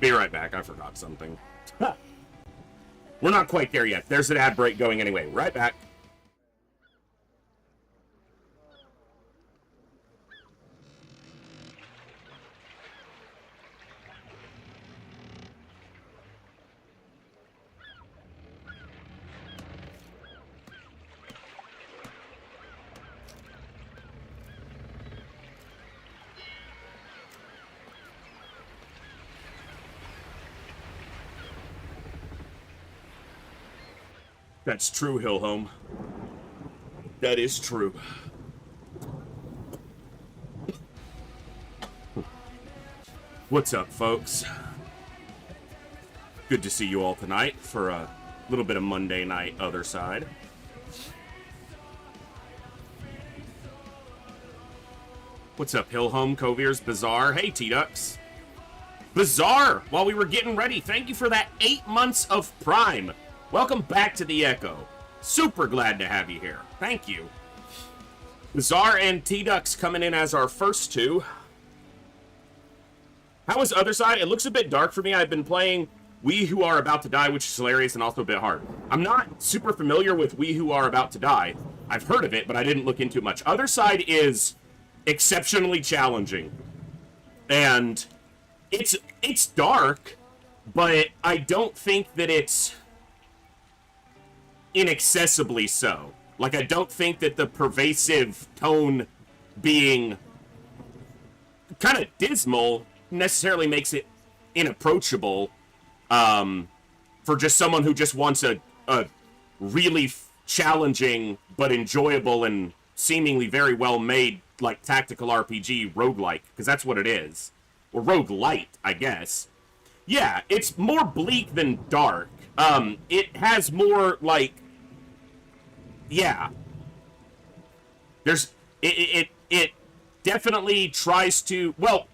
Be right back. I forgot something. We're not quite there yet. There's an ad break going anyway. Right back. That's true, Hillhome. That is true. What's up, folks? Good to see you all tonight for a little bit of Monday night Othercide. What's up, Hillhome, Coviers, Bizarre? Hey, T-Ducks. Bizarre, while we were getting ready, thank you for that 8 months of Prime. Welcome back to the Echo. Super glad to have you here. Thank you. Bizarre and T-Ducks coming in as our first two. How is Othercide? It looks a bit dark for me. I've been playing We Who Are About to Die, which is hilarious and also a bit hard. I'm not super familiar with We Who Are About to Die. I've heard of it, but I didn't look into it much. Othercide is exceptionally challenging. And it's dark, but I don't think that it's inaccessibly so. Like, I don't think that the pervasive tone being kind of dismal necessarily makes it inapproachable for just someone who just wants a really challenging but enjoyable and seemingly very well made, like, tactical RPG roguelike, because that's what it is. Or roguelite, I guess. Yeah, it's more bleak than dark. It has more, like, yeah. It definitely tries to, well,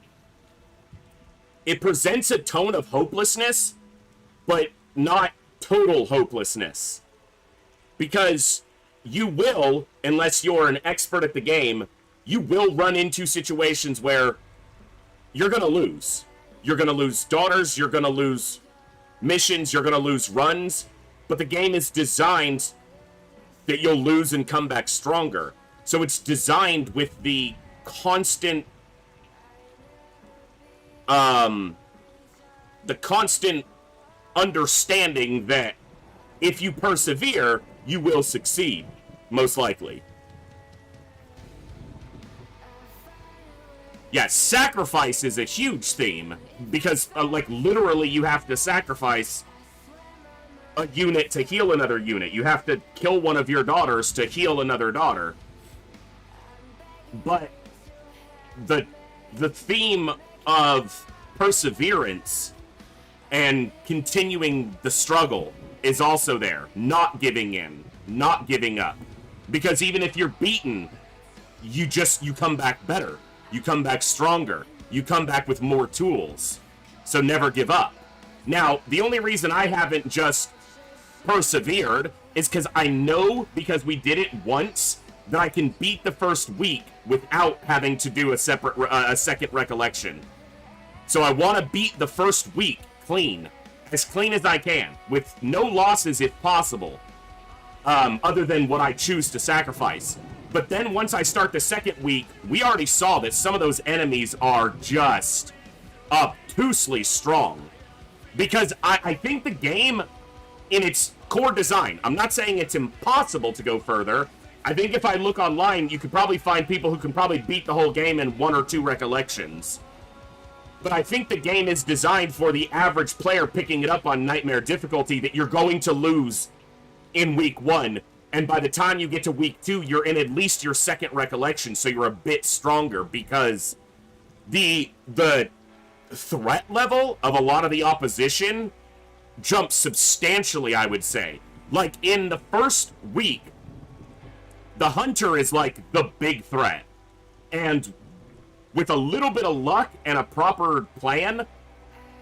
it presents a tone of hopelessness, but not total hopelessness. Because you will, unless you're an expert at the game, you will run into situations where you're gonna lose. You're gonna lose daughters, you're gonna lose missions, you're gonna lose runs, but the game is designed that you'll lose and come back stronger. So it's designed with the constant understanding that if you persevere, you will succeed, most likely. Yeah, sacrifice is a huge theme, because, like, literally you have to sacrifice a unit to heal another unit. You have to kill one of your daughters to heal another daughter. But the theme of perseverance and continuing the struggle is also there. Not giving in, not giving up. Because even if you're beaten, you come back better. You come back stronger. You come back with more tools. So never give up. Now, the only reason I haven't just persevered is because I know, because we did it once, that I can beat the first week without having to do a second recollection. So I want to beat the first week clean as I can, with no losses if possible, other than what I choose to sacrifice. But then once I start the second week, we already saw that some of those enemies are just obtusely strong. Because I think the game, in its core design, I'm not saying it's impossible to go further. I think if I look online, you could probably find people who can probably beat the whole game in 1 or 2 recollections. But I think the game is designed for the average player picking it up on Nightmare difficulty, that you're going to lose in week 1. And by the time you get to week 2, you're in at least your second recollection, so you're a bit stronger, because the threat level of a lot of the opposition jumps substantially, I would say. Like, in the first week, the hunter is like the big threat. And with a little bit of luck and a proper plan,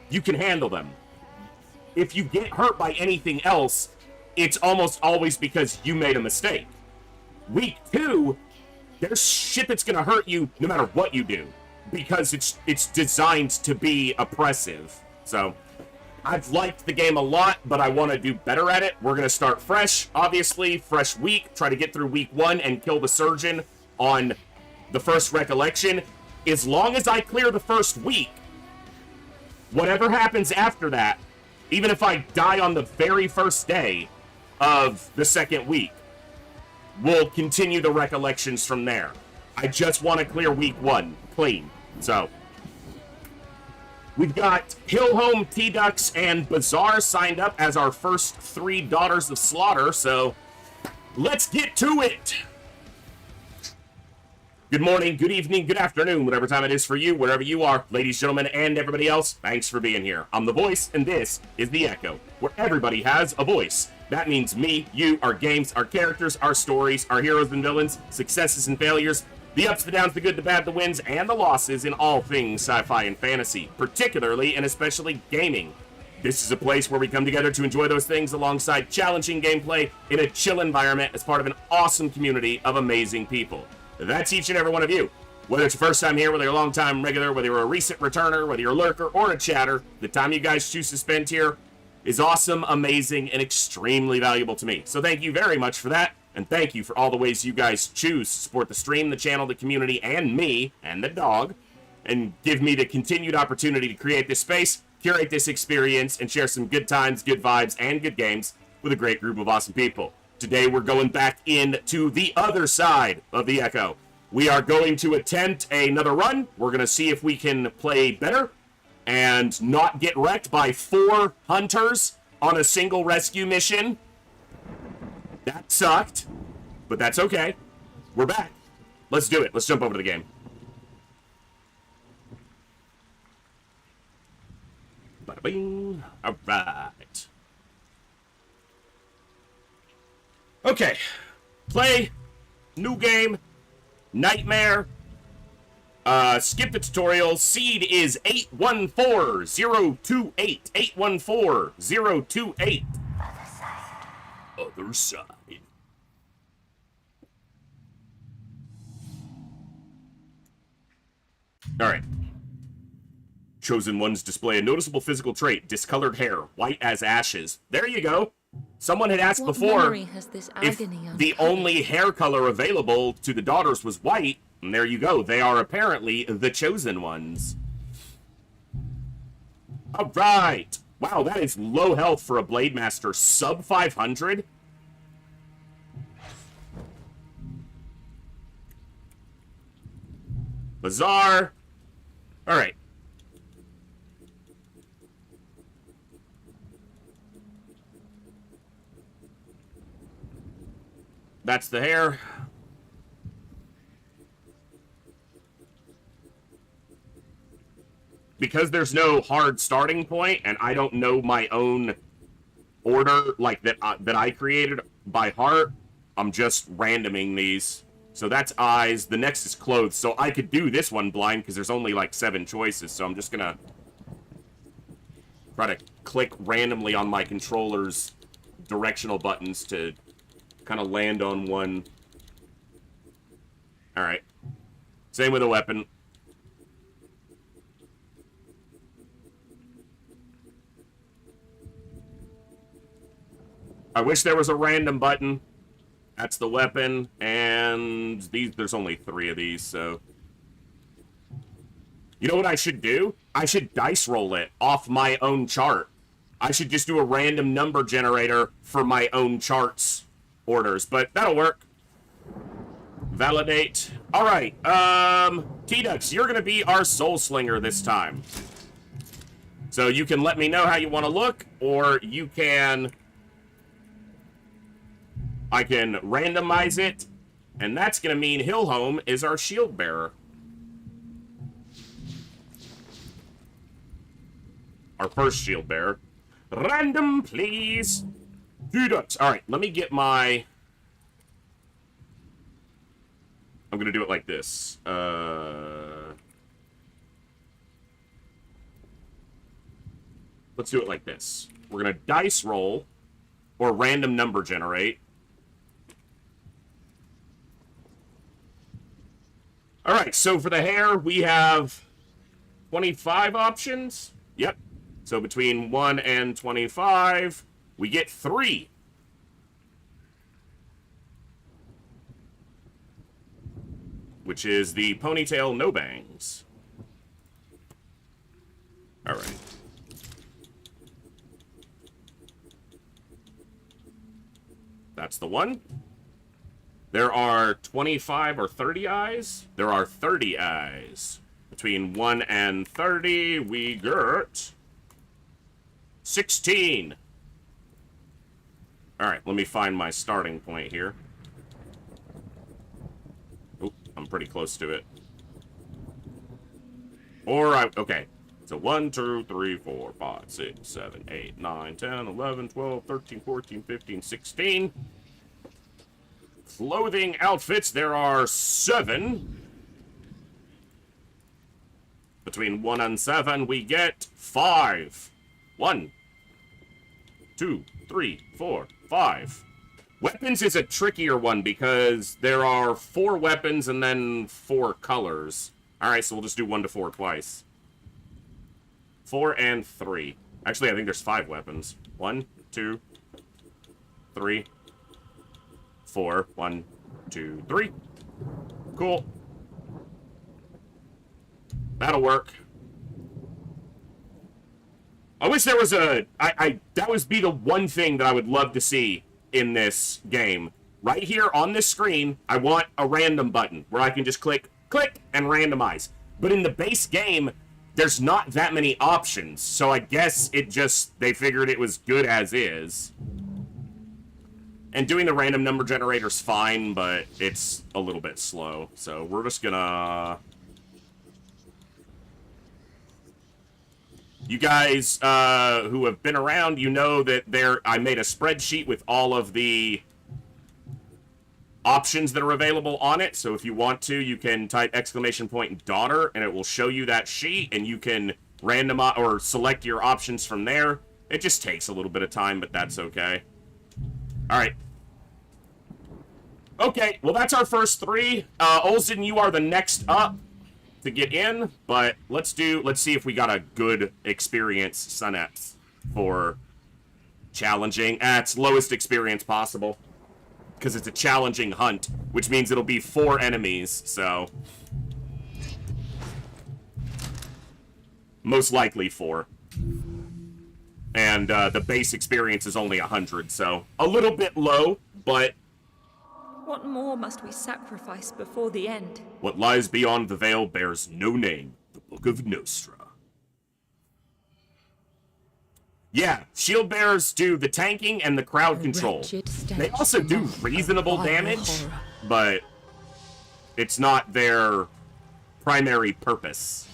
you can handle them. If you get hurt by anything else, it's almost always because you made a mistake. Week 2, there's shit that's gonna hurt you no matter what you do, because it's designed to be oppressive. So, I've liked the game a lot, but I want to do better at it. We're going to start fresh, obviously, fresh week, try to get through week 1 and kill the surgeon on the first recollection. As long as I clear the first week, whatever happens after that, even if I die on the very first day of the second week, we'll continue the recollections from there. I just want to clear week 1 clean. So, we've got Hillhome, T-Ducks, and Bazaar signed up as our first 3 Daughters of Slaughter, so let's get to it! Good morning, good evening, good afternoon, whatever time it is for you, wherever you are, ladies, gentlemen, and everybody else, thanks for being here. I'm the voice, and this is The Echo, where everybody has a voice. That means me, you, our games, our characters, our stories, our heroes and villains, successes and failures, the ups, the downs, the good, the bad, the wins, and the losses in all things sci-fi and fantasy, particularly and especially gaming. This is a place where we come together to enjoy those things alongside challenging gameplay in a chill environment as part of an awesome community of amazing people. That's each and every one of you. Whether it's your first time here, whether you're a long time regular, whether you're a recent returner, whether you're a lurker or a chatter, the time you guys choose to spend here is awesome, amazing, and extremely valuable to me. So thank you very much for that, and thank you for all the ways you guys choose to support the stream, the channel, the community, and me, and the dog, and give me the continued opportunity to create this space, curate this experience, and share some good times, good vibes, and good games with a great group of awesome people. Today we're going back into the other side of the Echo. We are going to attempt another run. We're going to see if we can play better and not get wrecked by 4 hunters on a single rescue mission. That sucked, but that's okay. We're back. Let's do it. Let's jump over to the game. Bada bing. All right. Okay, play, new game, nightmare, skip the tutorial, seed is 814028, 814028. Other side. Alright. Chosen ones display a noticeable physical trait, discolored hair, white as ashes. There you go. Someone had asked before if the only hair color available to the daughters was white, and there you go. They are apparently the chosen ones. All right. Wow, that is low health for a Blade Master. Sub 500? Bazaar. All right. That's the hair. Because there's no hard starting point, and I don't know my own order like that I created by heart, I'm just randoming these. So that's eyes. The next is clothes. So I could do this one blind because there's only like 7 choices. So I'm just gonna try to click randomly on my controller's directional buttons to kind of land on one. Alright. Same with a weapon. I wish there was a random button. That's the weapon. And there's only 3 of these, so. You know what I should do? I should dice roll it off my own chart. I should just do a random number generator for my own charts orders, but that'll work. Validate. All right, T-Ducks, you're gonna be our soul slinger this time. So you can let me know how you want to look, or you can... I can randomize it, and that's gonna mean Hillhome is our shield bearer. Our first shield bearer. Random, please. T-Ducks. All right, let me get my... I'm going to do it like this. Let's do it like this. We're going to dice roll or random number generate. All right, so for the hair, we have 25 options. Yep. So between 1 and 25, we get 3. Which is the Ponytail No Bangs. Alright. That's the one. There are 25 or 30 eyes. There are 30 eyes. Between 1 and 30, we get 16. Alright, let me find my starting point here. Oh, I'm pretty close to it. Okay. So 1, 2, 3, 4, 5, 6, 7, 8, 9, 10, 11, 12, 13, 14, 15, 16. Clothing outfits, there are 7. Between 1 and 7, we get 5. 1, 2, 3, 4, 5. Weapons is a trickier one because there are 4 weapons and then 4 colors. Alright, so we'll just do 1 to 4 twice. 4 and 3. Actually, I think there's 5 weapons. 1, 2, 3, 4. 1, 2, 3. Cool. That'll work. I wish there was that would be the one thing that I would love to see in this game. Right here on this screen, I want a random button where I can just click, and randomize. But in the base game, there's not that many options. So I guess they figured it was good as is. And doing the random number generator's fine, but it's a little bit slow. So we're just gonna... You guys who have been around, you know that I made a spreadsheet with all of the options that are available on it. So if you want to, you can type !daughter, and it will show you that sheet, and you can randomize or select your options from there. It just takes a little bit of time, but that's okay. Alright. Okay, well that's our first 3. Olsen, you are the next up to get in, but let's see if we got a good experience Suneps for challenging. It's lowest experience possible, because it's a challenging hunt, which means it'll be 4 enemies, so most likely 4. And the base experience is only 100, so a little bit low, but what more must we sacrifice before the end? What lies beyond the veil bears no name. The Book of Nostra. Yeah, shield bearers do the tanking and the crowd control. They also do reasonable damage, but it's not their primary purpose.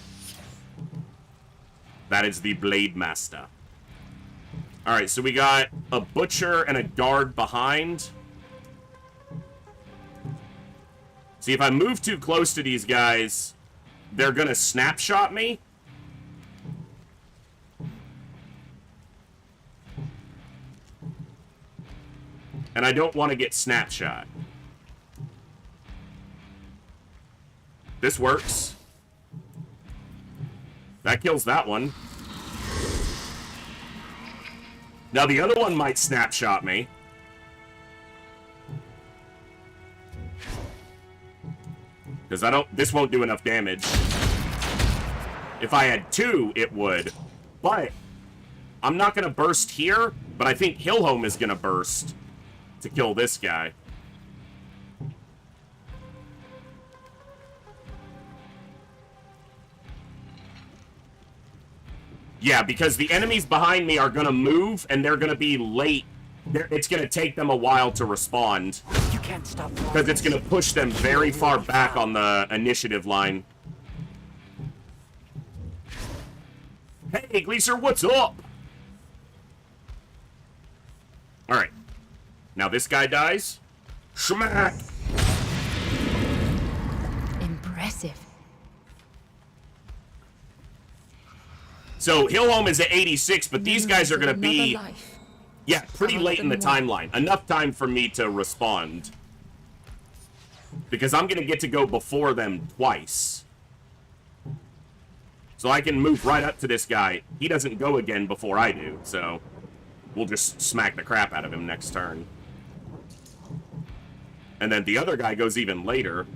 That is the Blade Master. Alright, so we got a butcher and a guard behind. See, if I move too close to these guys, they're gonna snapshot me. And I don't want to get snapshot. This works. That kills that one. Now the other one might snapshot me. Because this won't do enough damage. If I had 2, it would. But I'm not going to burst here, but I think Hillhome is going to burst to kill this guy. Yeah, because the enemies behind me are going to move, and they're going to be late. It's going to take them a while to respond. You can't stop. Because it's going to push them very far back on the initiative line. Hey, Gleaser, what's up? Alright. Now this guy dies. Schmack! Impressive. So, Hillhome is at 86, but these guys are going to be... Yeah, pretty late in the timeline. Enough time for me to respond. Because I'm going to get to go before them twice. So I can move right up to this guy. He doesn't go again before I do, so we'll just smack the crap out of him next turn. And then the other guy goes even later.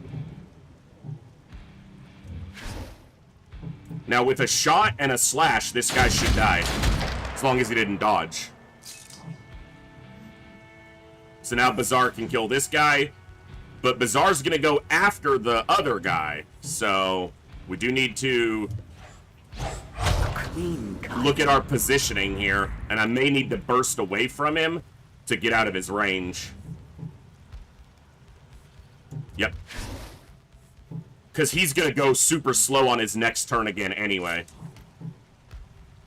Now, with a shot and a slash, this guy should die. As long as he didn't dodge. So now Bazaar can kill this guy. But Bazaar's going to go after the other guy. So we do need to look at our positioning here. And I may need to burst away from him to get out of his range. Yep. Because he's going to go super slow on his next turn again anyway.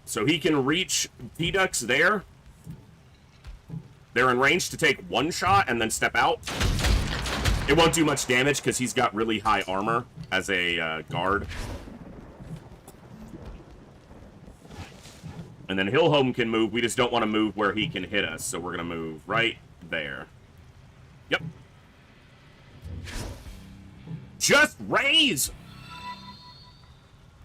So he can reach T-Dux there. They're in range to take one shot and then step out. It won't do much damage because he's got really high armor as a guard. And then Hillholm can move. We just don't want to move where he can hit us. So we're going to move right there. Yep. Just raise!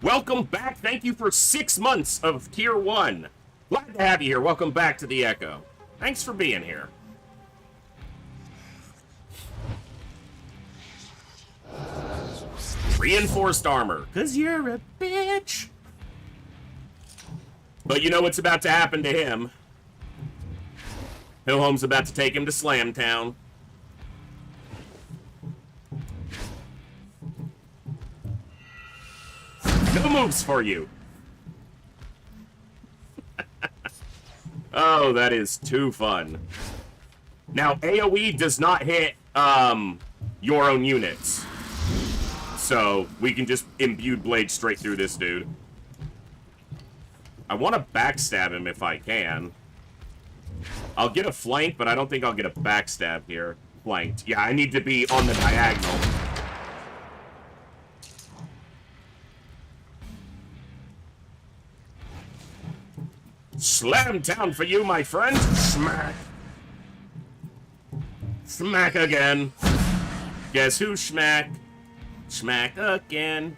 Welcome back. Thank you for 6 months of Tier 1. Glad to have you here. Welcome back to the Echo. Thanks for being here. Reinforced armor. Because you're a bitch. But you know what's about to happen to him. Hillholm's about to take him to Slamtown. No moves for you. Oh, that is too fun. Now, AoE does not hit your own units. So, we can just imbued blade straight through this dude. I want to backstab him if I can. I'll get a flank, but I don't think I'll get a backstab here. Flanked. Yeah, I need to be on the diagonal. Slam down for you, my friend. Smack. Smack again. Guess who smack? Smack again.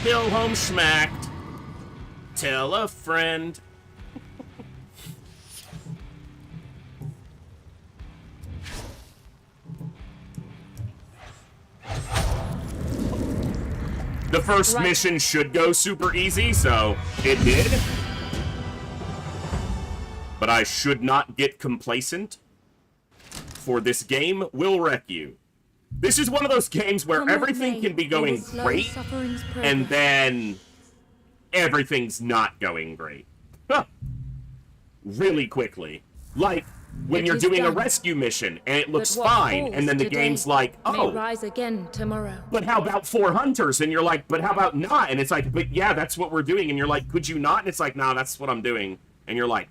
Hillholm smacked. Tell a friend. The first mission should go super easy, so it did. But I should not get complacent, for this game will wreck you. This is one of those games where everything can be going great, and then everything's not going great. Huh. Really quickly. Like, when you're doing a rescue mission, and it looks fine, and then the game's like, oh, rise again tomorrow. But how about 4 hunters? And you're like, but how about not? And it's like, but yeah, that's what we're doing. And you're like, could you not? And it's like, nah, that's what I'm doing. And you're like,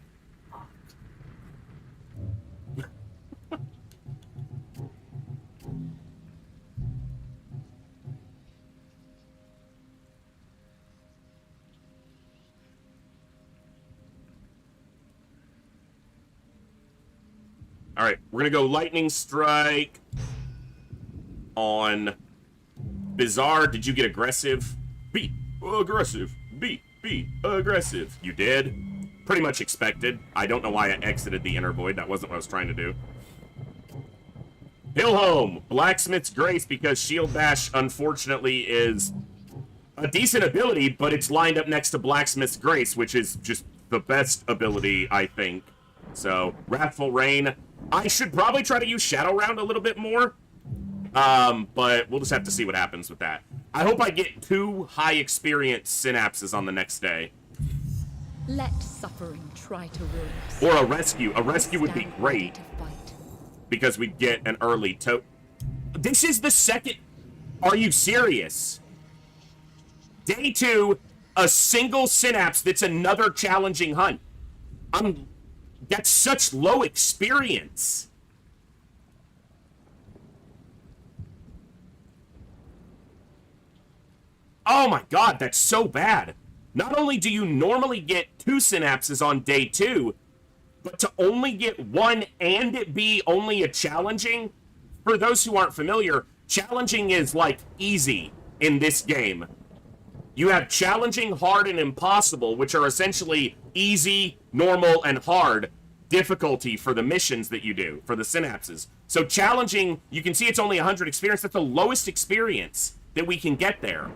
all right, we're going to go Lightning Strike on Bizarre. Did you get aggressive? Be aggressive. Be aggressive. You did. Pretty much expected. I don't know why I exited the Inner Void. That wasn't what I was trying to do. Hillholm, Blacksmith's Grace, because Shield Bash, unfortunately, is a decent ability, but it's lined up next to Blacksmith's Grace, which is just the best ability, I think. So, Wrathful Rain. I should probably try to use Shadow Round a little bit more. But we'll just have to see what happens with that. I hope I get 2 high experience synapses on the next day. Let suffering try to ruin us. Or a rescue. A rescue would be great. Because we'd get an early This is the second... Are you serious? Day 2, a single synapse that's another challenging hunt. That's such low experience. Oh my god, that's so bad. Not only do you normally get 2 synapses on day 2, but to only get 1 and it be only a challenging, for those who aren't familiar, challenging is like easy in this game. You have challenging, hard, and impossible, which are essentially easy, normal, and hard difficulty for the missions that you do, for the synapses. So challenging, you can see it's only 100 experience. That's the lowest experience that we can get there.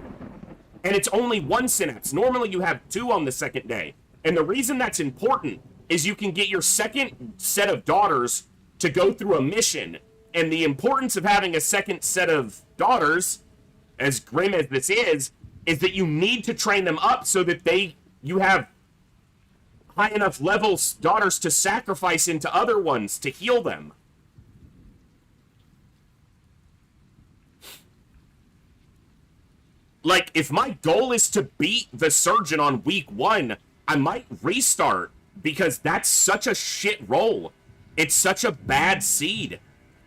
And it's only 1 synapse. Normally you have 2 on the second day. And the reason that's important is you can get your second set of daughters to go through a mission. And the importance of having a second set of daughters, as grim as this is that you need to train them up so that you have high enough levels daughters to sacrifice into other ones to heal them. Like, if my goal is to beat the surgeon on week 1, I might restart, because that's such a shit roll. It's such a bad seed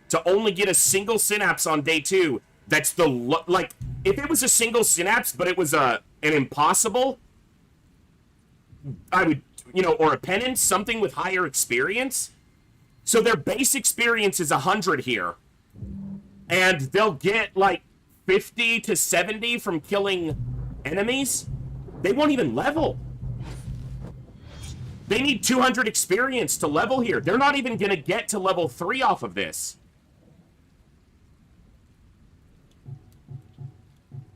to only get a single synapse on day 2. That's the, like, if it was a single synapse, but it was an impossible, I would, you know, or a penance, something with higher experience. So their base experience is 100 here. And they'll get, like, 50 to 70 from killing enemies. They won't even level. They need 200 experience to level here. They're not even going to get to level 3 off of this.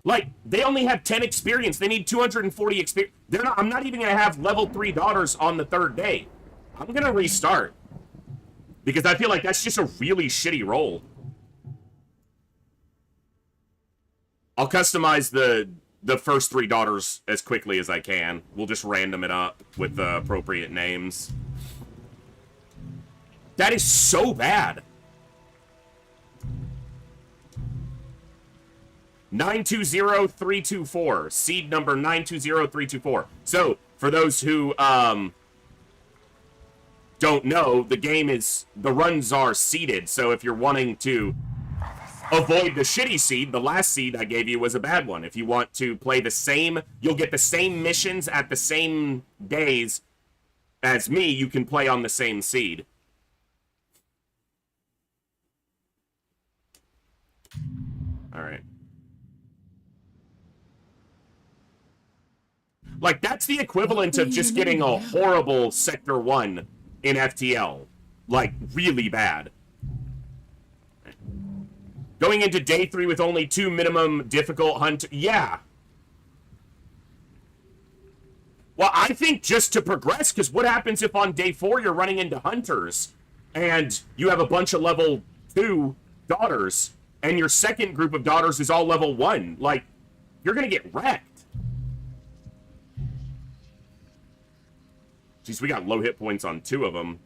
Like, they only have 10 experience. They need 240 experience. I'm not even going to have level 3 daughters on the 3rd day. I'm going to restart. Because I feel like that's just a really shitty roll. I'll customize the first 3 daughters as quickly as I can. We'll just random it up with the appropriate names. That is so bad. 920324. Seed number 920324. So, for those who don't know, the runs are seeded. So if you're wanting to avoid the shitty seed, the last seed I gave you was a bad one. If you want to play the same, you'll get the same missions at the same days as me, you can play on the same seed. Alright. Like, that's the equivalent of just getting a horrible Sector 1 in FTL. Like, really bad. Going into day 3 with only 2 minimum difficult hunt. Yeah. Well, I think just to progress, because what happens if on day 4 you're running into hunters and you have a bunch of level 2 daughters and your second group of daughters is all level 1? Like, you're going to get wrecked. Jeez, we got low hit points on 2 of them.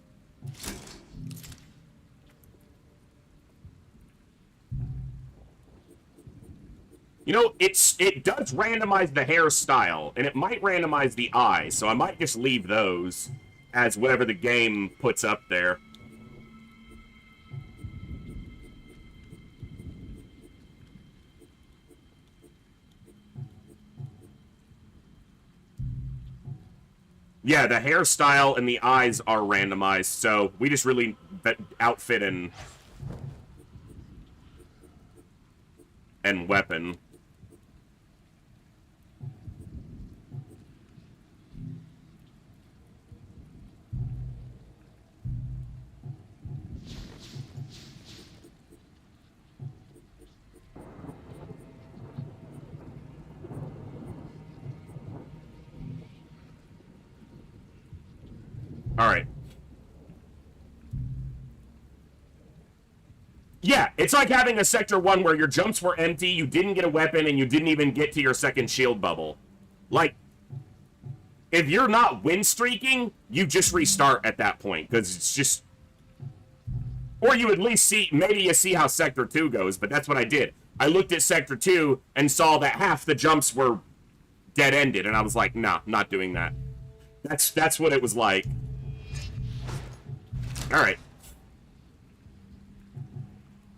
You know, it does randomize the hairstyle, and it might randomize the eyes, so I might just leave those as whatever the game puts up there. Yeah, the hairstyle and the eyes are randomized, so we just really outfit and weapon. Alright. Yeah, it's like having a Sector 1 where your jumps were empty, you didn't get a weapon, and you didn't even get to your second shield bubble. Like, if you're not win streaking, you just restart at that point, because it's just... Or you at least see, maybe you see how Sector 2 goes, but that's what I did. I looked at Sector 2 and saw that half the jumps were dead-ended, and I was like, nah, not doing that. That's what it was like. Alright.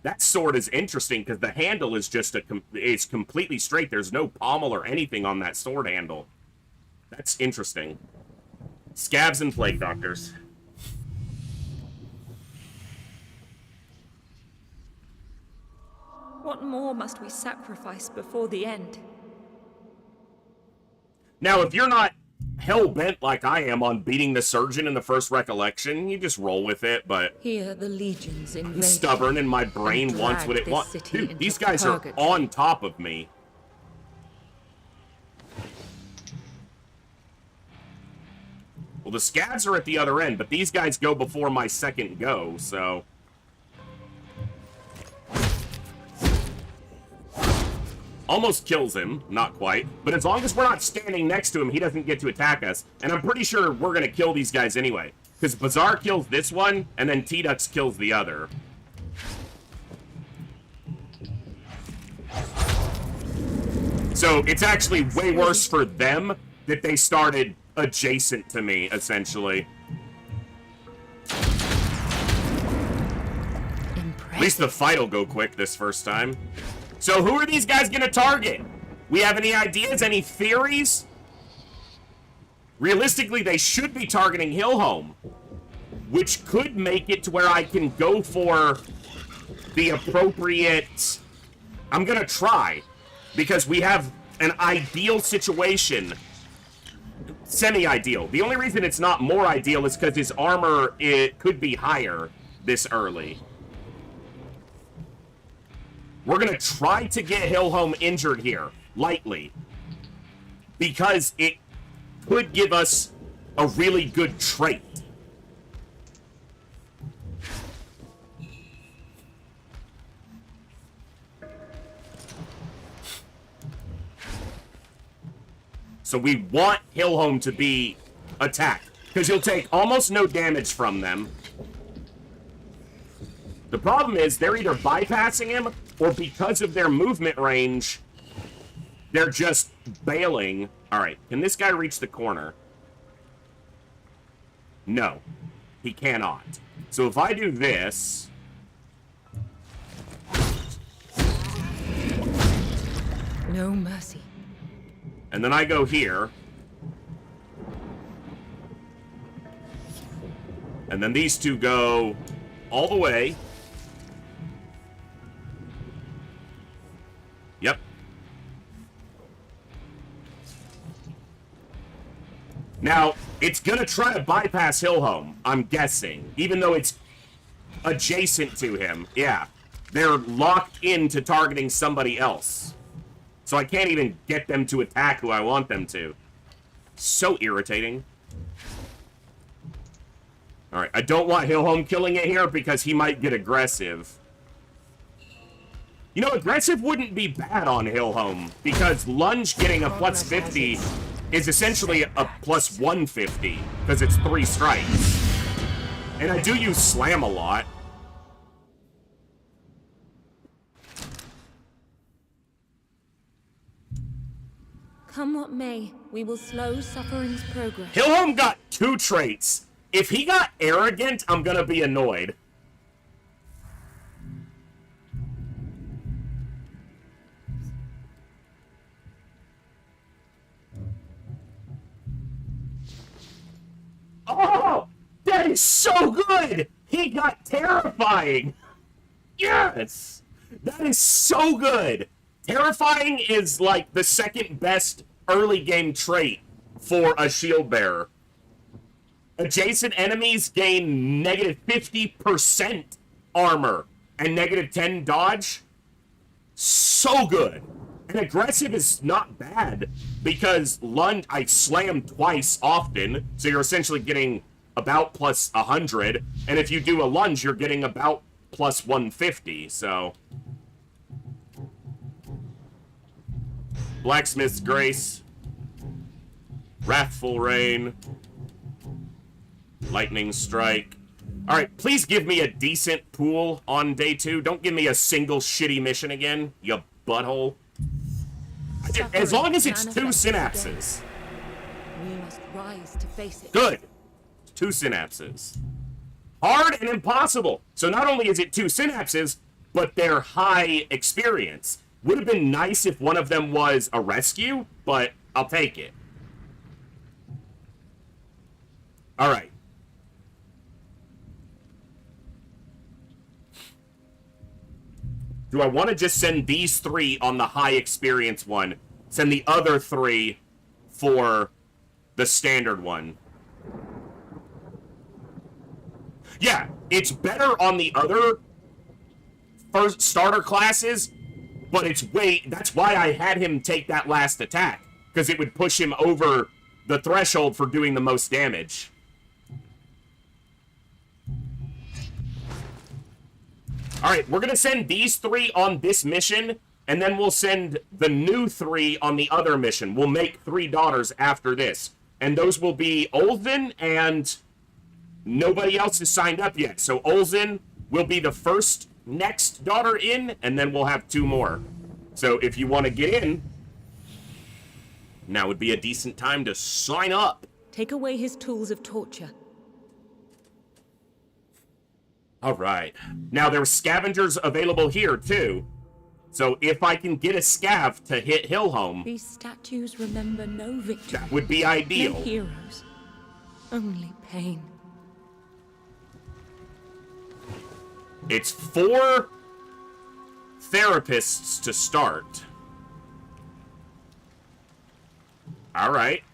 That sword is interesting because the handle is just it's completely straight. There's no pommel or anything on that sword handle. That's interesting. Scabs and plague doctors. What more must we sacrifice before the end? Now, if you're not hell-bent like I am on beating the surgeon in the first recollection, you just roll with it, but Here the legions I'm invade. stubborn and my brain wants what it wants. Dude, these guys are on top of me. Well, the scabs are at the other end, but these guys go before my second go, so... Almost kills him, not quite. But as long as we're not standing next to him, he doesn't get to attack us. And I'm pretty sure we're going to kill these guys anyway. Because Bazaar kills this one, and then T-Dux kills the other. So it's actually way worse for them that they started adjacent to me, essentially. At least the fight will go quick this first time. So who are these guys gonna target? We have any ideas, any theories? Realistically, they should be targeting Hillhome, which could make it to where I can go for the appropriate... I'm gonna try, because we have an ideal situation. Semi-ideal. The only reason it's not more ideal is because his armor, it could be higher this early. We're going to try to get Hillhome injured here, lightly, because it could give us a really good trait. So we want Hillhome to be attacked, because he'll take almost no damage from them. The problem is they're either bypassing him, or because of their movement range, they're just bailing. Alright, can this guy reach the corner? No, he cannot. So if I do this... No mercy. And then I go here. And then these two go all the way. Yep. Now, it's gonna try to bypass Hillhome, I'm guessing. Even though it's adjacent to him. Yeah. They're locked into targeting somebody else. So I can't even get them to attack who I want them to. So irritating. Alright, I don't want Hillhome killing it here because he might get aggressive. You know, aggressive wouldn't be bad on Hillhome, because lunge getting a plus 50 is essentially a plus 150, because it's 3 strikes. And I do use slam a lot. Come what may, we will slow suffering's progress. Hillhome got 2 traits. If he got arrogant, I'm gonna be annoyed. Oh, that is so good! He got terrifying! Yes! That is so good! Terrifying is like the second best early game trait for a shield bearer. Adjacent enemies gain negative 50% armor and negative 10 dodge. So good. And aggressive is not bad, because lunge, I slam twice often, so you're essentially getting about plus 100, and if you do a lunge, you're getting about plus 150, so... Blacksmith's Grace. Wrathful Rain. Lightning Strike. Alright, please give me a decent pool on day 2. Don't give me a single shitty mission again, you butthole. As long as it's 2 synapses. We must rise to face it. Good. 2 synapses. Hard and impossible. So not only is it 2 synapses, but they're high experience. Would have been nice if one of them was a rescue, but I'll take it. Alright. Do I want to just send these 3 on the high experience one? Send the other 3 for the standard one. Yeah, it's better on the other first starter classes, but that's why I had him take that last attack, because it would push him over the threshold for doing the most damage. Alright, we're gonna send these 3 on this mission, and then we'll send the new 3 on the other mission. We'll make 3 daughters after this. And those will be Olzen, and nobody else is signed up yet. So Olzen will be the first next daughter in, and then we'll have 2 more. So if you want to get in, now would be a decent time to sign up. Take away his tools of torture. Alright. Now there's scavengers available here, too. So if I can get a scav to hit Hillhome, These statues remember no victory. that would be ideal. No heroes. Only pain. It's 4 therapists to start. Alright.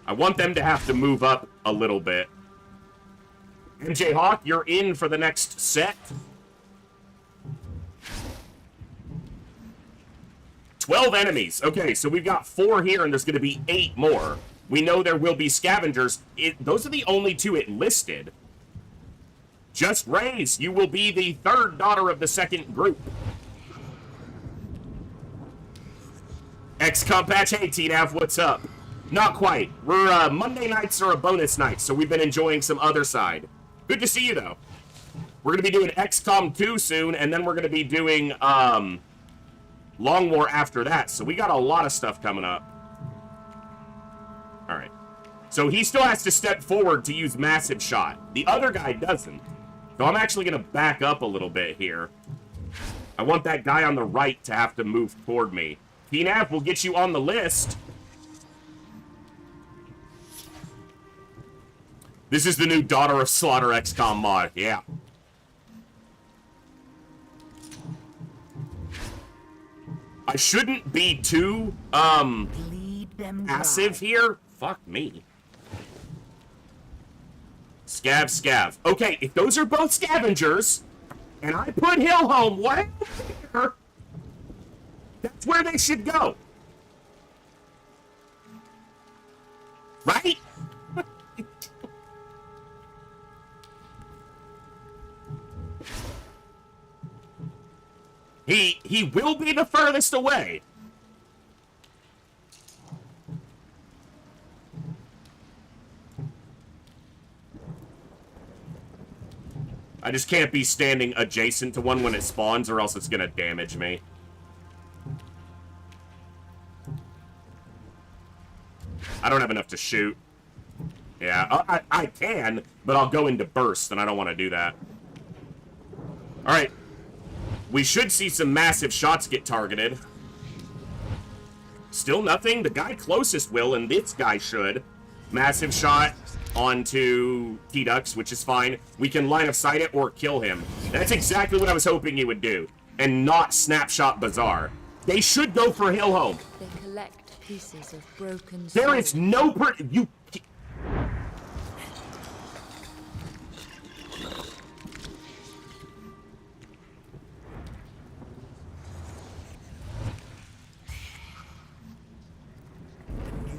I want them to have to move up a little bit. MJ Hawk, you're in for the next set. 12 enemies. Okay, so we've got 4 here, and there's going to be 8 more. We know there will be scavengers. Those are the only 2 it listed. Just Raise, you will be the 3rd daughter of the 2nd group. XCom patch, hey TNAV, what's up? Not quite. We're, Monday nights are a bonus night, so we've been enjoying some Othercide. Good to see you, though. We're going to be doing XCOM 2 soon, and then we're going to be doing, Long War after that. So we got a lot of stuff coming up. Alright. So he still has to step forward to use Massive Shot. The other guy doesn't. So I'm actually going to back up a little bit here. I want that guy on the right to have to move toward me. TNAV will get you on the list. This is the new Daughter of Slaughter XCOM mod, yeah. I shouldn't be too, passive here. Fuck me. Scav. Okay, if those are both scavengers, and I put Hillhome way here, that's where they should go. Right? He will be the furthest away. I just can't be standing adjacent to one when it spawns, or else it's gonna damage me. I don't have enough to shoot. Yeah, I can, but I'll go into burst, and I don't want to do that. Alright. We should see some massive shots get targeted. Still nothing? The guy closest will, and this guy should. Massive shot onto T-Dux, which is fine. We can line of sight it or kill him. That's exactly what I was hoping he would do. And not Snapshot Bazaar. They should go for Hillhome. They collect pieces of broken There is no you.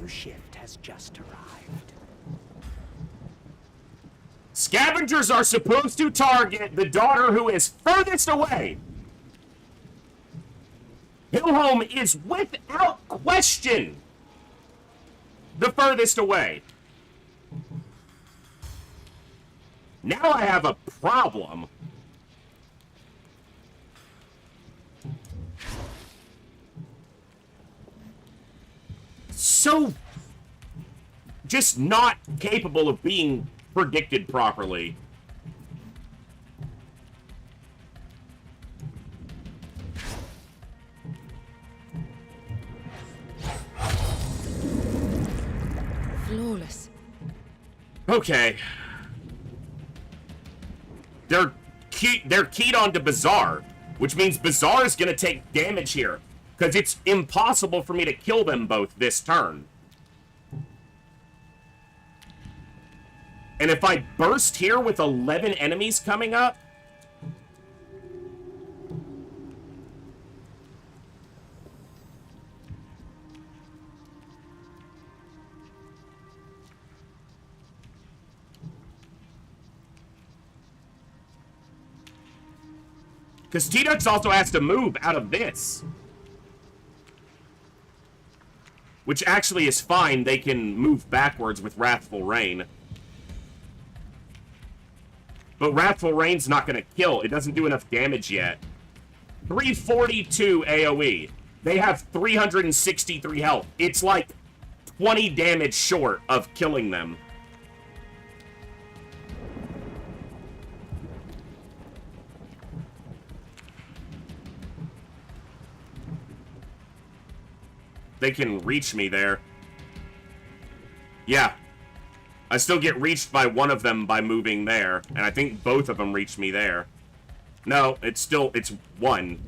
Shift has just arrived. Scavengers are supposed to target the daughter who is furthest away. Hillhome is without question the furthest away. Now I have a problem. So just not capable of being predicted properly. Flawless. Okay. They're keyed onto Bazaar. Which means Bazaar is going to take damage here. Because it's impossible for me to kill them both this turn. And if I burst here with 11 enemies coming up... Because T-Dux also has to move out of this. Which actually is fine. They can move backwards with Wrathful Rain. But Wrathful Rain's not going to kill. It doesn't do enough damage yet. 342 AoE. They have 363 health. It's like 20 damage short of killing them. They can reach me there. Yeah. I still get reached by one of them by moving there. And I think both of them reach me there. No, it's one.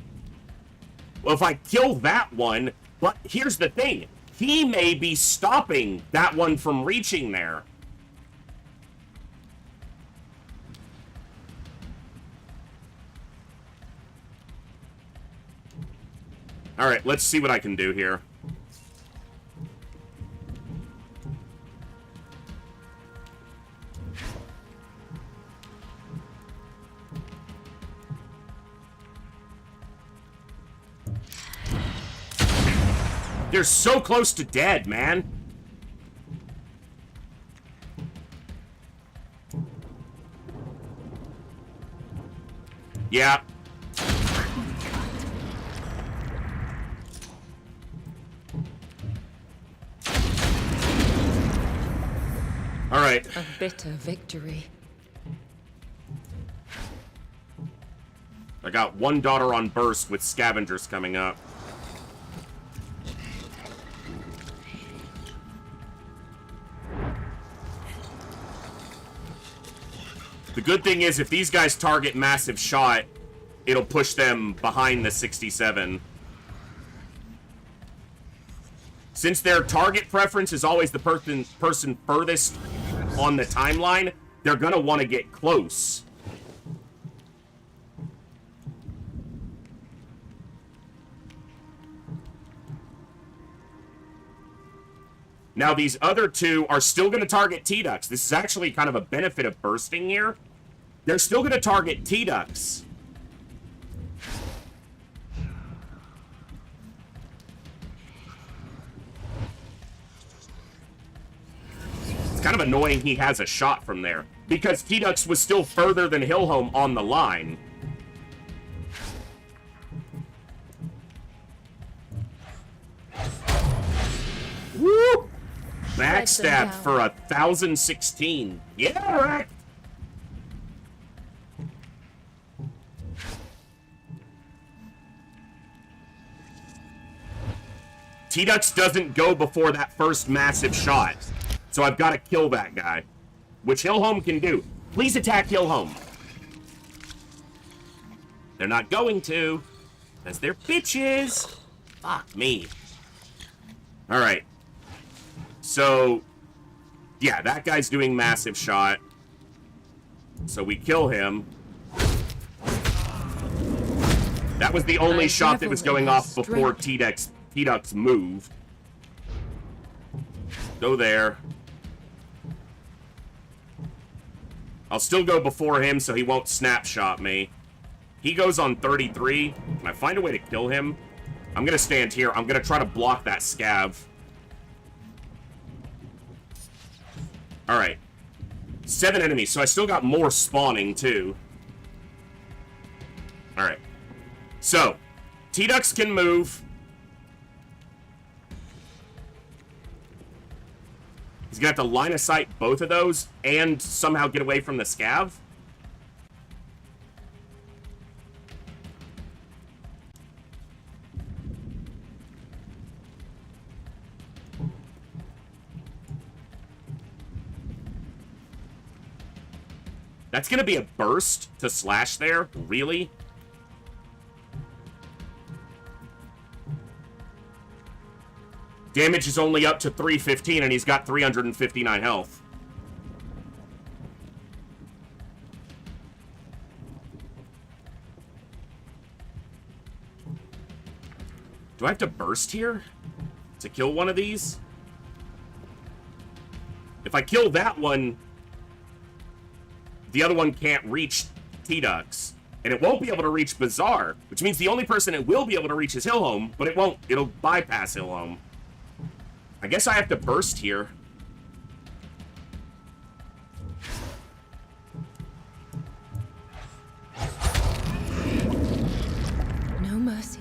Well, if I kill that one... But here's the thing. He may be stopping that one from reaching there. Alright, let's see what I can do here. They're so close to dead, man. Yeah. All right. A bitter victory. I got one daughter on burst with scavengers coming up. The good thing is, if these guys target massive shot, it'll push them behind the 67. Since their target preference is always the person furthest on the timeline, they're gonna want to get close. Now, these other two are still going to target T-Dux. This is actually kind of a benefit of bursting here. They're still going to target T-Dux. It's kind of annoying he has a shot from there, because T-Dux was still further than Hillholm on the line. Woo! Backstab for 1,016. Yeah, right. T-Dux doesn't go before that first massive shot. So I've got to kill that guy. Which Hillholm can do. Please attack Hillholm. They're not going to. Because they're bitches. Fuck me. Alright. So, yeah, that guy's doing massive shot. So we kill him. That was the only shot that was going off before T-Dux moved. Go there. I'll still go before him so he won't snapshot me. He goes on 33. Can I find a way to kill him? I'm gonna stand here. I'm gonna try to block that scav. Alright. 7 enemies, so I still got more spawning, too. Alright. So, T-Dux can move. He's gonna have to line of sight both of those and somehow get away from the scav. That's gonna be a burst to slash there? Really? Damage is only up to 315, and he's got 359 health. Do I have to burst here to kill one of these? If I kill that one, the other one can't reach T-Dux. And it won't be able to reach Bazaar, which means the only person it will be able to reach is Hillhome, but it won't. It'll bypass Hillhome. I guess I have to burst here. No mercy.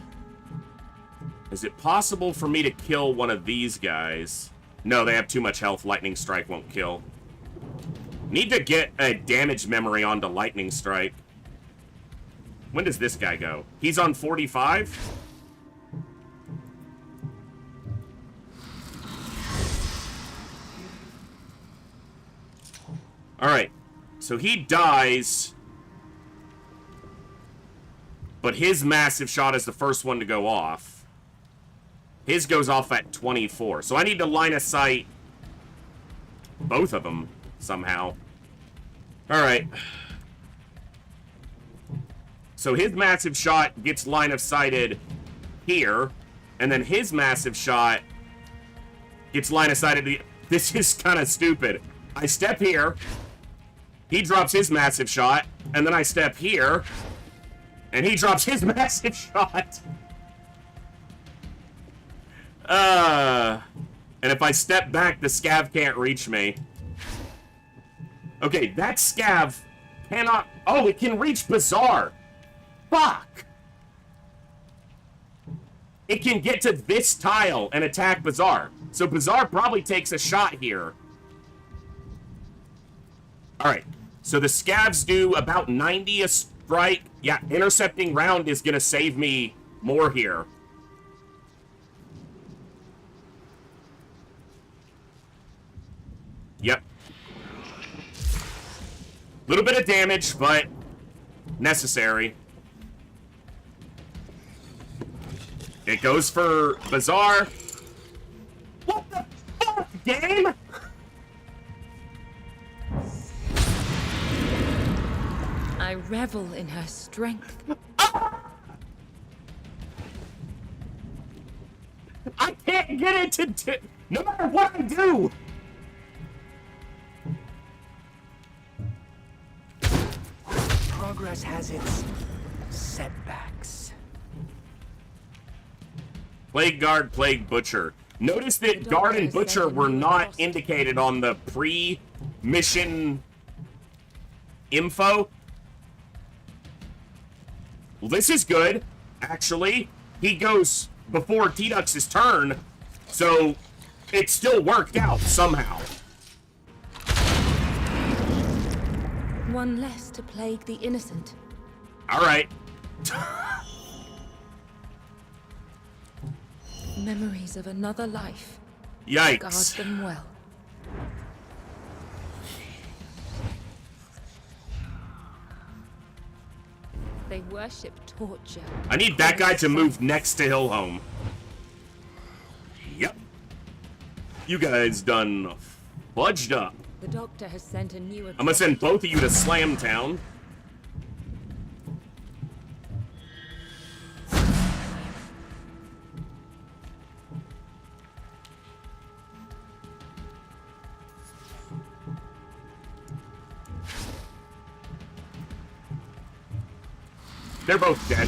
Is it possible for me to kill one of these guys? No, they have too much health. Lightning Strike won't kill. Need to get a damage memory onto Lightning Strike. When does this guy go? He's on 45? Alright. So he dies. But his massive shot is the first one to go off. His goes off at 24. So I need to line of sight both of them somehow. Alright. So his massive shot gets line of sighted here, and then his massive shot gets line of sighted. This is kind of stupid. I step here, he drops his massive shot, and then I step here, and he drops his massive shot. And if I step back, the scav can't reach me. Okay, that scav cannot... Oh, it can reach Bazaar. Fuck! It can get to this tile and attack Bazaar. So Bazaar probably takes a shot here. Alright, so the scavs do about 90 a strike. Yeah, intercepting round is gonna save me more here. Yep. Little bit of damage, but necessary. It goes for Bazaar. What the fuck, game? I revel in her strength. I can't get it to do... No matter what I do! Progress has its setbacks. Plague Guard, Plague Butcher. Notice that Guard and Butcher were not indicated on the pre-mission info. Well, this is good, actually. He goes before T-Dux's turn, so it still worked out somehow. One less to plague the innocent. Alright. Memories of another life. Yikes. Guard them well. They worship torture. I need that guy to move next to Hillhome. Yep. You guys done fudged up. The doctor has sent a new... I'm gonna send both of you to Slam Town. They're both dead.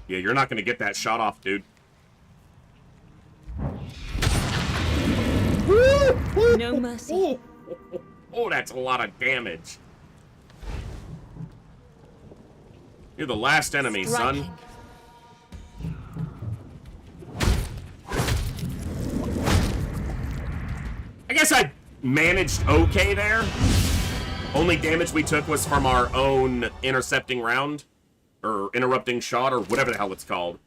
Yeah, you're not gonna get that shot off, dude. No mercy. Oh, that's a lot of damage. You're the last enemy, son. I guess I managed okay there. Only damage we took was from our own intercepting round. Or interrupting shot, or whatever the hell it's called.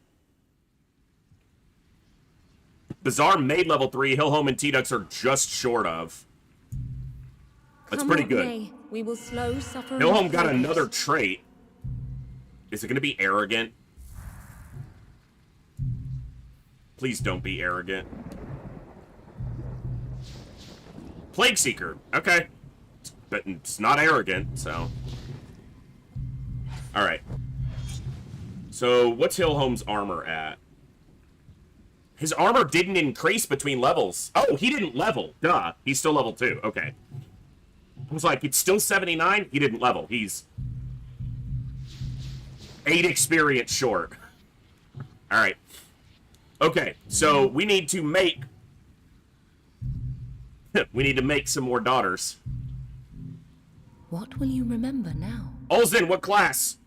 Bizarre made level 3. Hillhome and T-Dux are just short of. That's Come pretty what good. may, we will slow suffering's Hillhome got progress. another trait. Is it going to be arrogant? Please don't be arrogant. Plague Seeker. Okay. But it's not arrogant, so. Alright. So, what's Hillhome's armor at? His armor didn't increase between levels. Oh, he didn't level. Duh. He's still level 2. Okay. I was like, it's still 79? He didn't level. He's 8 experience short. Alright. Okay, so we need to make... we need to make some more daughters. What will you remember now? Olsen, what class?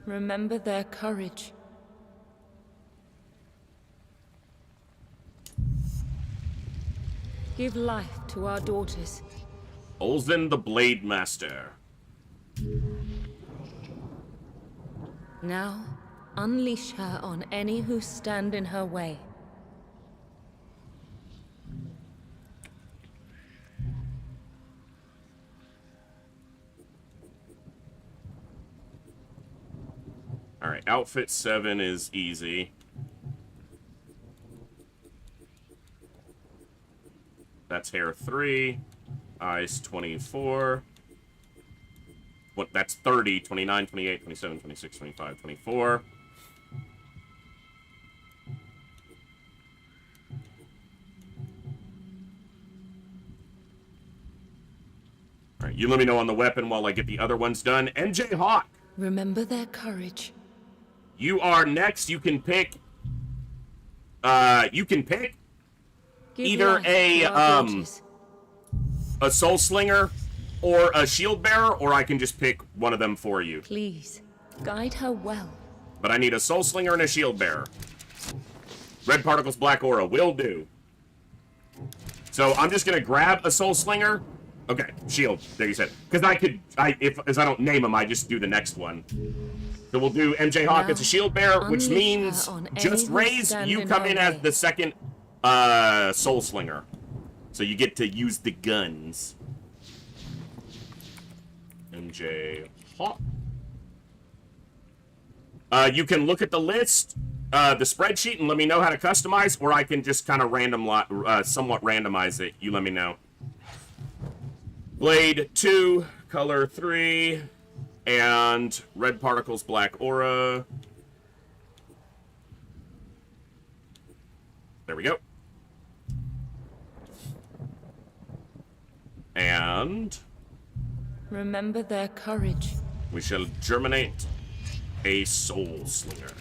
Remember their courage. Give life to our daughters. Olsen the Blade Master. Now, unleash her on any who stand in her way. Alright, outfit 7 is easy. That's hair 3. Eyes 24. What? That's 30, 29, 28, 27, 26, 25, 24. Alright, you let me know on the weapon while I get the other ones done. MJ Hawk! Remember their courage. You are next. You can pick... Give either life to our daughters. a Soul Slinger or a Shield Bearer, or I can just pick one of them for you. Please, guide her well. But I need a Soul Slinger and a Shield Bearer. Red Particles, Black Aura. Will do. So I'm just going to grab a Soul Slinger. Okay, Shield. There you said. Because as I don't name them, I just do the next one. So we'll do MJ Hawk as a Shield Bearer, which means just Raise, you come in as the second Soul Slinger. So you get to use the guns. MJ Hawk. You can look at the list, the spreadsheet, and let me know how to customize, or I can just kind of somewhat randomize it. You let me know. Blade 2, color 3, and Red Particles, Black Aura. There we go. And Remember their courage. we shall germinate a Soul Slinger.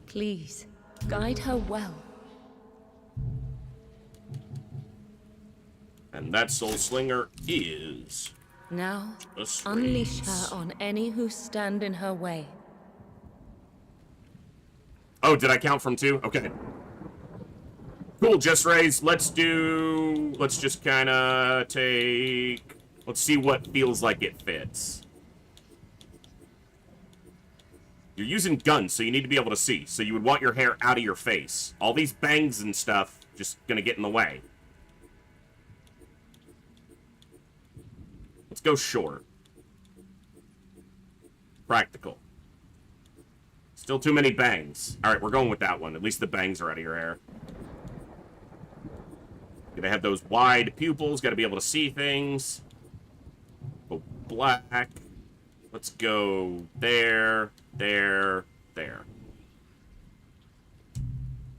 Please, guide her well. And that Soul Slinger is... Now, Just unleash Raise. her on any who stand in her way. Oh, did I count from 2? Okay. Cool, Just Raise. Let's just kind of take... Let's see what feels like it fits. You're using guns, so you need to be able to see. So you would want your hair out of your face. All these bangs and stuff just gonna get in the way. Let's go short. Practical. Still too many bangs. Alright, we're going with that one. At least the bangs are out of your hair. Gotta have those wide pupils. Gotta be able to see things. Go black. Let's go there, there, there.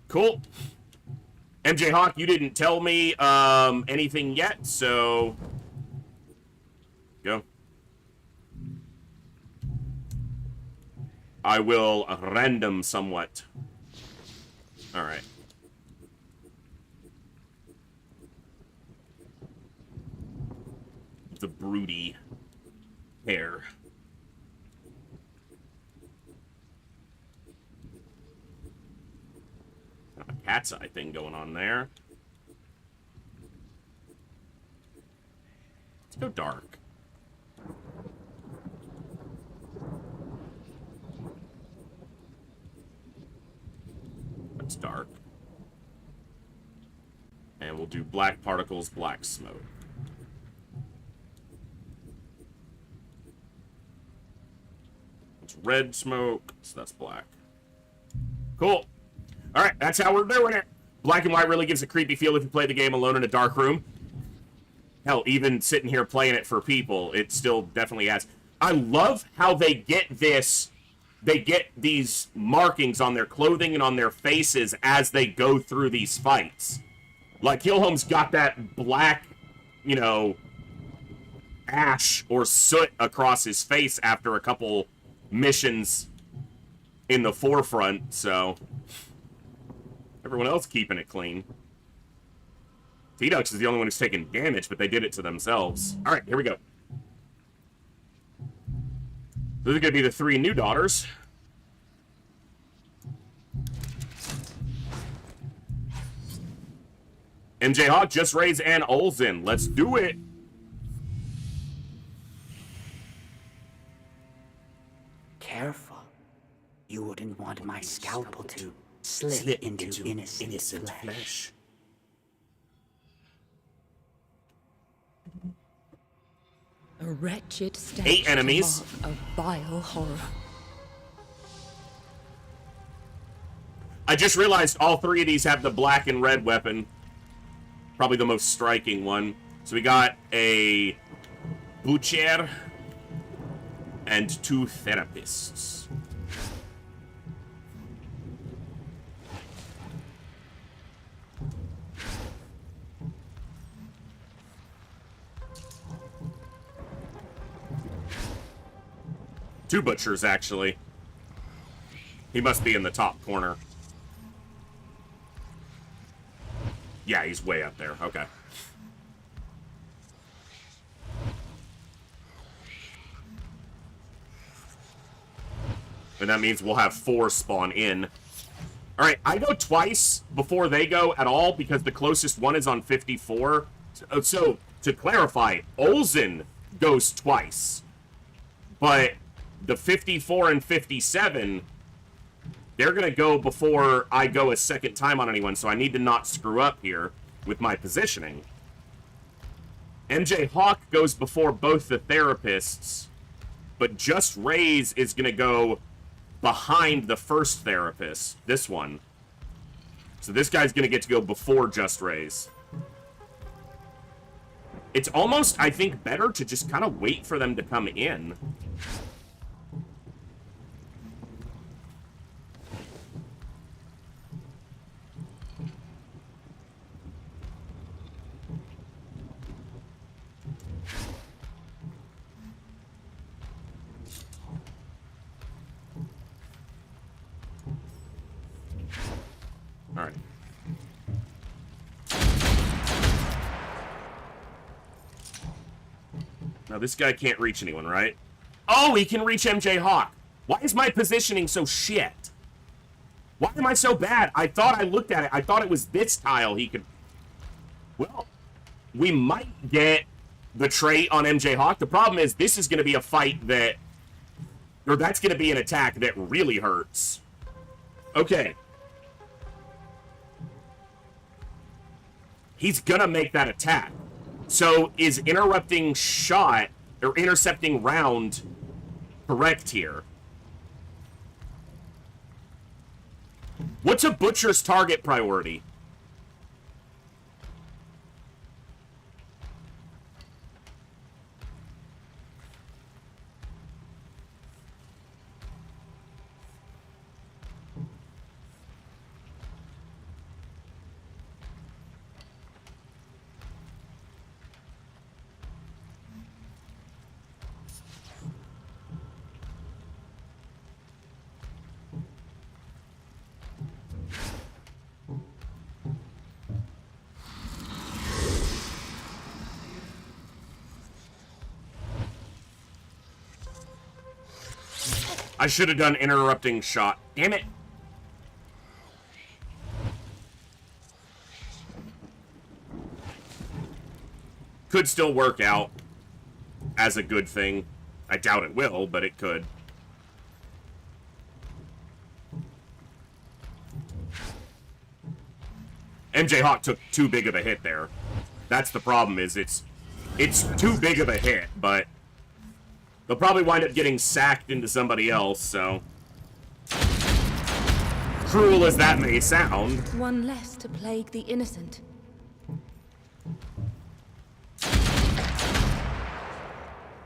Cool. MJ Hawk, you didn't tell me anything yet, so... Go. I will random somewhat. Alright. The broody hair. Got a cat's eye thing going on there. Let's go dark. black particles, black smoke. It's red smoke, so that's black. Cool. Alright, that's how we're doing it. Black and white really gives a creepy feel if you play the game alone in a dark room. Hell, even sitting here playing it for people, it still definitely has. I love how they get this. They get these markings on their clothing and on their faces as they go through these fights. Like, Hillholm's got that black, you know, ash or soot across his face after a couple missions in the forefront, so everyone else keeping it clean. T-Dux is the only one who's taking damage, but they did it to themselves. Alright, here we go. These are going to be the 3 new daughters. MJ Hawk, Just Raise, and Olsen. Let's do it. Careful. You wouldn't want my scalpel to slip into innocent flesh. A wretched stench 8 enemies. to mark a vile horror. I just realized all 3 of these have the black and red weapon. Probably the most striking one. So we got a butcher and 2 therapists. Two butchers, actually. He must be in the top corner. Yeah, he's way up there. Okay. And that means we'll have 4 spawn in. Alright, I go twice before they go at all because the closest one is on 54. So to clarify, Olsen goes twice. But the 54 and 57, they're going to go before I go a second time on anyone, so I need to not screw up here with my positioning. MJ Hawk goes before both the therapists, but Just Raise is going to go behind the first therapist, this one. So this guy's going to get to go before Just Raise. It's almost, I think, better to just kind of wait for them to come in. All right. Now this guy can't reach anyone, right? Oh, he can reach MJ Hawk. Why is my positioning so shit? Why am I so bad? I thought I looked at it. I thought it was this tile he could... Well, we might get the trait on MJ Hawk. The problem is this is going to be a fight that... Or that's going to be an attack that really hurts. Okay. He's gonna make that attack. So is interrupting shot or intercepting round correct here? What's a butcher's target priority? I should have done interrupting shot. Damn it. Could still work out as a good thing. I doubt it will, but it could. MJ Hawk took too big of a hit there. That's the problem, is it's too big of a hit, but they'll probably wind up getting sacked into somebody else, so... Cruel as that may sound. One less to plague the innocent.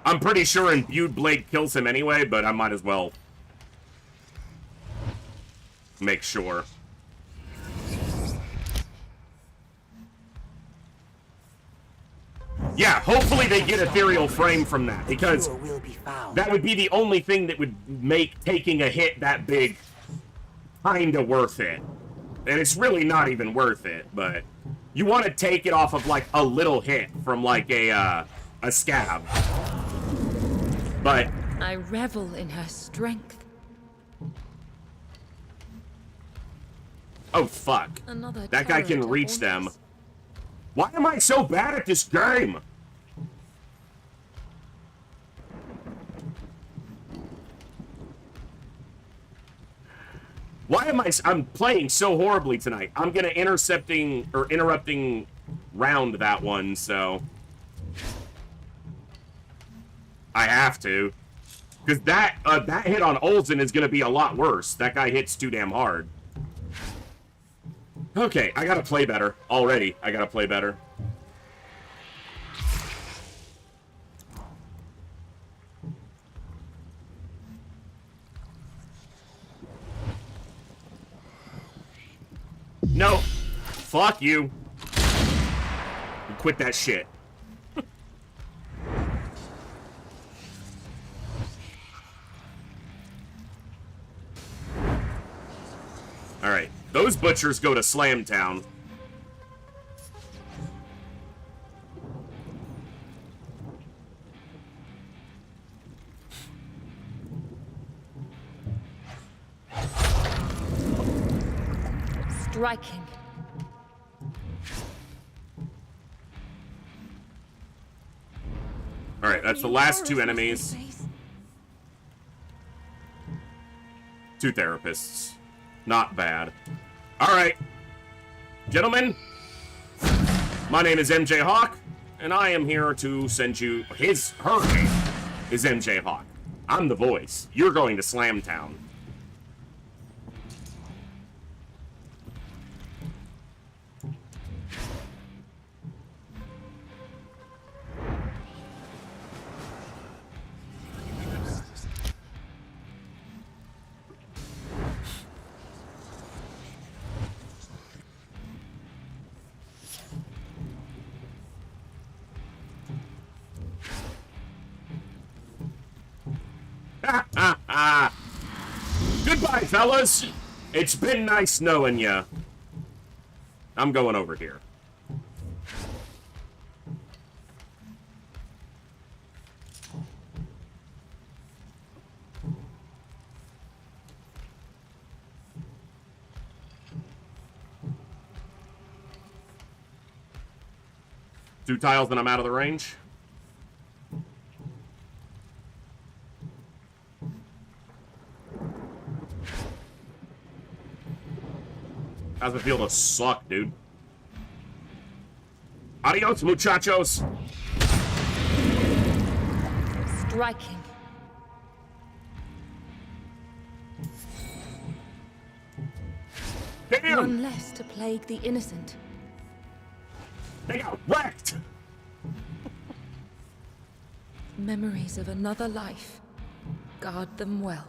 I'm pretty sure Imbued Blade kills him anyway, but I might as well make sure. Yeah, hopefully they get Ethereal Frame from that, because that would be the only thing that would make taking a hit that big kinda worth it. And it's really not even worth it, but you want to take it off of, like, a little hit from, like, a scab. But... I revel in her strength. Oh, fuck. Another that guy can reach them. Why am I so bad at this game? Why am I'm playing so horribly tonight? I'm gonna interrupting round that one, so I have to, because that hit on Olsen is gonna be a lot worse. That guy hits too damn hard. Okay, I gotta play better already. I gotta play better. No. Fuck you. Quit that shit. Alright. Those butchers go to Slam Town. Striking. Alright, that's the last two enemies. Two therapists. Not bad. Alright. Gentlemen, my name is MJ Hawk, and I am here to send you... Her name is MJ Hawk. I'm the voice. You're going to Slam Town. Goodbye, fellas. It's been nice knowing ya. I'm going over here. Two tiles and I'm out of the range. How's it feel to suck, dude? Adios, muchachos. Striking. Damn! One less to plague the innocent. They got wrecked! Memories of another life. Guard them well.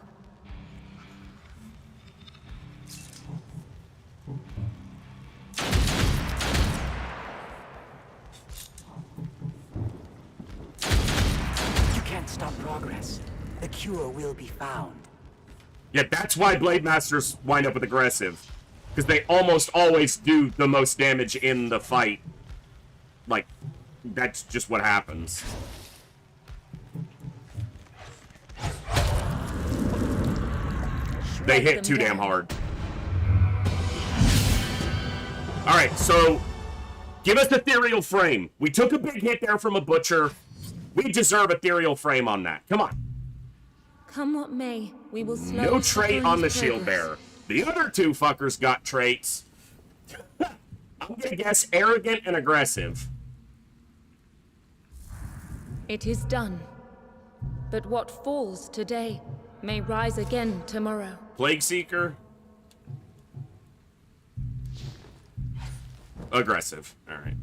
You can't stop progress. The cure will be found. Yeah, that's why Blade Masters wind up with aggressive. Because they almost always do the most damage in the fight. Like, that's just what happens. They hit too damn hard. Alright, so give us Ethereal Frame. We took a big hit there from a butcher. We deserve Ethereal Frame on that. Come on. Come what may, we will slow No trait on the suffering's shield progress. bearer. The other two fuckers got traits. I'm gonna guess arrogant and aggressive. It is done. But what falls today may rise again tomorrow. Plague Seeker. Aggressive. Alright.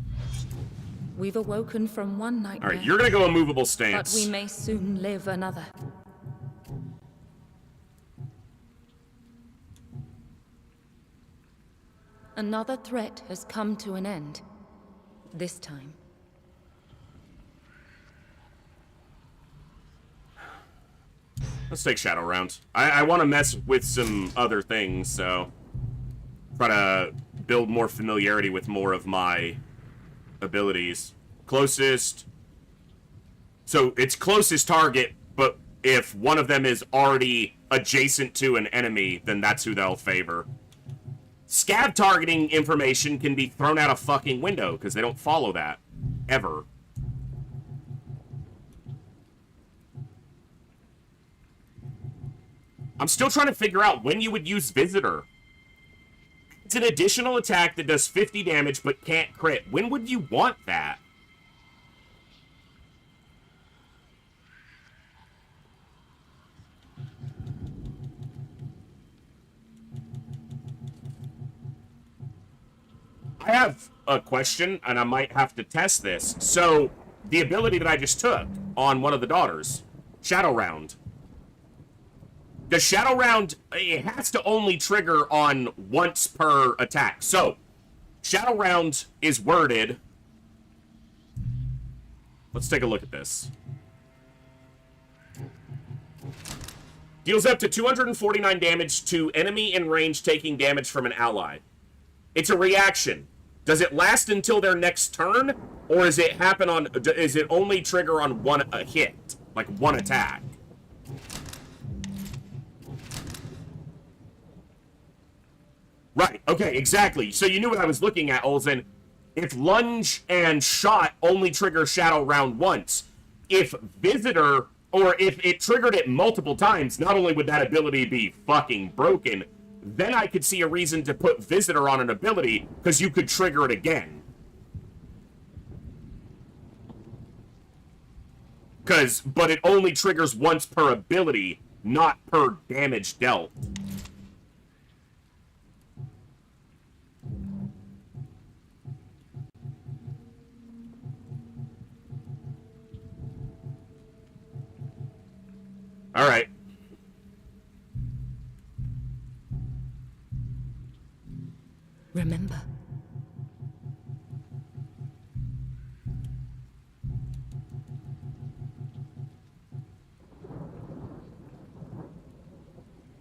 We've awoken from one nightmare. Alright, you're gonna go immovable stance. But we may soon live another. Another threat has come to an end. This time. Let's take Shadow Round. I want to mess with some other things, so try to build more familiarity with more of my abilities. Closest. So it's closest target, but if one of them is already adjacent to an enemy, then that's who they'll favor. Scab targeting information can be thrown out a fucking window because they don't follow that. Ever. I'm still trying to figure out when you would use Visitor. It's an additional attack that does 50 damage but can't crit. When would you want that? I have a question, and I might have to test this. So, the ability that I just took on one of the daughters, Shadow Round. The Shadow Round, it has to only trigger on once per attack. So, Shadow Round is worded. Let's take a look at this. Deals up to 249 damage to enemy in range taking damage from an ally. It's a reaction. Does it last until their next turn? Or is it only trigger on one hit? Like one attack? Right, okay, exactly. So you knew what I was looking at, Olsen. If Lunge and Shot only trigger Shadow Round once, if Visitor, or if it triggered it multiple times, not only would that ability be fucking broken, then I could see a reason to put Visitor on an ability, because you could trigger it again. But it only triggers once per ability, not per damage dealt. All right. Remember.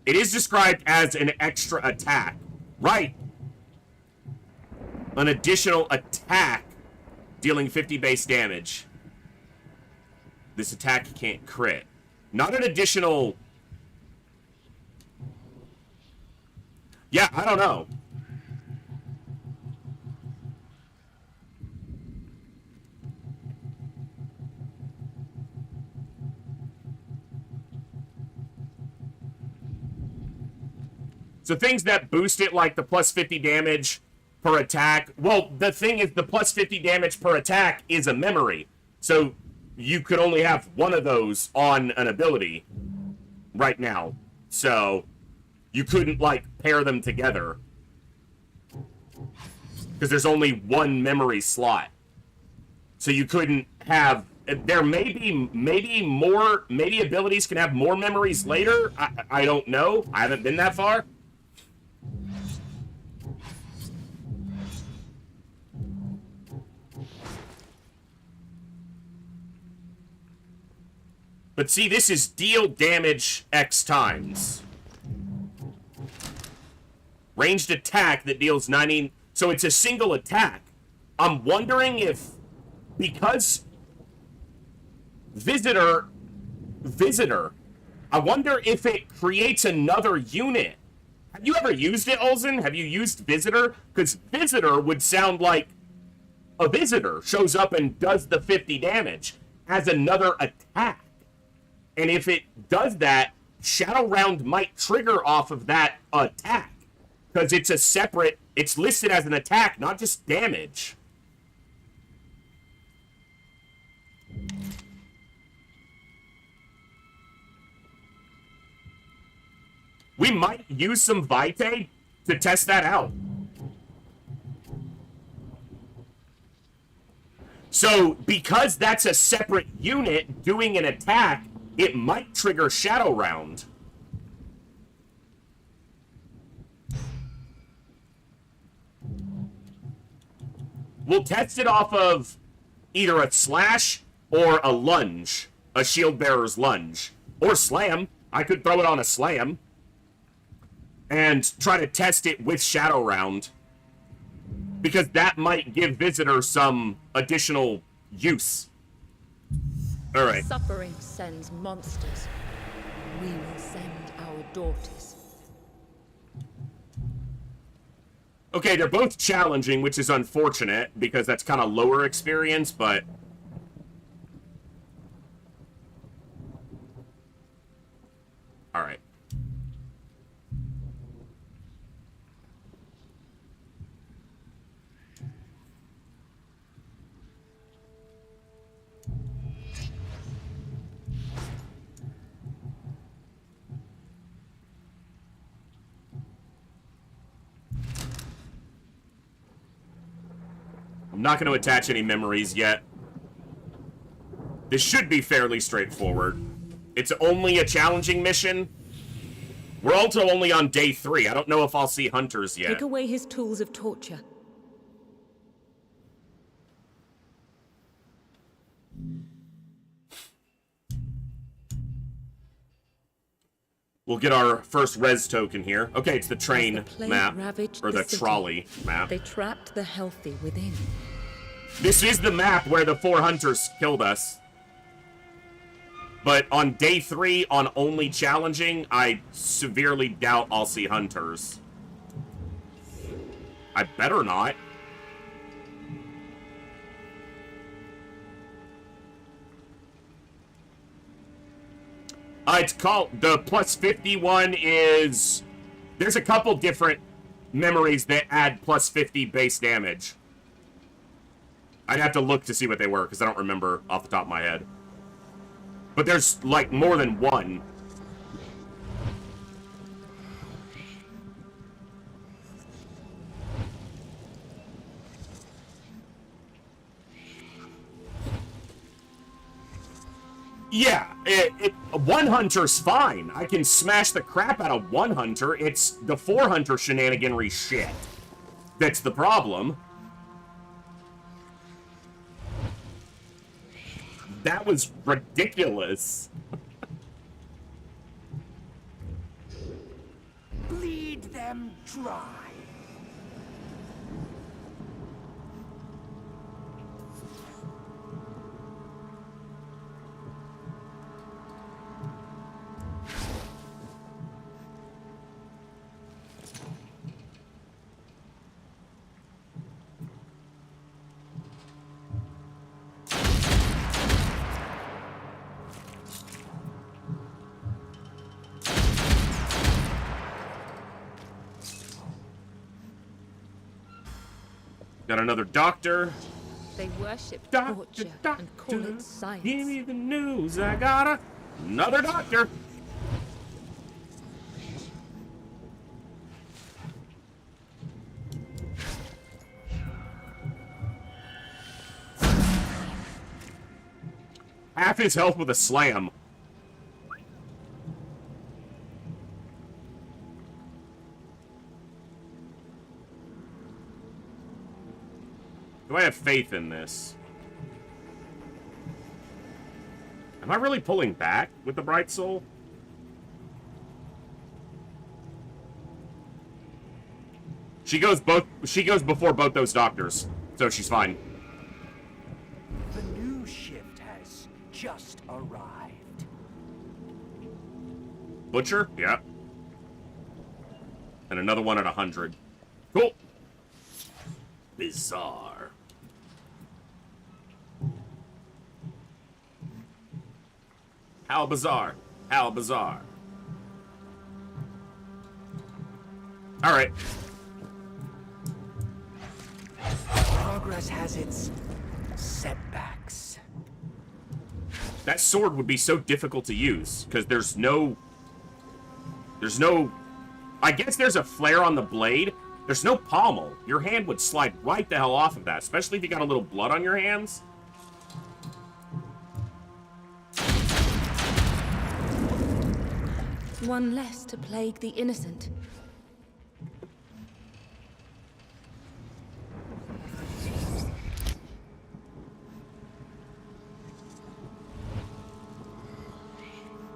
It is described as an extra attack. Right. An additional attack dealing 50 base damage. This attack can't crit. Not an additional... Yeah, I don't know. So things that boost it, like the plus 50 damage per attack. Well, the thing is, the plus 50 damage per attack is a memory. So you could only have one of those on an ability right now. So you couldn't, like, pair them together. Because there's only one memory slot. So you couldn't have... There may be more... Maybe abilities can have more memories later. I don't know. I haven't been that far. But see, this is deal damage X times. Ranged attack that deals 90... So it's a single attack. I'm wondering if... Because... Visitor... I wonder if it creates another unit. Have you ever used it, Olsen? Have you used Visitor? Because Visitor would sound like... A Visitor shows up and does the 50 damage as another attack. And if it does that, Shadow Round might trigger off of that attack. Because it's a separate... It's listed as an attack, not just damage. We might use some Vitae to test that out. So, because that's a separate unit doing an attack, it might trigger Shadow Round. We'll test it off of either a slash or a lunge. A shield bearer's lunge. Or slam. I could throw it on a slam. And try to test it with Shadow Round. Because that might give Visitor some additional use. Alright. Suffering sends monsters. We will send our daughters. Okay, they're both challenging, which is unfortunate, because that's kind of lower experience, but... Alright. I'm not going to attach any memories yet. This should be fairly straightforward. It's only a challenging mission. We're also only on day 3. I don't know if I'll see hunters yet. Take away his tools of torture. We'll get our first res token here. Okay, it's the train map, or the trolley map. They trapped the healthy within. This is the map where the 4 hunters killed us. But on day 3, on only challenging, I severely doubt I'll see hunters. I better not. It's called, the plus 51 is, there's a couple different memories that add plus 50 base damage. I'd have to look to see what they were, because I don't remember off the top of my head. But there's, like, more than one. Yeah, one hunter's fine. I can smash the crap out of one hunter. It's the 4 hunter shenaniganry shit that's the problem. That was ridiculous. Bleed them dry. Got another doctor. They worship Doctor, torture and call it science. give me the news. I got another doctor. Half his health with a slam. Do I have faith in this? Am I really pulling back with the Bright Soul? She goes before both those doctors, so she's fine. The new shift has just arrived. Butcher? Yeah. And another one at 100. Cool. Bizarre. How bizarre. How bizarre. Alright. Progress has its setbacks. That sword would be so difficult to use, because there's no I guess there's a flare on the blade. There's no pommel. Your hand would slide right the hell off of that, especially if you got a little blood on your hands. One less to plague the innocent.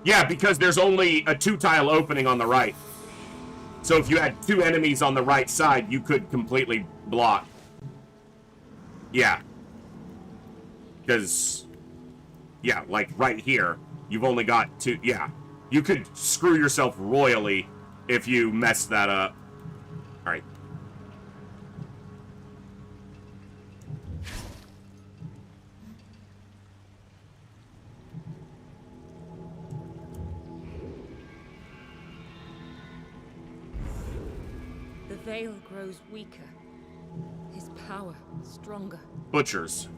Yeah, because there's only a 2-tile opening on the right. So if you had 2 enemies on the right side, you could completely block. Yeah. Because, yeah, like right here, you've only got 2, yeah. You could screw yourself royally if you mess that up. Alright. The veil grows weaker. His power stronger. Butchers.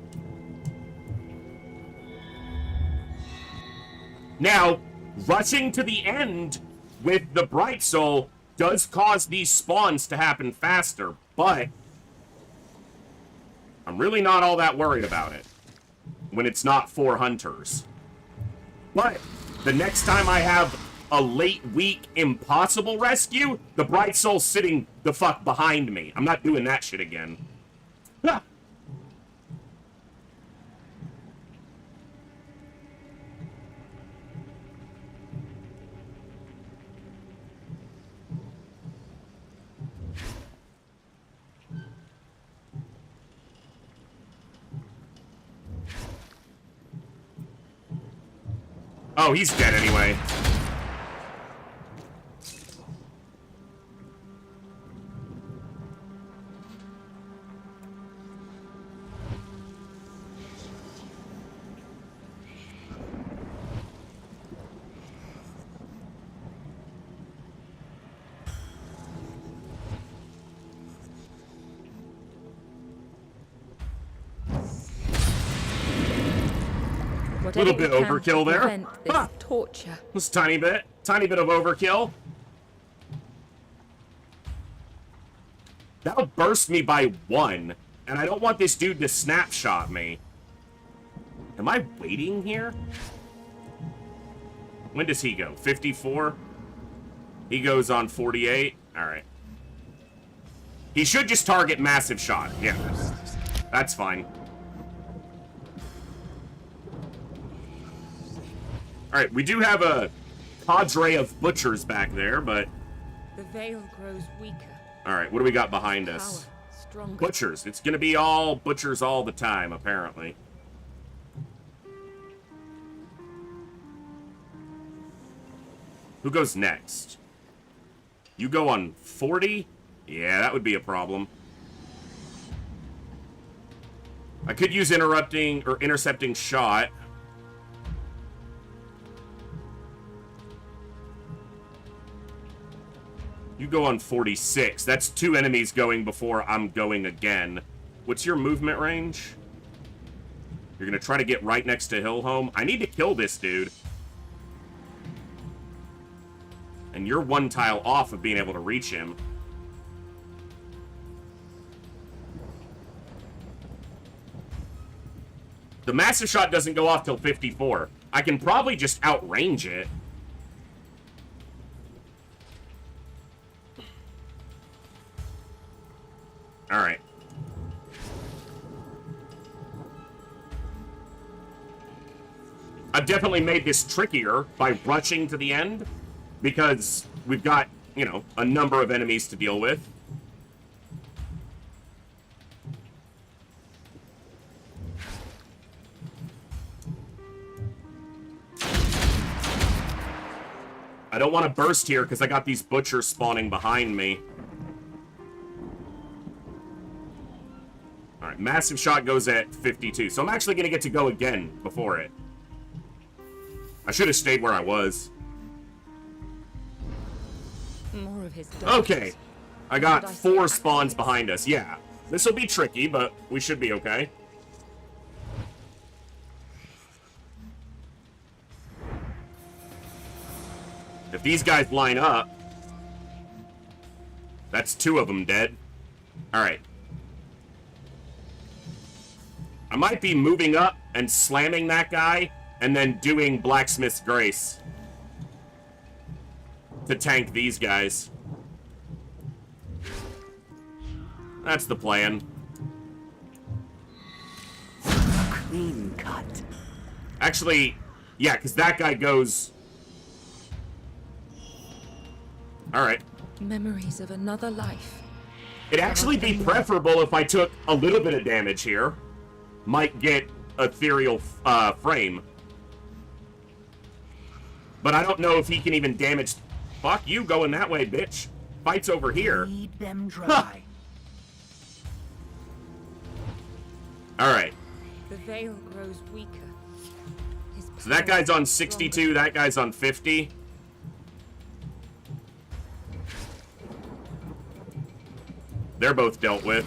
Now, rushing to the end with the Bright Soul does cause these spawns to happen faster, but I'm really not all that worried about it when it's not 4 hunters. But the next time I have a late week impossible rescue, the Bright Soul's sitting the fuck behind me. I'm not doing that shit again. Ah. Oh, he's dead anyway. A little bit overkill there. This torture. Just tiny bit of overkill. That'll burst me by 1, and I don't want this dude to snapshot me. Am I waiting here? When does he go? 54? He goes on 48? Alright. He should just target massive shot. Yeah, that's fine. Alright, we do have a cadre of butchers back there, but... The veil grows weaker. Alright, what do we got behind us? Stronger. Butchers. It's gonna be all butchers all the time, apparently. Who goes next? You go on 40? Yeah, that would be a problem. I could use interrupting or intercepting shot. You go on 46. That's 2 enemies going before I'm going again. What's your movement range? You're gonna try to get right next to Hillhome? I need to kill this dude. And you're 1 tile off of being able to reach him. The massive shot doesn't go off till 54. I can probably just outrange it. Alright. I've definitely made this trickier by rushing to the end, because we've got, you know, a number of enemies to deal with. I don't want to burst here because I got these butchers spawning behind me. Alright, massive shot goes at 52. So I'm actually going to get to go again before it. I should have stayed where I was. More of his okay. I got 4 spawns behind us. Yeah. This will be tricky, but we should be okay. If these guys line up... That's 2 of them dead. Alright. I might be moving up and slamming that guy, and then doing Blacksmith's Grace to tank these guys. That's the plan. Clean cut. Actually, yeah, because that guy goes... Alright. Memories of another life. It'd actually be preferable if I took a little bit of damage here. Might get ethereal frame. But I don't know if he can even damage... Fuck you going that way, bitch. Fight's over here. Feed them dry. Alright. The veil grows weaker. So that guy's on 62, that guy's on 50. They're both dealt with.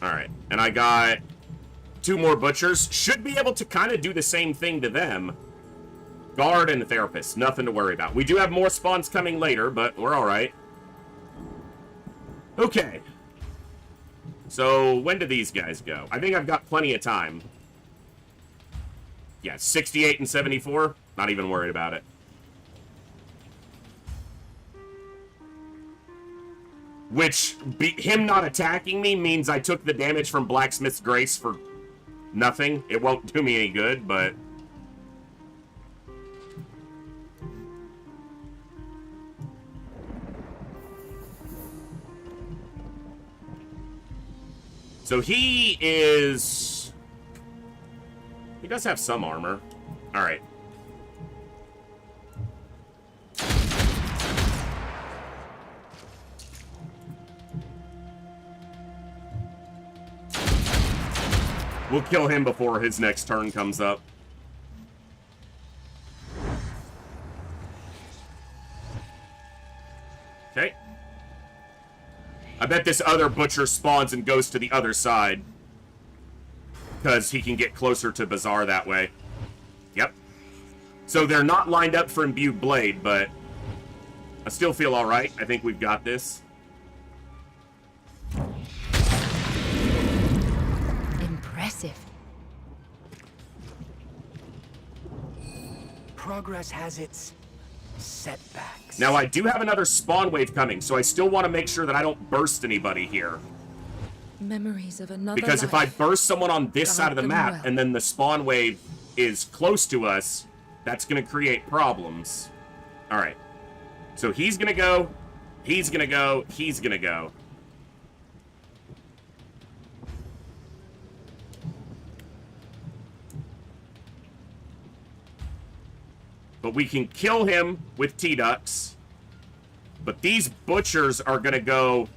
Alright, and I got 2 more butchers. Should be able to kind of do the same thing to them. Guard and the therapist, nothing to worry about. We do have more spawns coming later, but we're alright. Okay. So, when do these guys go? I think I've got plenty of time. Yeah, 68 and 74. Not even worried about it. Which, him not attacking me means I took the damage from Blacksmith's Grace for nothing. It won't do me any good, but... So he is... He does have some armor. Alright. We'll kill him before his next turn comes up. Okay. I bet this other butcher spawns and goes to the other side. Because he can get closer to Bazaar that way. Yep. So they're not lined up for Imbued Blade, but I still feel alright. I think we've got this. Impressive. Progress has its setbacks. Now, I do have another spawn wave coming, so I still want to make sure that I don't burst anybody here. Memories of another Because if I burst someone on this side of the map, and then the spawn wave is close to us, that's going to create problems. Alright. So he's going to go, he's going to go, he's going to go. But we can kill him with T-Ducks. But these butchers are going to go...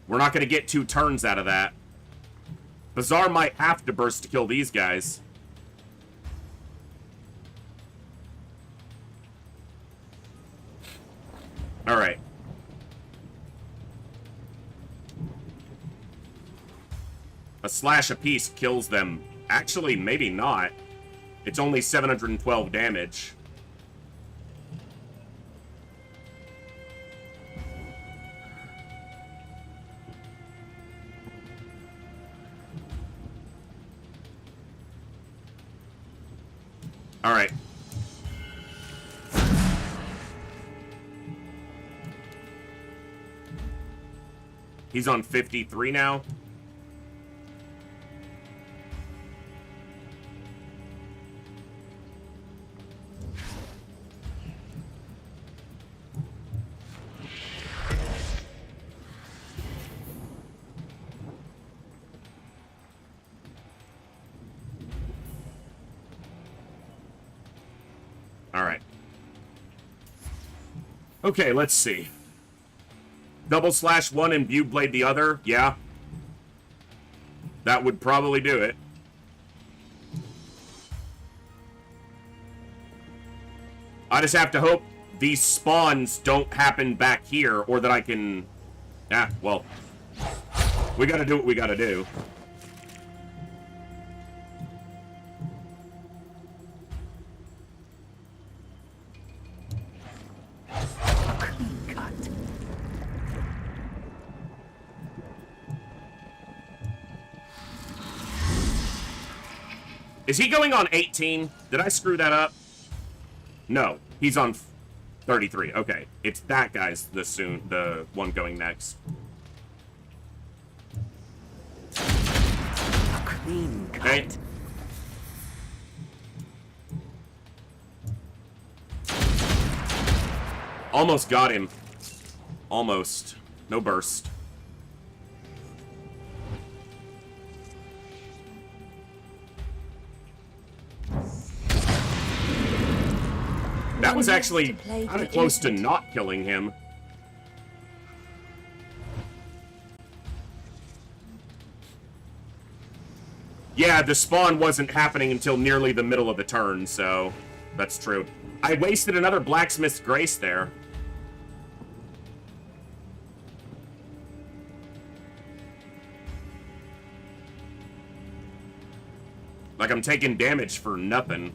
We're not going to get 2 turns out of that. Bazaar might have to burst to kill these guys. Alright. A slash apiece kills them. Actually, maybe not. It's only 712 damage. Alright. He's on 53 now. Alright. Okay, let's see. Double slash one and Imbued Blade the other? Yeah. That would probably do it. I just have to hope these spawns don't happen back here, or that I can... Yeah, well... We gotta do what we gotta do. Is he going on 18? Did I screw that up? No, he's on 33. Okay, it's that guy's the one going next. A clean cut. Okay. Almost got him. Almost. No burst. That was actually kind of close to not killing him. Yeah, the spawn wasn't happening until nearly the middle of the turn, so that's true. I wasted another Blacksmith's Grace there. Like I'm taking damage for nothing.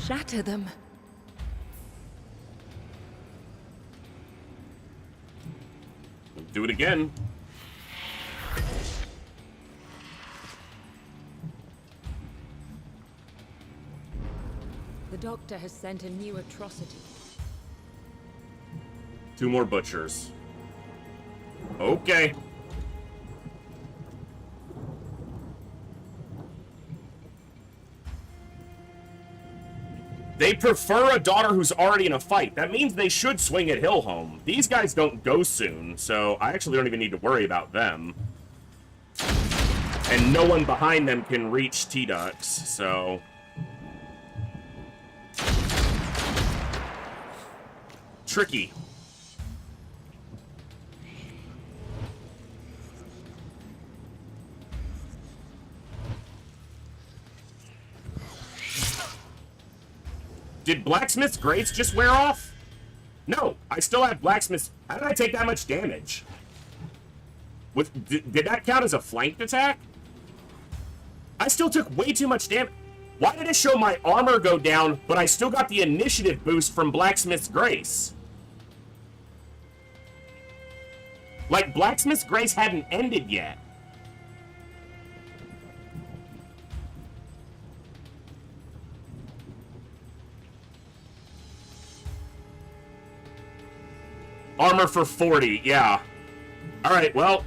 Shatter them. Do it again. The doctor has sent a new atrocity. 2 more butchers. Okay. They prefer a daughter who's already in a fight. That means they should swing at Hillhome. These guys don't go soon, so I actually don't even need to worry about them. And no one behind them can reach T-Dux, so... Tricky. Did Blacksmith's Grace just wear off? No, I still have Blacksmith's... How did I take that much damage? Did that count as a flanked attack? I still took way too much damage. Why did it show my armor go down, but I still got the initiative boost from Blacksmith's Grace? Like, Blacksmith's Grace hadn't ended yet. Armor for 40, yeah. Alright, well.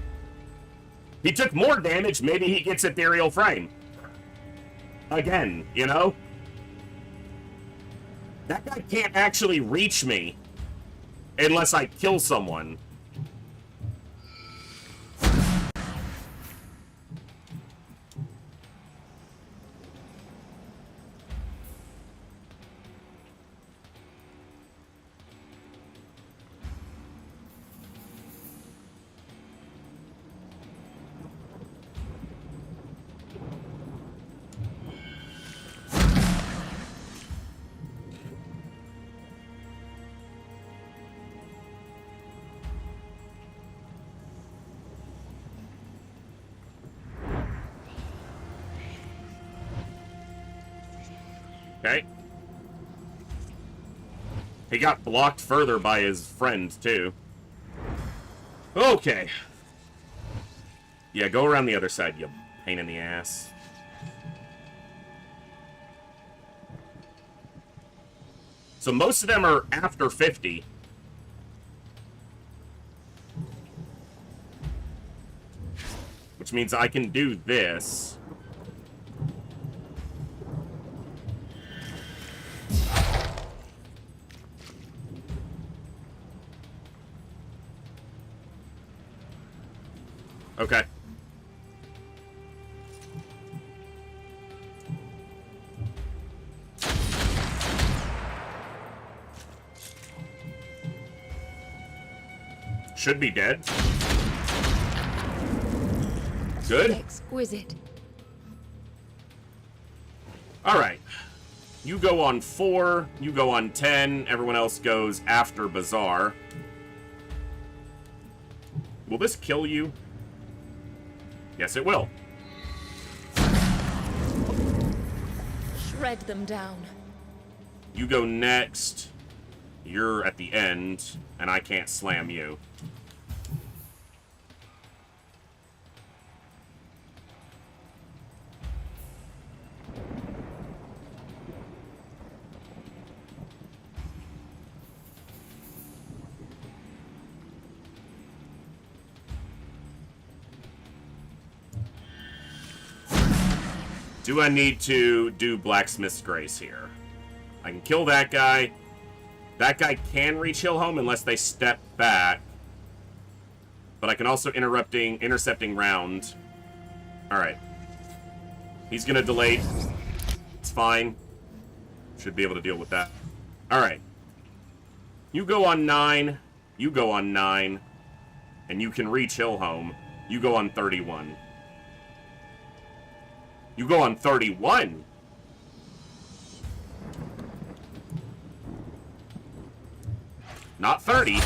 He took more damage, maybe he gets Ethereal Frame. Again, you know? That guy can't actually reach me. Unless I kill someone. Okay. He got blocked further by his friend, too. Okay. Yeah, go around the other side, you pain in the ass. So most of them are after 50. Which means I can do this. Okay. Should be dead. Good. Exquisite. All right. You go on 4, you go on 10, everyone else goes after Bazaar. Will this kill you? Yes, it will. Shred them down. You go next. You're at the end, and I can't slam you. Do I need to do Blacksmith's Grace here? I can kill that guy. That guy can reach Hillhome unless they step back. But I can also intercepting round. Alright. He's gonna delay. It's fine. Should be able to deal with that. Alright. You go on 9. You go on 9. And you can reach Hillhome. You go on 31. You go on 31? Not 30.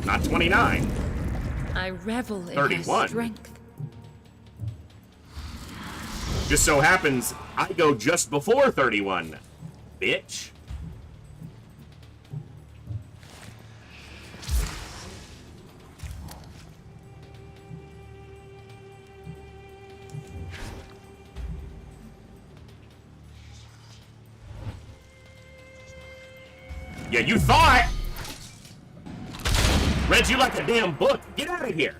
Not 29. I revel in 31. her strength. Just so happens, I go just before 31. Bitch. Yeah, you thought! Read you like a damn book. Get out of here.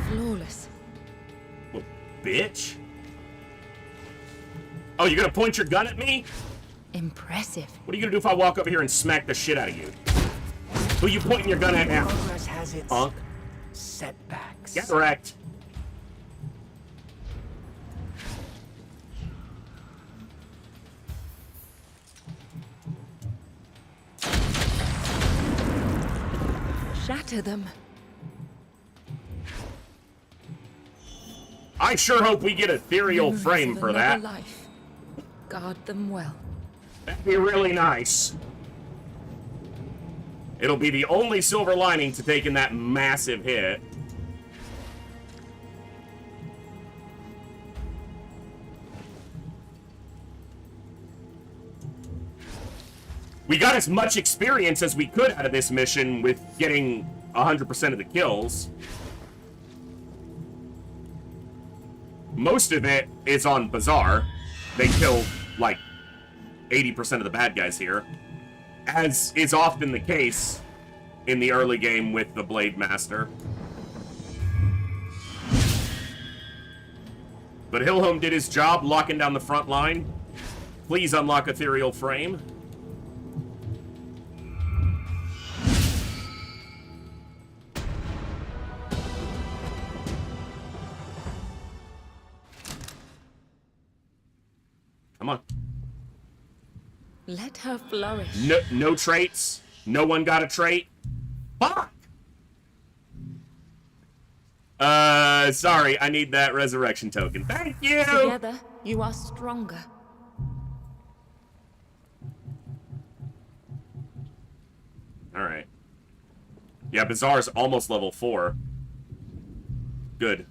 Flawless. Well, bitch. Oh, you're gonna point your gun at me? Impressive. What are you gonna do if I walk over here and smack the shit out of you? Who you pointing your gun at now? Progress has its Punk. setbacks. Get wrecked. Shatter them. I sure hope we get ethereal Memories frame of for another that. life. Guard them well. That'd be really nice. It'll be the only silver lining to taking that massive hit. We got as much experience as we could out of this mission with getting 100% of the kills. Most of it is on Bazaar. They kill, like, 80% of the bad guys here. As is often the case in the early game with the Blade Master. But Hillhome did his job locking down the front line. Please unlock Ethereal Frame. Come on. Let her flourish. No traits. No one got a trait. Fuck! Sorry, I need that resurrection token. Thank you! Together, you are stronger. Alright. Yeah, Bazaar's almost level 4. Good.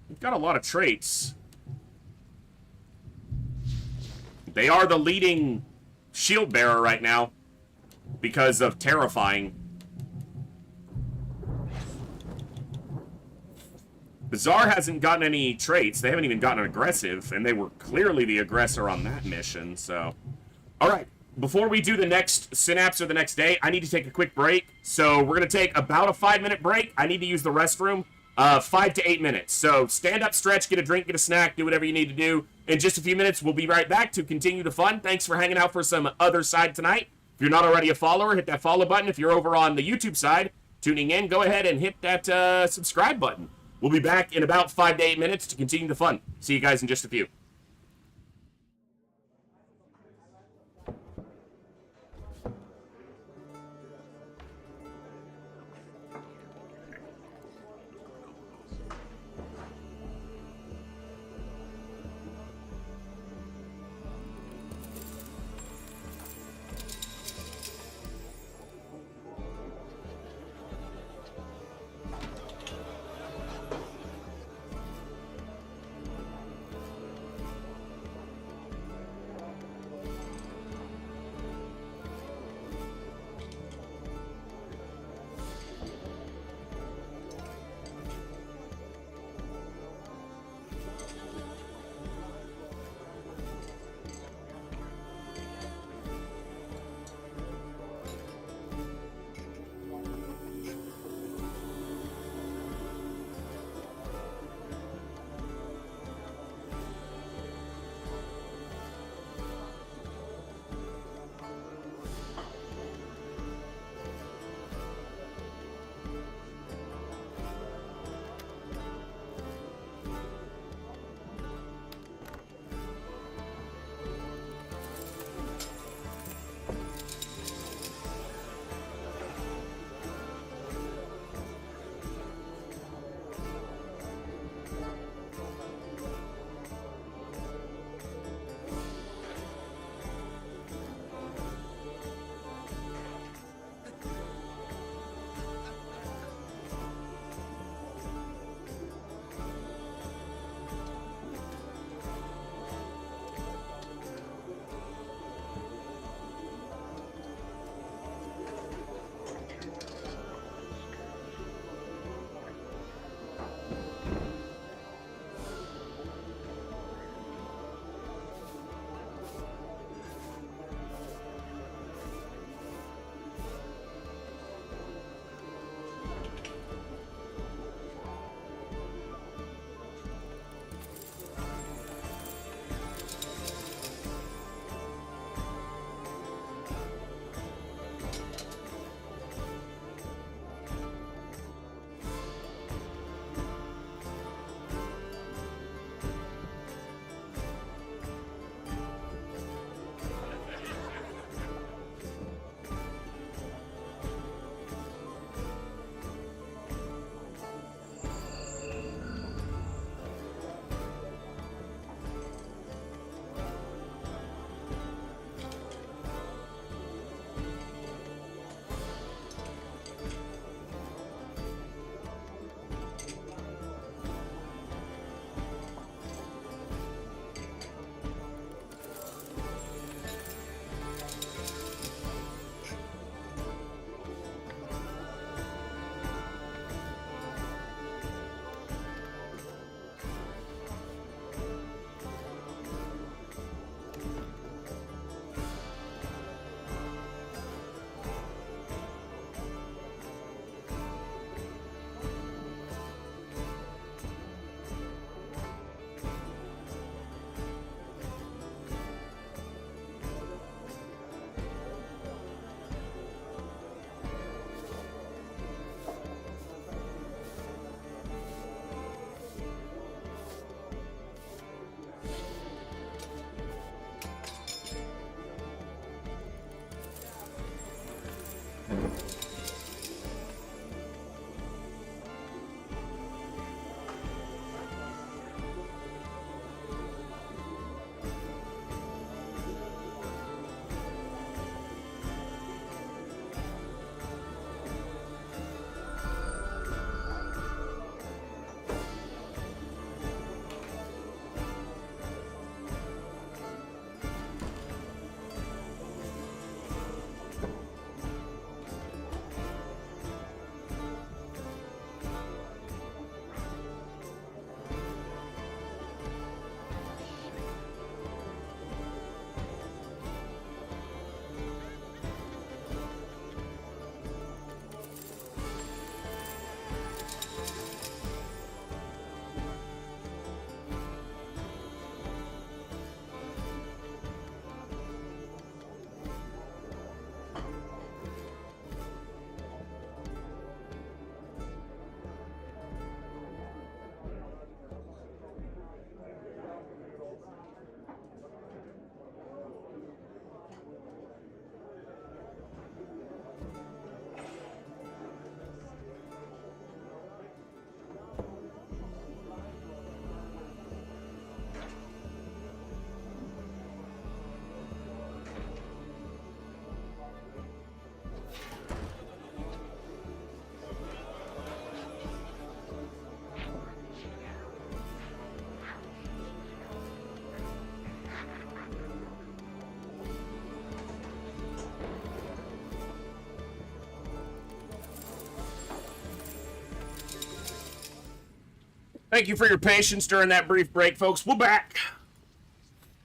We've got a lot of traits. They are the leading shield bearer right now because of Terrifying. Bazaar hasn't gotten any traits. They haven't even gotten an aggressive, and they were clearly the aggressor on that mission, so... Alright, before we do the next Synapse or the next day, I need to take a quick break. So we're going to take about a 5-minute break. I need to use the restroom. 5 to 8 minutes. So stand up, stretch, get a drink, get a snack, do whatever you need to do. In just a few minutes, we'll be right back to continue the fun. Thanks for hanging out for some Othercide tonight. If you're not already a follower, hit that follow button. If you're over on the YouTube side, tuning in, go ahead and hit that subscribe button. We'll be back in about 5 to 8 minutes to continue the fun. See you guys in just a few. Thank you for your patience during that brief break, folks. We're back.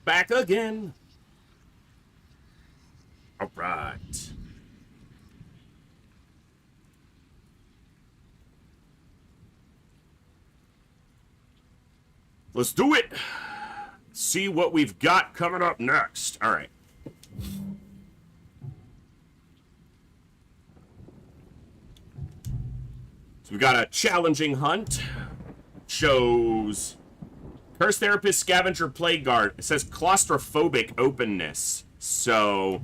Back again. All right. Let's do it. See what we've got coming up next. All right. So we've got a challenging hunt. Shows Curse Therapist, Scavenger, Plague Guard. It says claustrophobic openness. So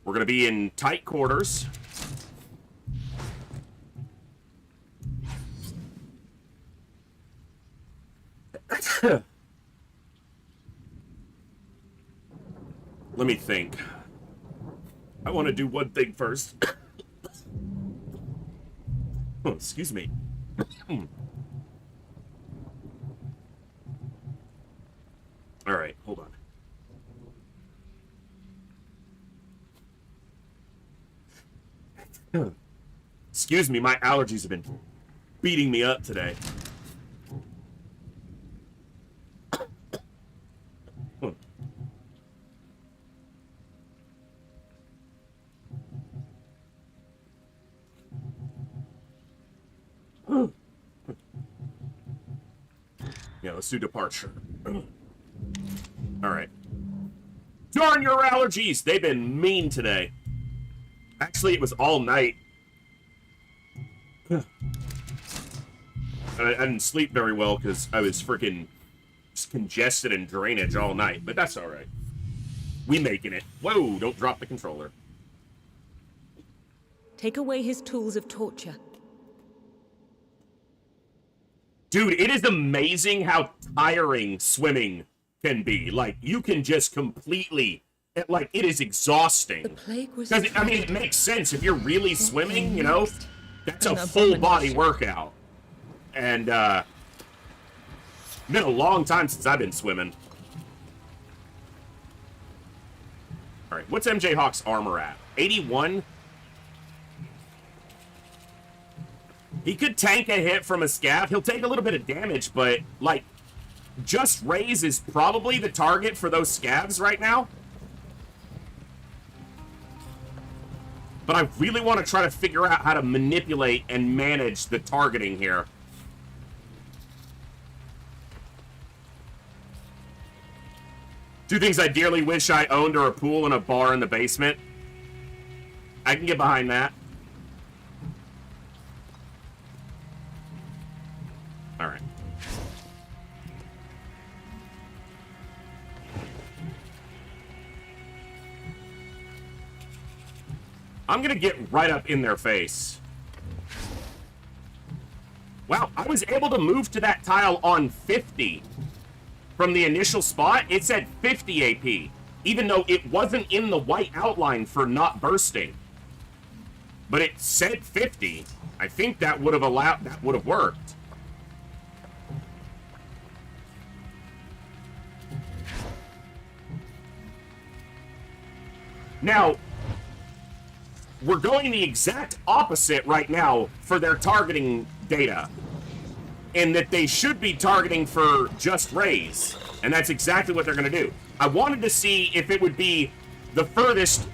we're going to be in tight quarters. Let me think. I want to do one thing first. Oh, excuse me. All right, hold on. Excuse me, my allergies have been beating me up today. Yeah, let's do departure. All right. Darn your allergies! They've been mean today. Actually, it was all night. I didn't sleep very well because I was freaking congested and drainage all night, but that's all right. We making it. Whoa, don't drop the controller. Take away his tools of torture. Dude, it is amazing how tiring swimming can be. Like, you can just completely... Like, it is exhausting. The plague was... Because, I mean, it makes sense. If you're really swimming, you know, that's a full-body workout. And, it's been a long time since I've been swimming. Alright, what's MJ Hawk's armor at? 81? He could tank a hit from a scav. He'll take a little bit of damage, but, like, just Raze is probably the target for those scavs right now. But I really want to try to figure out how to manipulate and manage the targeting here. Two things I dearly wish I owned are a pool and a bar in the basement. I can get behind that. Alright. I'm gonna get right up in their face. Wow, I was able to move to that tile on 50. From the initial spot, it said 50 AP, even though it wasn't in the white outline for not bursting. But it said 50. I think that would have worked. Now, we're going the exact opposite right now for their targeting data. In that they should be targeting for just Raze. And that's exactly what they're going to do. I wanted to see if it would be the furthest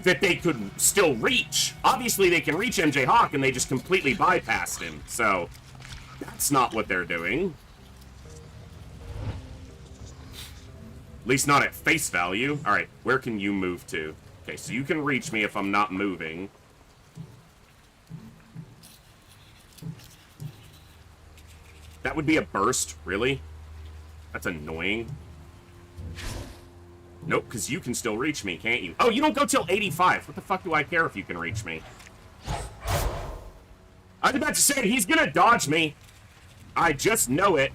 that they could still reach. Obviously, they can reach MJ Hawk, and they just completely bypassed him. So, that's not what they're doing. At least not at face value. Alright, where can you move to? Okay, so you can reach me if I'm not moving. That would be a burst, really? That's annoying. Nope, because you can still reach me, can't you? Oh, you don't go till 85. What the fuck do I care if you can reach me? I was about to say, he's gonna dodge me. I just know it.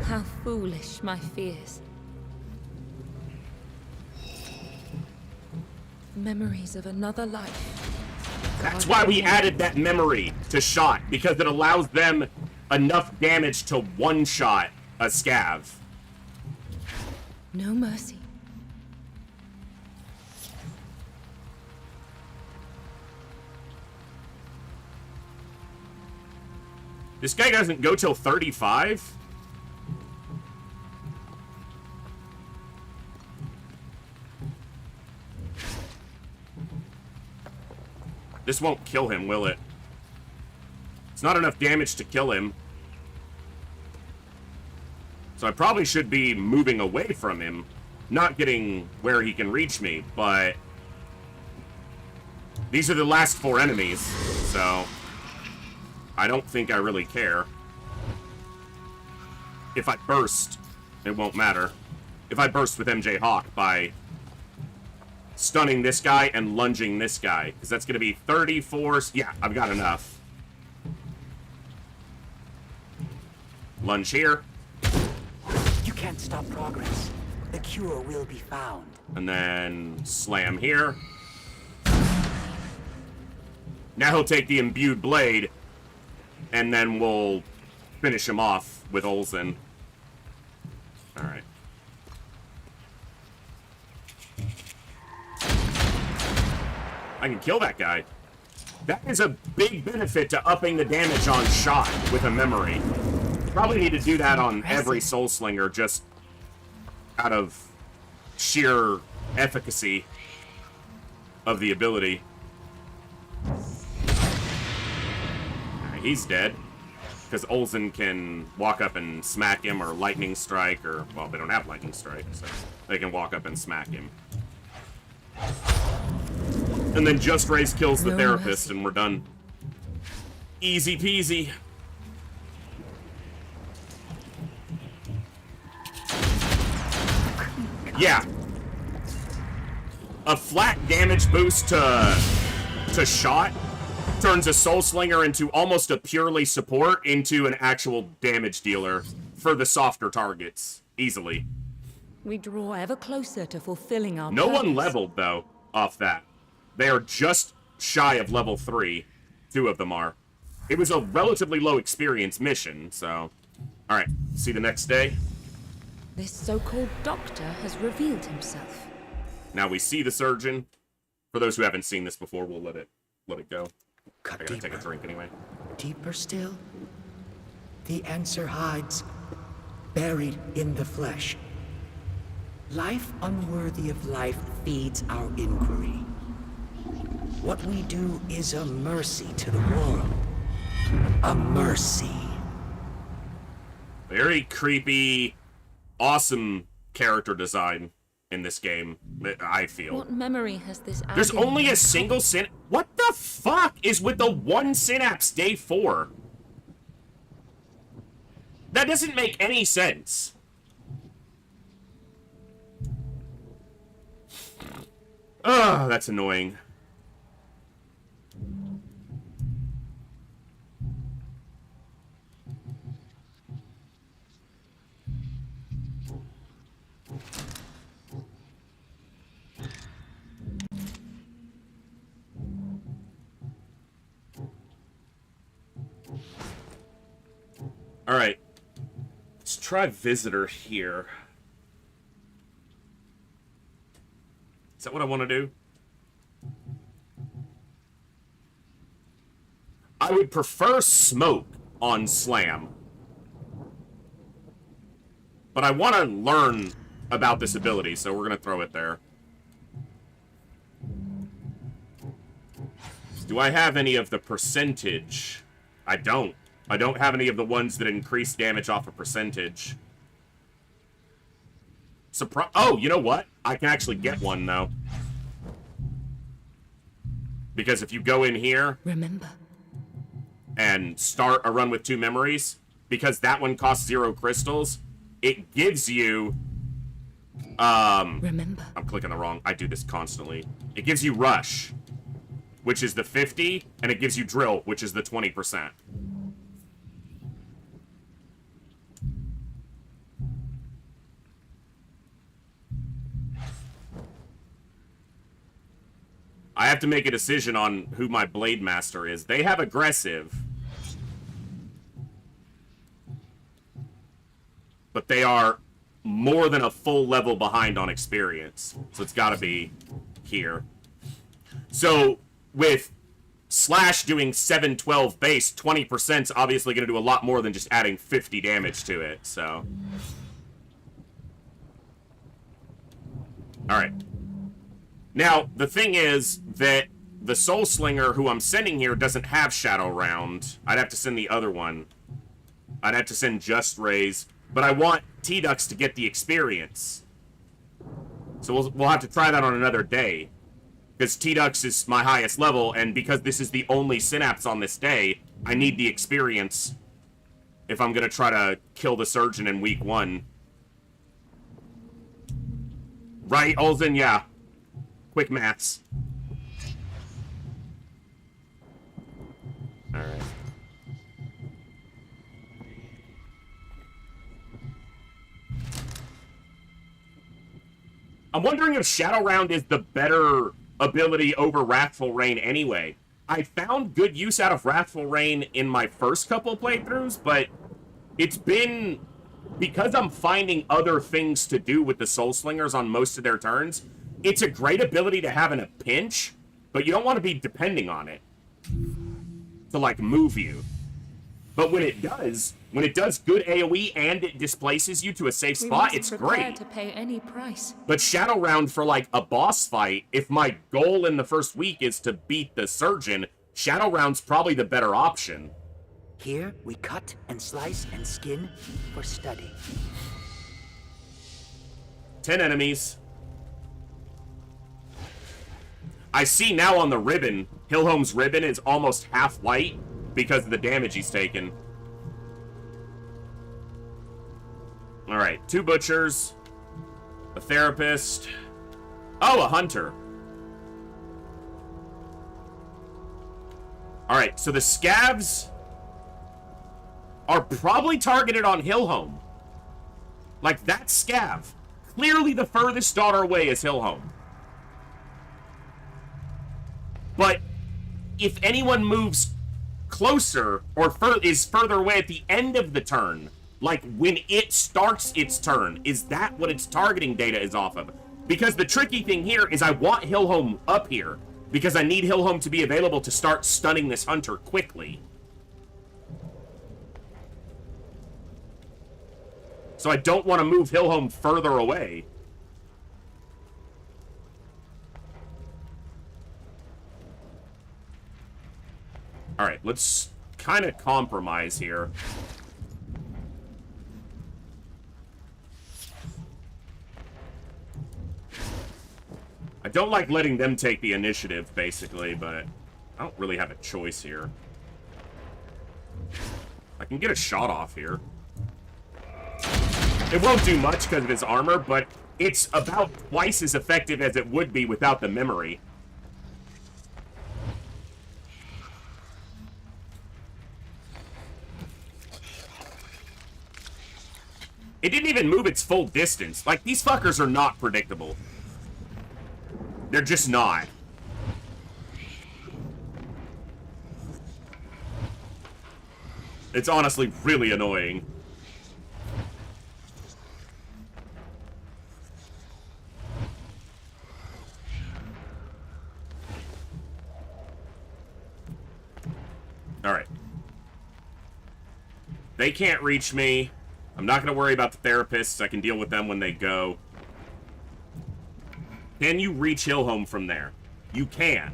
How foolish my fears. Memories of another life. That's why we added that memory to shot, because it allows them enough damage to one-shot a scav. No mercy. This guy doesn't go till 35? This won't kill him, will it? It's not enough damage to kill him. So I probably should be moving away from him. Not getting where he can reach me, but... these are the last 4 enemies, so... I don't think I really care. If I burst, it won't matter. If I burst with MJ Hawk by stunning this guy and lunging this guy, because that's going to be 34... yeah, I've got enough. Lunge here. You can't stop progress. The cure will be found. And then slam here. Now he'll take the imbued blade, and then we'll finish him off with Olsen. Alright. I can kill that guy. That is a big benefit to upping the damage on shot with a memory. Probably need to do that on every Soul Slinger, just out of sheer efficacy of the ability. Right, he's dead. Because Olsen can walk up and smack him, or Lightning Strike, or... well, they don't have Lightning Strike, so they can walk up and smack him. And then Just Raise kills the therapist, and we're done. Easy peasy. Yeah. A flat damage boost to shot turns a Soul Slinger into almost a purely support into an actual damage dealer for the softer targets. Easily. We draw ever closer to fulfilling our No purpose. one leveled, though, off that. They are just shy of level 3. 2 of them are. It was a relatively low experience mission, so... alright, see the next day. This so-called doctor has revealed himself. Now we see the surgeon. For those who haven't seen this before, we'll let it go. I Cut gotta deeper. take a drink anyway. Deeper still? The answer hides, buried in the flesh. Life unworthy of life feeds our inquiry. What we do is a mercy to the world. A mercy. Very creepy, awesome character design in this game, I feel. What memory has this There's agony only a uncovered? single syn... what the fuck is with the one synapse day 4? That doesn't make any sense. Ugh, that's annoying. Alright. Let's try Visitor here. Is that what I want to do? I would prefer Smoke on Slam. But I want to learn about this ability, so we're going to throw it there. Do I have any of the percentage? I don't. I don't have any of the ones that increase damage off a percentage. Oh, you know what? I can actually get one, though. Because if you go in here... remember. And start a run with 2 memories, because that one costs 0 crystals, it gives you... remember. I'm clicking the wrong... I do this constantly. It gives you Rush, which is the 50, and it gives you Drill, which is the 20%. I have to make a decision on who my Blade Master is. They have Aggressive. But they are more than a full level behind on experience. So it's gotta be here. So, with Slash doing 712 base, 20% is obviously going to do a lot more than just adding 50 damage to it, so. Alright. Now, the thing is that the Soul Slinger who I'm sending here doesn't have Shadow Round. I'd have to send the other one. I'd have to send Just Rays. But I want T-Dux to get the experience. So we'll have to try that on another day. Because T-Dux is my highest level, and because this is the only Synapse on this day, I need the experience if I'm going to try to kill the Surgeon in week 1. Right, Olsen? Yeah. Quick maths. Alright. I'm wondering if Shadow Round is the better ability over Wrathful Rain anyway. I found good use out of Wrathful Rain in my first couple playthroughs, but it's been... because I'm finding other things to do with the Soul Slingers on most of their turns, it's a great ability to have in a pinch, but you don't want to be depending on it to, like, move you. But when it does good AoE and it displaces you to a safe spot, it's great. To pay any price. But Shadow Round for, like, a boss fight, if my goal in the first week is to beat the Surgeon, Shadow Round's probably the better option. Here, we cut and slice and skin for study. 10 enemies. I see now on the ribbon, Hillholm's ribbon is almost half white because of the damage he's taken. Alright, 2 butchers. A therapist. Oh, a hunter. Alright, so the scavs are probably targeted on Hillholm. Like, that scav. Clearly the furthest daughter away is Hillholm. But if anyone moves closer or is further away at the end of the turn, like when it starts its turn, is that what its targeting data is off of? Because the tricky thing here is I want Hillholm up here, because I need Hillholm to be available to start stunning this hunter quickly. So I don't want to move Hillholm further away. Alright, let's kind of compromise here. I don't like letting them take the initiative, basically, but I don't really have a choice here. I can get a shot off here. It won't do much because of his armor, but it's about twice as effective as it would be without the memory. It didn't even move its full distance. Like, these fuckers are not predictable. They're just not. It's honestly really annoying. Alright. They can't reach me. I'm not going to worry about the therapists. I can deal with them when they go. Can you reach Hillholm from there? You can.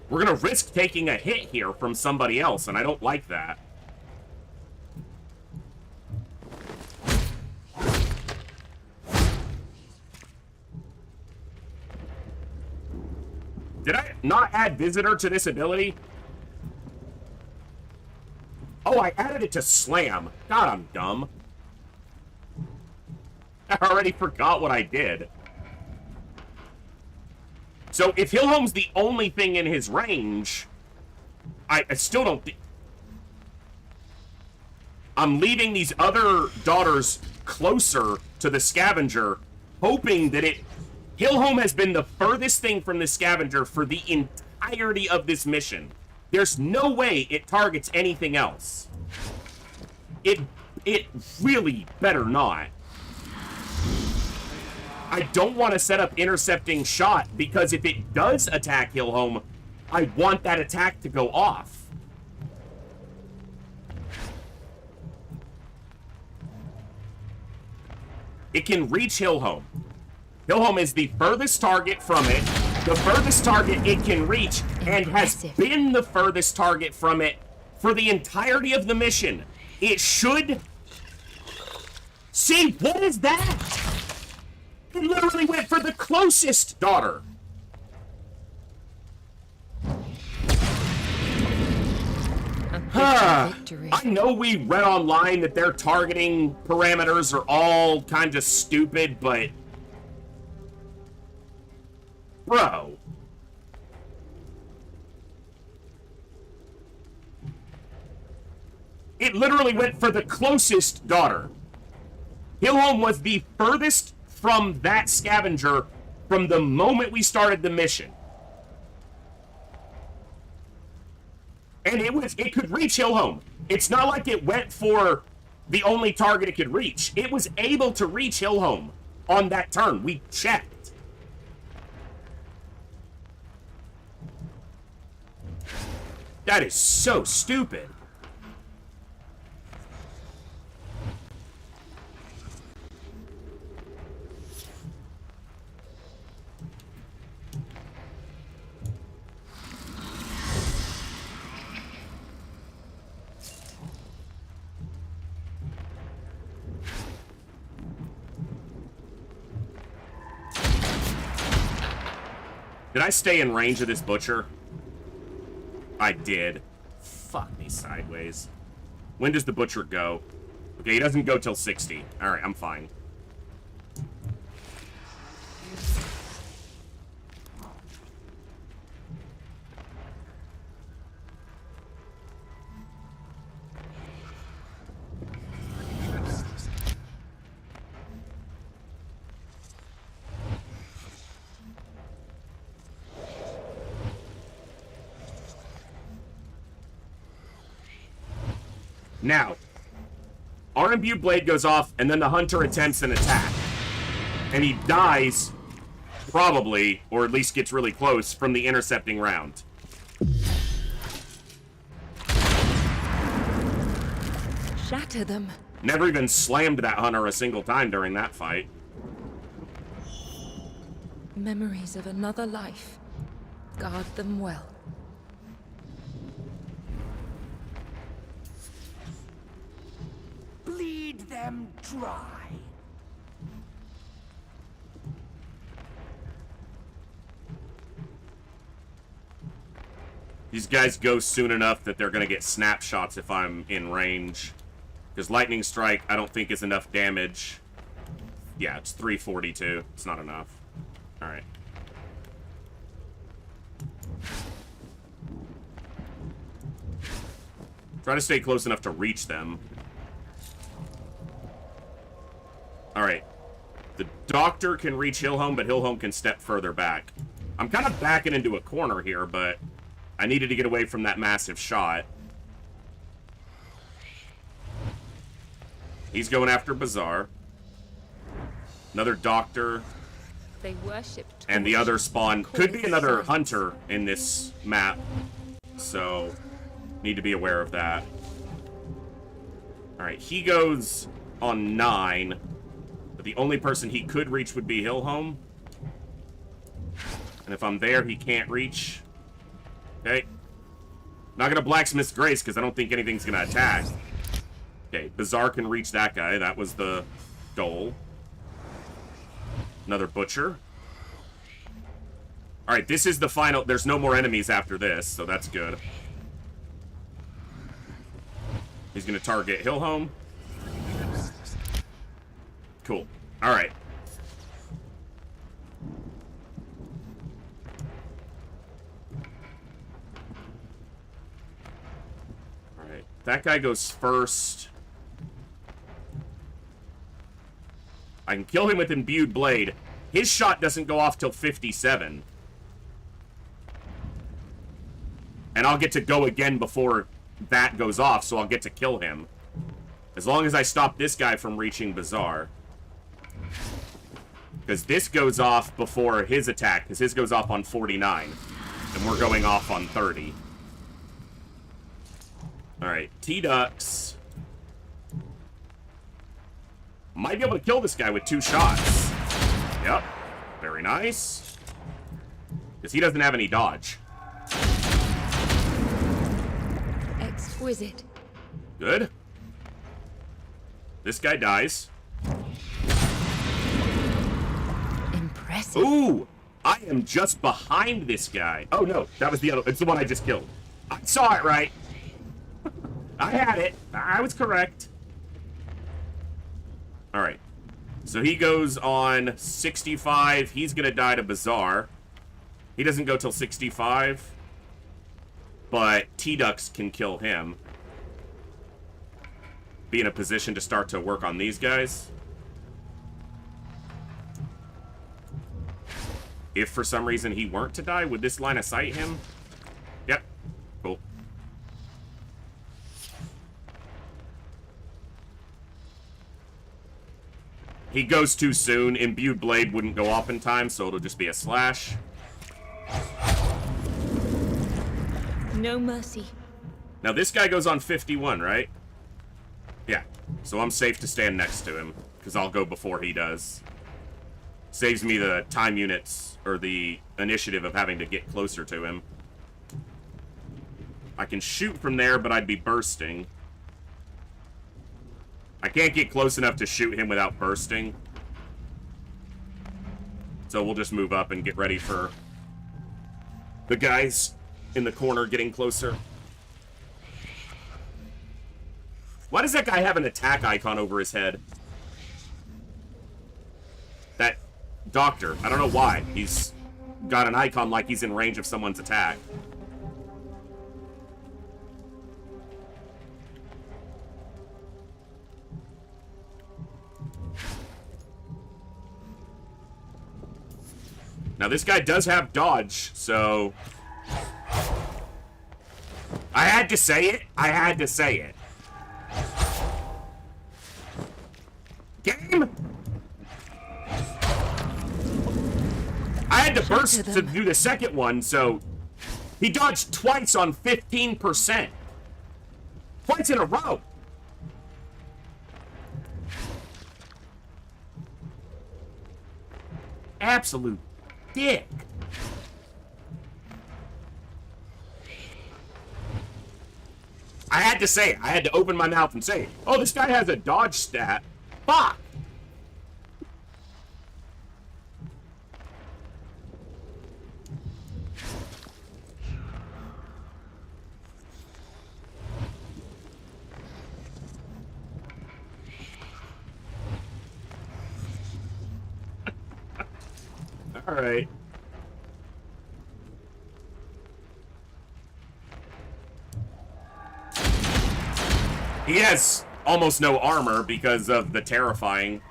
We're going to risk taking a hit here from somebody else, and I don't like that. Did I not add Visitor to this ability? Oh, I added it to Slam. God, I'm dumb. I already forgot what I did. So, if Hillholm's the only thing in his range, I still don't think... I'm leaving these other daughters closer to the scavenger, hoping that it... Hillholm has been the furthest thing from the scavenger for the entirety of this mission. There's no way it targets anything else. It really better not. I don't want to set up intercepting shot, because if it does attack Hillhome, I want that attack to go off. It can reach Hillhome. Hillhome is the furthest target from it, the furthest target it can reach, and has been the furthest target from it for the entirety of the mission. It should... See, what is that? It literally went for the closest daughter. Victory. I know we read online that their targeting parameters are all kind of stupid, but... Bro. It literally went for the closest daughter. Hillhome was the furthest from that scavenger from the moment we started the mission. And it could reach Hillhome. It's not like it went for the only target it could reach. It was able to reach Hillhome on that turn. We checked. That is so stupid. Did I stay in range of this butcher? I did. Fuck me sideways. When does the butcher go? Okay, he doesn't go till 60. Alright, I'm fine. Now, our imbued blade goes off, and then the hunter attempts an attack. And he dies, probably, or at least gets really close, from the intercepting round. Shatter them. Never even slammed that hunter a single time during that fight. Memories of another life. Guard them well. Bleed them dry. These guys go soon enough that they're going to get snapshots if I'm in range. Because Lightning Strike, I don't think is enough damage. Yeah, it's 342. It's not enough. Alright. Try to stay close enough to reach them. Alright. The doctor can reach Hillhome, but Hillhome can step further back. I'm kind of backing into a corner here, but I needed to get away from that massive shot. He's going after Bazaar. Another doctor. They worship and the other spawn. Could be another hunter in this map. So, need to be aware of that. Alright, he goes on 9. But the only person he could reach would be Hillhome. And if I'm there, he can't reach. Okay. Not gonna Blacksmith's Grace, because I don't think anything's gonna attack. Okay, Bazaar can reach that guy. That was the goal. Another Butcher. Alright, this is the final. There's no more enemies after this, so that's good. He's gonna target Hillhome. Cool. Alright. Alright. That guy goes first. I can kill him with Imbued Blade. His shot doesn't go off till 57. And I'll get to go again before that goes off, so I'll get to kill him. As long as I stop this guy from reaching Bazaar. Because this goes off before his attack, because his goes off on 49. And we're going off on 30. Alright, T-Ducks. Might be able to kill this guy with 2 shots. Yep. Very nice. Because he doesn't have any dodge. Exquisite. Good. This guy dies. Impressive. Ooh! I am just behind this guy. Oh, no. That was the other... It's the one I just killed. I saw it right. I had it. I was correct. Alright. So he goes on 65. He's gonna die to Bazaar. He doesn't go till 65. But T-Ducks can kill him. Be in a position to start to work on these guys. If for some reason he weren't to die, would this line of sight him? Yep. Cool. He goes too soon. Imbued Blade wouldn't go off in time, so it'll just be a slash. No mercy. Now this guy goes on 51, right? Yeah. So I'm safe to stand next to him, because I'll go before he does. Saves me the time units, or the initiative of having to get closer to him. I can shoot from there, but I'd be bursting. I can't get close enough to shoot him without bursting. So we'll just move up and get ready for the guys in the corner getting closer. Why does that guy have an attack icon over his head? That doctor. I don't know why. He's got an icon like he's in range of someone's attack. Now, this guy does have dodge, so... I had to say it. I had to say it. Game? I had to burst to do the second one, so... He dodged twice on 15%. Twice in a row. Absolute dick. I had to say it. I had to open my mouth and say, oh, this guy has a dodge stat. Fuck. All right. He has almost no armor because of the terrifying.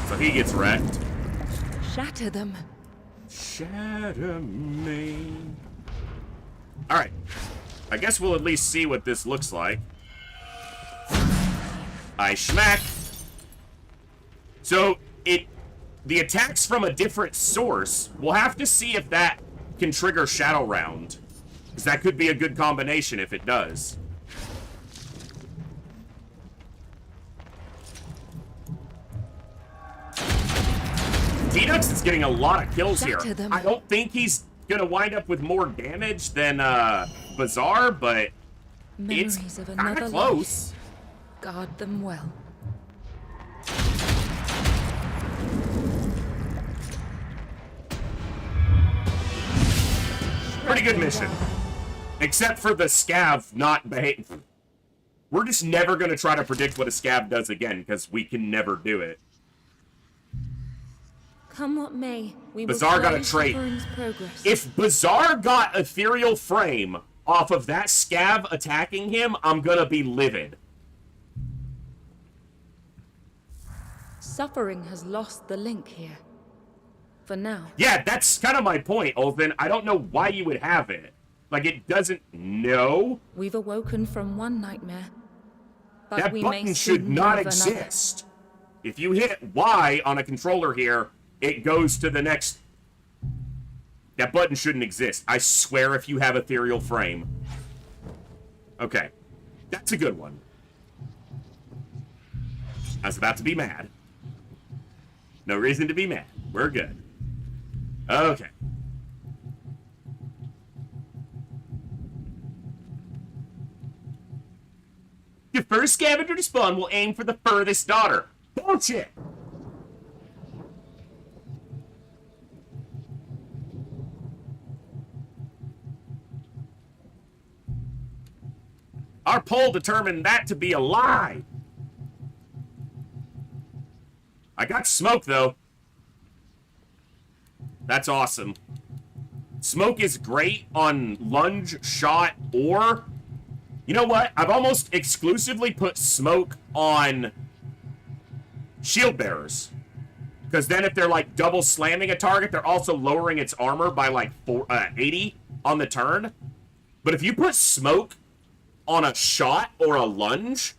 So he gets wrecked. Shatter them. Shatter me. Alright. I guess we'll at least see what this looks like. I schmack. So, the attack's from a different source. We'll have to see if that can trigger Shadow Round. Because that could be a good combination if it does. T-Ducks is getting a lot of kills here. I don't think he's gonna wind up with more damage than Bazaar, but Memories it's of kind another of close. Life. Guard them well. Pretty good mission. Except for the scav not behaving. We're just never gonna try to predict what a scav does again, because we can never do it. Come what may, we Bazaar will got a slay trait. Suffering's progress. If Bazaar got Ethereal Frame off of that scav attacking him, I'm gonna be livid. Suffering has lost the link here. For now. Yeah, that's kind of my point, Olvin. I don't know why you would have it. Like, it doesn't know. We've awoken from one nightmare. But That we may button soon should not have another. exist. If you hit Y on a controller here, it goes to the next... That button shouldn't exist. I swear if you have ethereal frame. Okay. That's a good one. I was about to be mad. No reason to be mad. We're good. Okay. The first scavenger to spawn will aim for the furthest daughter. Bullshit! Our poll determined that to be a lie. I got smoke, though. That's awesome. Smoke is great on lunge, shot, or... You know what? I've almost exclusively put smoke on shield bearers. Because then if they're, like, double slamming a target, they're also lowering its armor by, like, 80 on the turn. But if you put smoke on a shot or a lunge,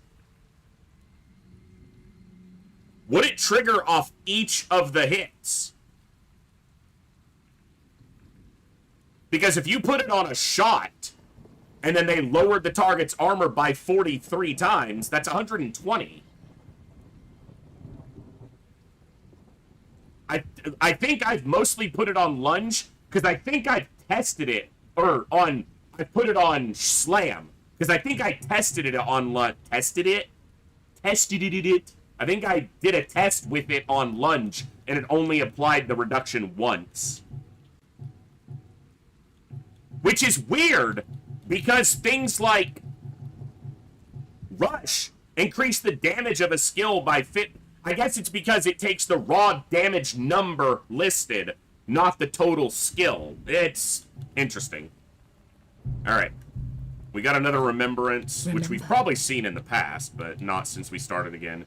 would it trigger off each of the hits? Because if you put it on a shot, and then they lowered the target's armor by 43 times, that's 120. I think I've mostly put it on lunge, because I think I've tested it, or on, I put it on slam, because I think I tested it on lunge, tested it? I think I did a test with it on lunge, and it only applied the reduction once. Which is weird, because things like Rush increase the damage of a skill by I guess it's because it takes the raw damage number listed, not the total skill. It's interesting. Alright. We got another Remembrance, which we've probably seen in the past, but not since we started again.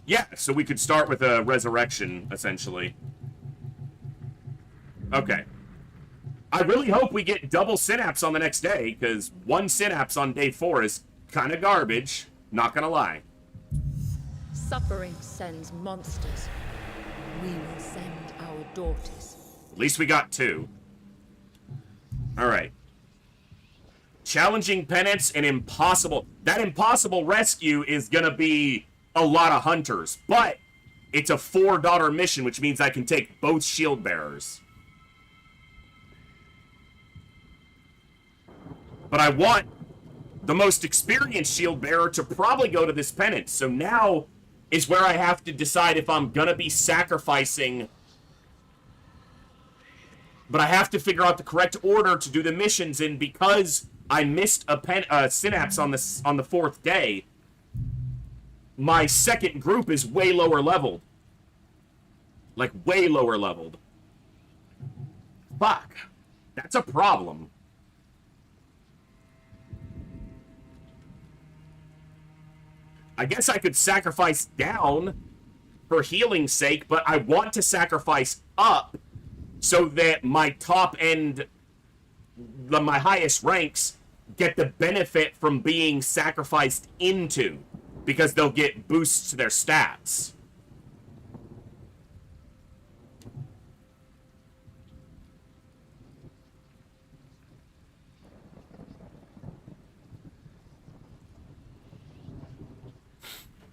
Yeah, so we could start with a Resurrection, essentially. Okay. I really hope we get double synapse on the next day, because one synapse on day 4 is kind of garbage. Not gonna lie. Suffering sends monsters. We will send our daughters. At least we got 2. Alright. Challenging penance and impossible. That impossible rescue is gonna be a lot of hunters, but it's a 4-daughter mission, which means I can take both shield bearers. But I want the most experienced shield bearer to probably go to this penance. So now is where I have to decide if I'm gonna be sacrificing. But I have to figure out the correct order to do the missions in, because I missed a synapse on the 4th day. My second group is way lower leveled. Like, way lower leveled. Fuck. That's a problem. I guess I could sacrifice down for healing's sake, but I want to sacrifice up so that my top end, my highest ranks, get the benefit from being sacrificed into, because they'll get boosts to their stats.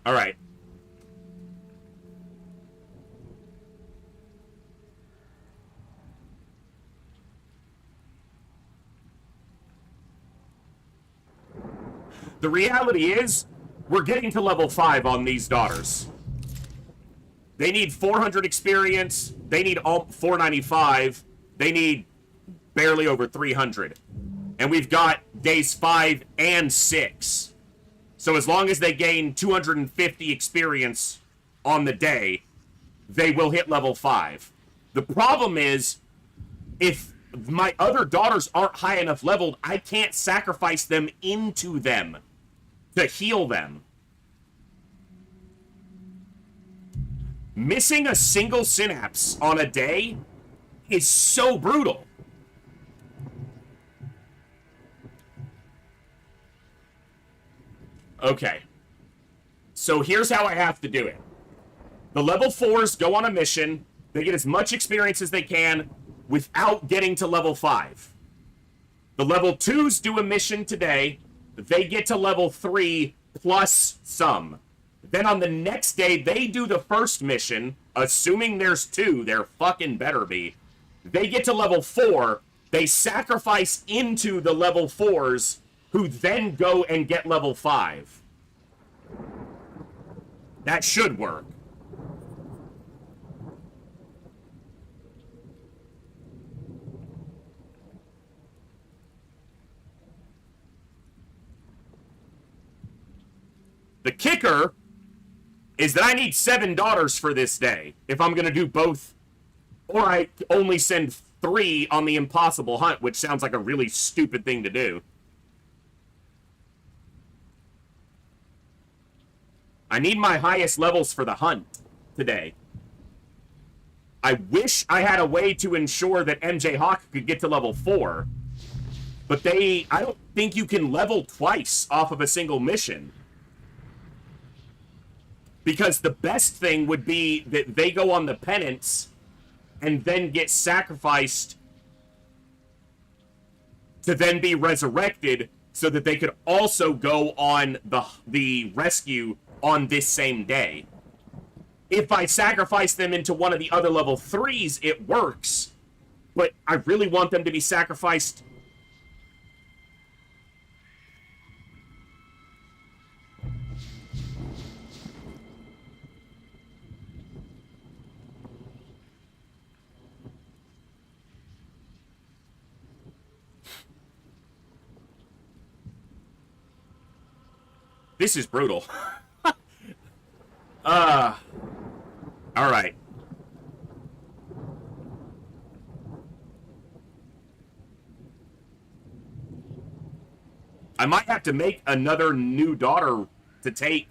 All right. The reality is, we're getting to level 5 on these daughters. They need 400 experience. They need 495. They need barely over 300. And we've got days 5 and 6. So as long as they gain 250 experience on the day, they will hit level 5. The problem is, if my other daughters aren't high enough leveled, I can't sacrifice them into them to heal them. Missing a single synapse on a day is so brutal. Okay. So here's how I have to do it. The level 4s go on a mission. They get as much experience as they can without getting to level 5. The level 2s do a mission today. They get to level 3 plus some. Then on the next day, they do the first mission, assuming there's 2, there fucking better be. They get to level 4, they sacrifice into the level 4s, who then go and get level 5. That should work. The kicker is that I need 7 daughters for this day if I'm going to do both, or I only send 3 on the impossible hunt, which sounds like a really stupid thing to do. I need my highest levels for the hunt today. I wish I had a way to ensure that MJ Hawk could get to level 4, but I don't think you can level twice off of a single mission. Because the best thing would be that they go on the penance and then get sacrificed to then be resurrected so that they could also go on the rescue on this same day. If I sacrifice them into one of the other level 3s, it works. But I really want them to be sacrificed. This is brutal. Alright. I might have to make another new daughter to take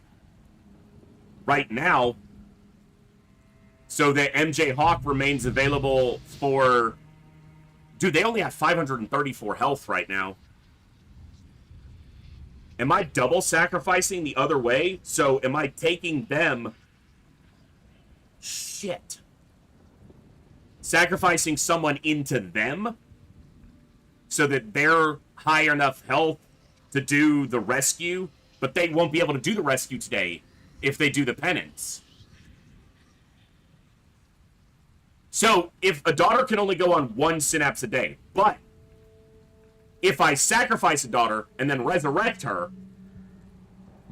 right now so that MJ Hawk remains available for... Dude, they only have 534 health right now. Am I double sacrificing the other way? So am I taking them... Shit. Sacrificing someone into them so that they're high enough health to do the rescue, but they won't be able to do the rescue today if they do the penance. So if a daughter can only go on 1 synapse a day, but if I sacrifice a daughter and then resurrect her,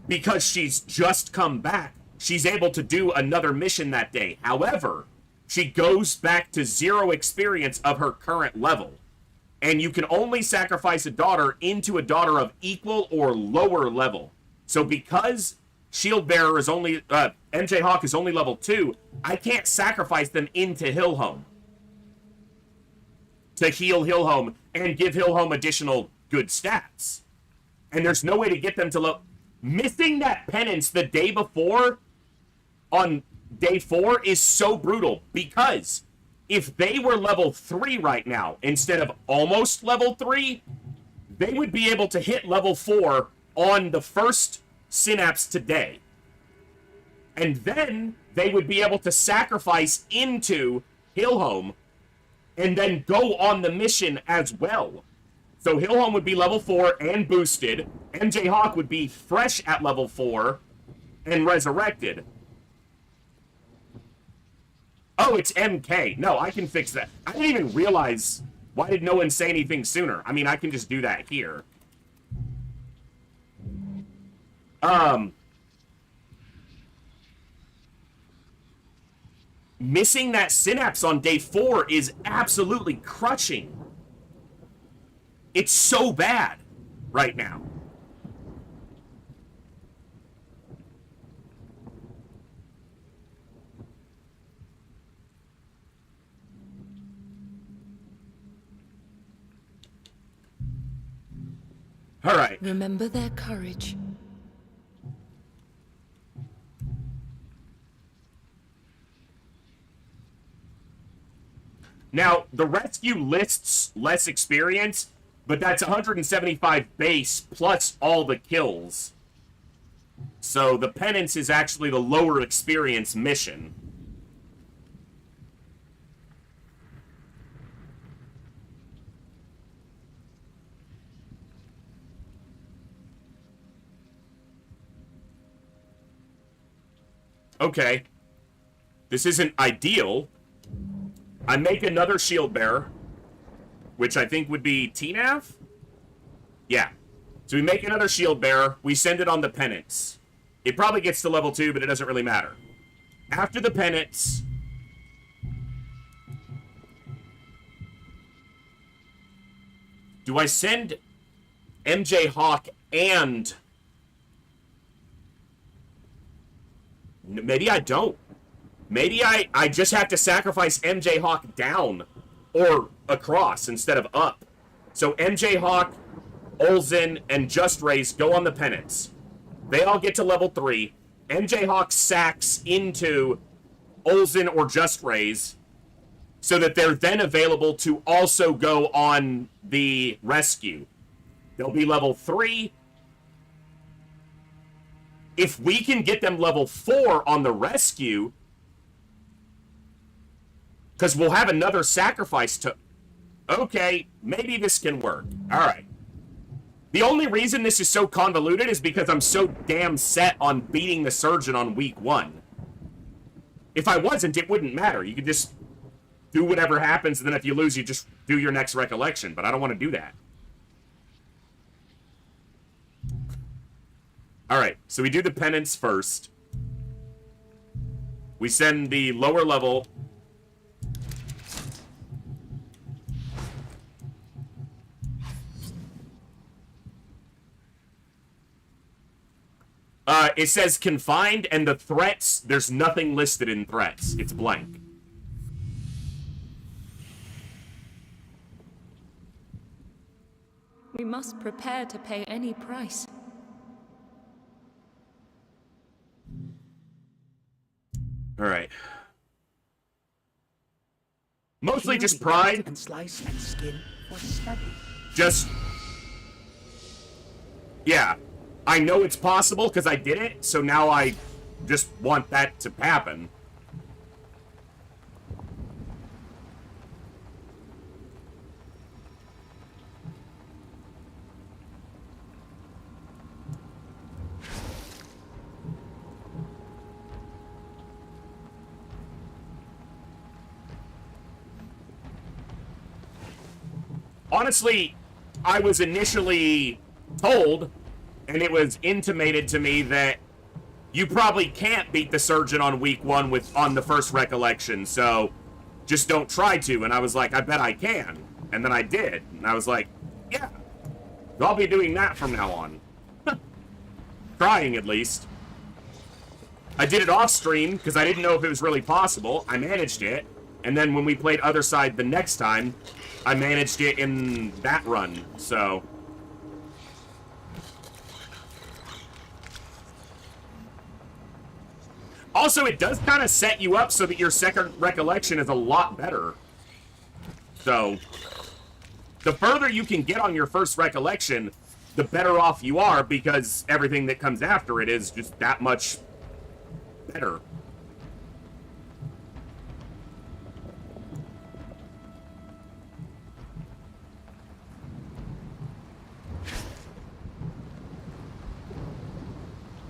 because she's just come back, she's able to do another mission that day. However, she goes back to 0 experience of her current level. And you can only sacrifice a daughter into a daughter of equal or lower level. So because Shield Bearer is only, MJ Hawk is only level 2, I can't sacrifice them into Hillhome to heal Hillhome and give Hillhome additional good stats. And there's no way to get them to missing that penance the day before on day 4 is so brutal, because if they were level 3 right now instead of almost level 3, they would be able to hit level 4 on the first synapse today. And then they would be able to sacrifice into Hillhome and then go on the mission as well. So Hillhome would be level 4 and boosted. MJ Hawk would be fresh at level 4 and resurrected. Oh, it's MK. No, I can fix that. I didn't even realize. Why did no one say anything sooner? I mean, I can just do that here. Missing that synapse on day 4 is absolutely crushing. It's so bad right now. All right. Remember their courage. Now, the rescue lists less experience, but that's 175 base plus all the kills. So the penance is actually the lower experience mission. Okay. This isn't ideal. I make another shield bearer, which I think would be TNAV? Yeah. So we make another shield bearer, we send it on the penance. It probably gets to level 2, but it doesn't really matter. After the penance... do I send MJ Hawk and... maybe I don't. Maybe I just have to sacrifice MJ Hawk down or across instead of up. So MJ Hawk, Olzen, and Just Race go on the penance. They all get to level 3. MJ Hawk sacks into Olzen or Just Raise so that they're then available to also go on the rescue. They'll be level 3. If we can get them level 4 on the rescue, because we'll have another sacrifice to... okay, maybe this can work. Alright. The only reason this is so convoluted is because I'm so damn set on beating the surgeon on week 1. If I wasn't, it wouldn't matter. You could just do whatever happens, and then if you lose, you just do your next recollection. But I don't want to do that. Alright, so we do the penance first. We send the lower level... it says confined, and the threats, there's nothing listed in threats. It's blank. We must prepare to pay any price. Alright. Mostly just pride. And slice and skin for study. Just... yeah. I know it's possible because I did it, so now I just want that to happen. Honestly, I was initially told... and it was intimated to me that you probably can't beat the surgeon on week 1 on the first recollection, so just don't try to. And I was like, I bet I can. And then I did. And I was like, yeah, I'll be doing that from now on. Trying, at least. I did it off stream because I didn't know if it was really possible. I managed it. And then when we played Othercide the next time, I managed it in that run, so... also, it does kind of set you up so that your second recollection is a lot better. So, the further you can get on your first recollection, the better off you are, because everything that comes after it is just that much better.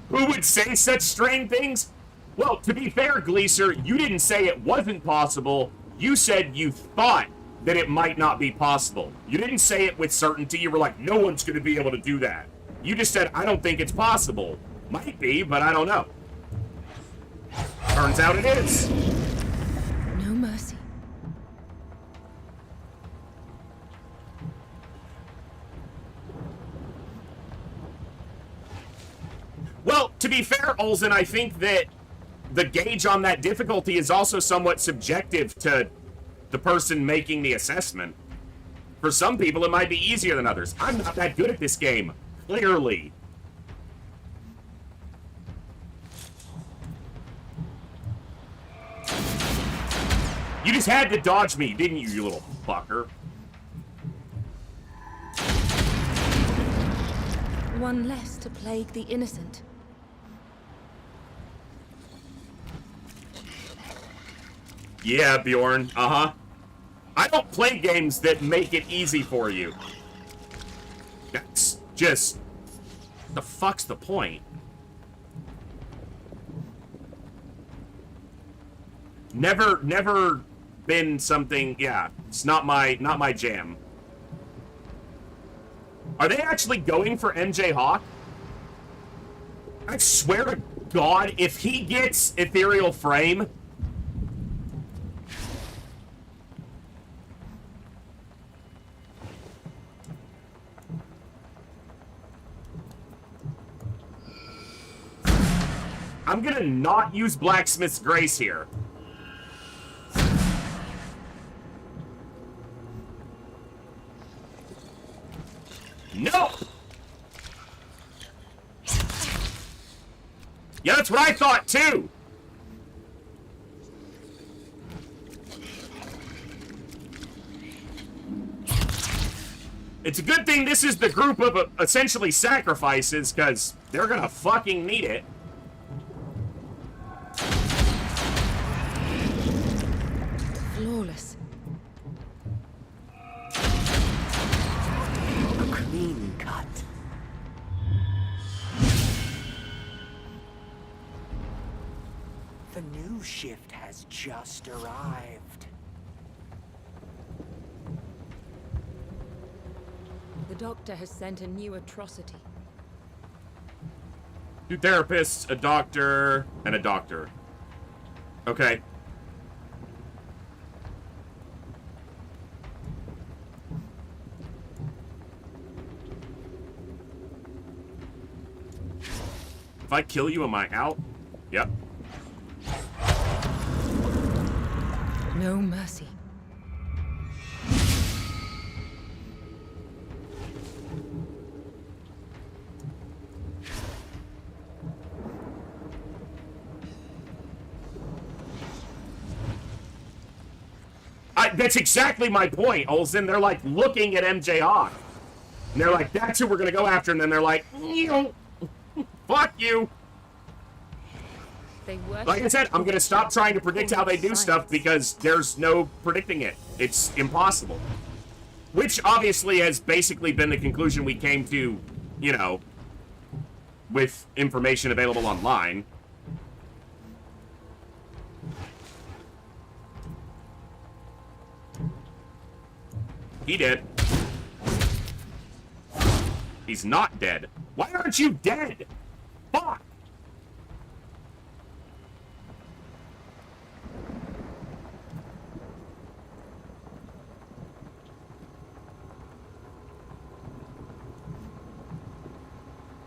Who would say such strange things? Well, to be fair, Gleaser, you didn't say it wasn't possible. You said you thought that it might not be possible. You didn't say it with certainty. You were like, no one's going to be able to do that. You just said, I don't think it's possible. Might be, but I don't know. Turns out it is. No mercy. Well, to be fair, Olzen, I think that the gauge on that difficulty is also somewhat subjective to the person making the assessment. For some people, it might be easier than others. I'm not that good at this game, clearly. You just had to dodge me, didn't you, you little fucker? One less to plague the innocent. Yeah, Bjorn. Uh-huh. I don't play games that make it easy for you. That's just... the fuck's the point? Never been something... Yeah, it's not my jam. Are they actually going for MJ Hawk? I swear to God, if he gets Ethereal Frame... I'm gonna not use Blacksmith's Grace here. No! Yeah, that's what I thought, too! It's a good thing this is the group of essentially sacrifices, because they're gonna fucking need it. Flawless. A clean cut. The new shift has just arrived. The doctor has sent a new atrocity. 2 therapists, a doctor, and a doctor. Okay. If I kill you, am I out? Yep. No mercy. That's exactly my point, Olsen. They're like looking at MJ Hawk. And they're like, that's who we're gonna go after, and then they're like, fuck you. Like I said, I'm gonna stop trying to predict how they do stuff because there's no predicting it. It's impossible. Which obviously has basically been the conclusion we came to, you know, with information available online. He did. He's not dead. Why aren't you dead? Fuck!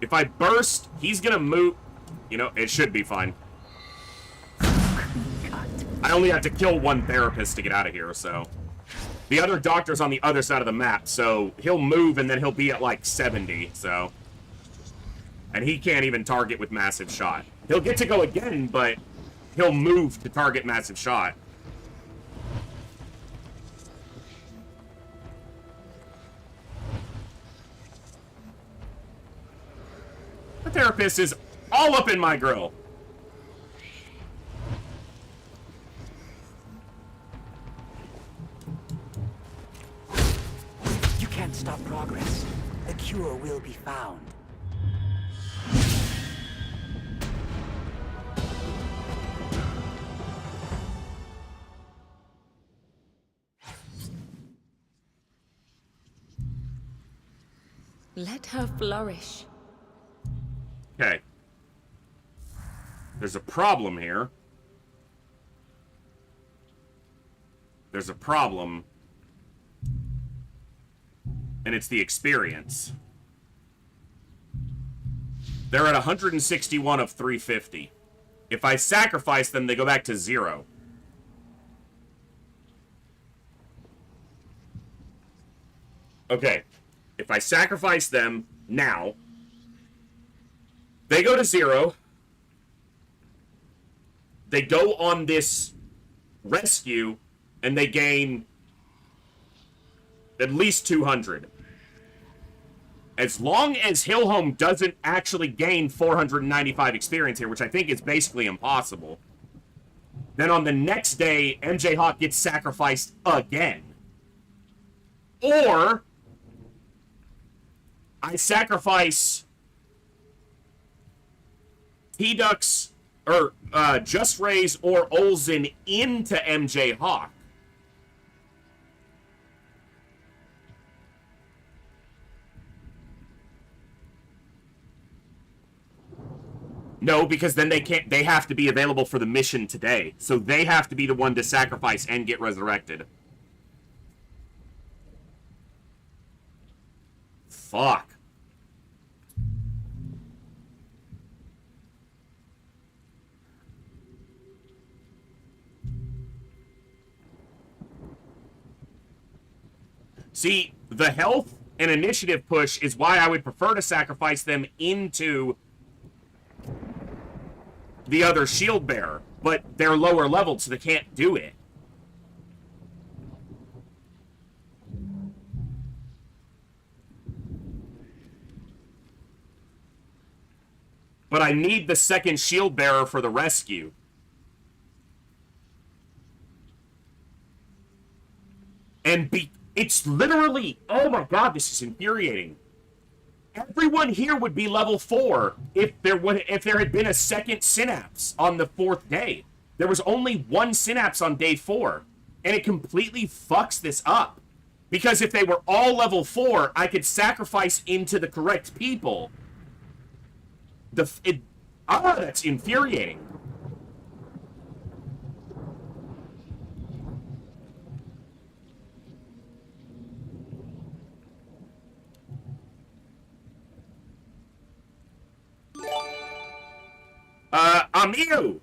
If I burst, he's gonna move. You know, it should be fine. I only have to kill 1 therapist to get out of here, so... The other doctor's on the other side of the map, so he'll move and then he'll be at like 70, so... And he can't even target with Massive Shot. He'll get to go again, but he'll move to target Massive Shot. The therapist is all up in my grill. You can't stop progress. The cure will be found. Let her flourish. Okay. There's a problem here. There's a problem. And it's the experience. They're at 161 of 350. If I sacrifice them, they go back to 0. Okay. If I sacrifice them now, they go to 0. They go on this rescue, and they gain at least 200. As long as Hillhome doesn't actually gain 495 experience here, which I think is basically impossible, Then on the next day, MJ Hawk gets sacrificed again. Or I sacrifice T-Dux or Just Rays or Olsen into MJ Hawk. No, because then they can't. They have to be available for the mission today. So they have to be the one to sacrifice and get resurrected. Fuck. See, the health and initiative push is why I would prefer to sacrifice them into the other shield bearer, but they're lower leveled, so they can't do it. But I need the second shield bearer for the rescue. And it's literally, oh my god, this is infuriating. Everyone here would be level 4 if there had been a second synapse on the 4th day. There was only one synapse on day 4, and it completely fucks this up. Because if they were all level 4, I could sacrifice into the correct people. That's infuriating.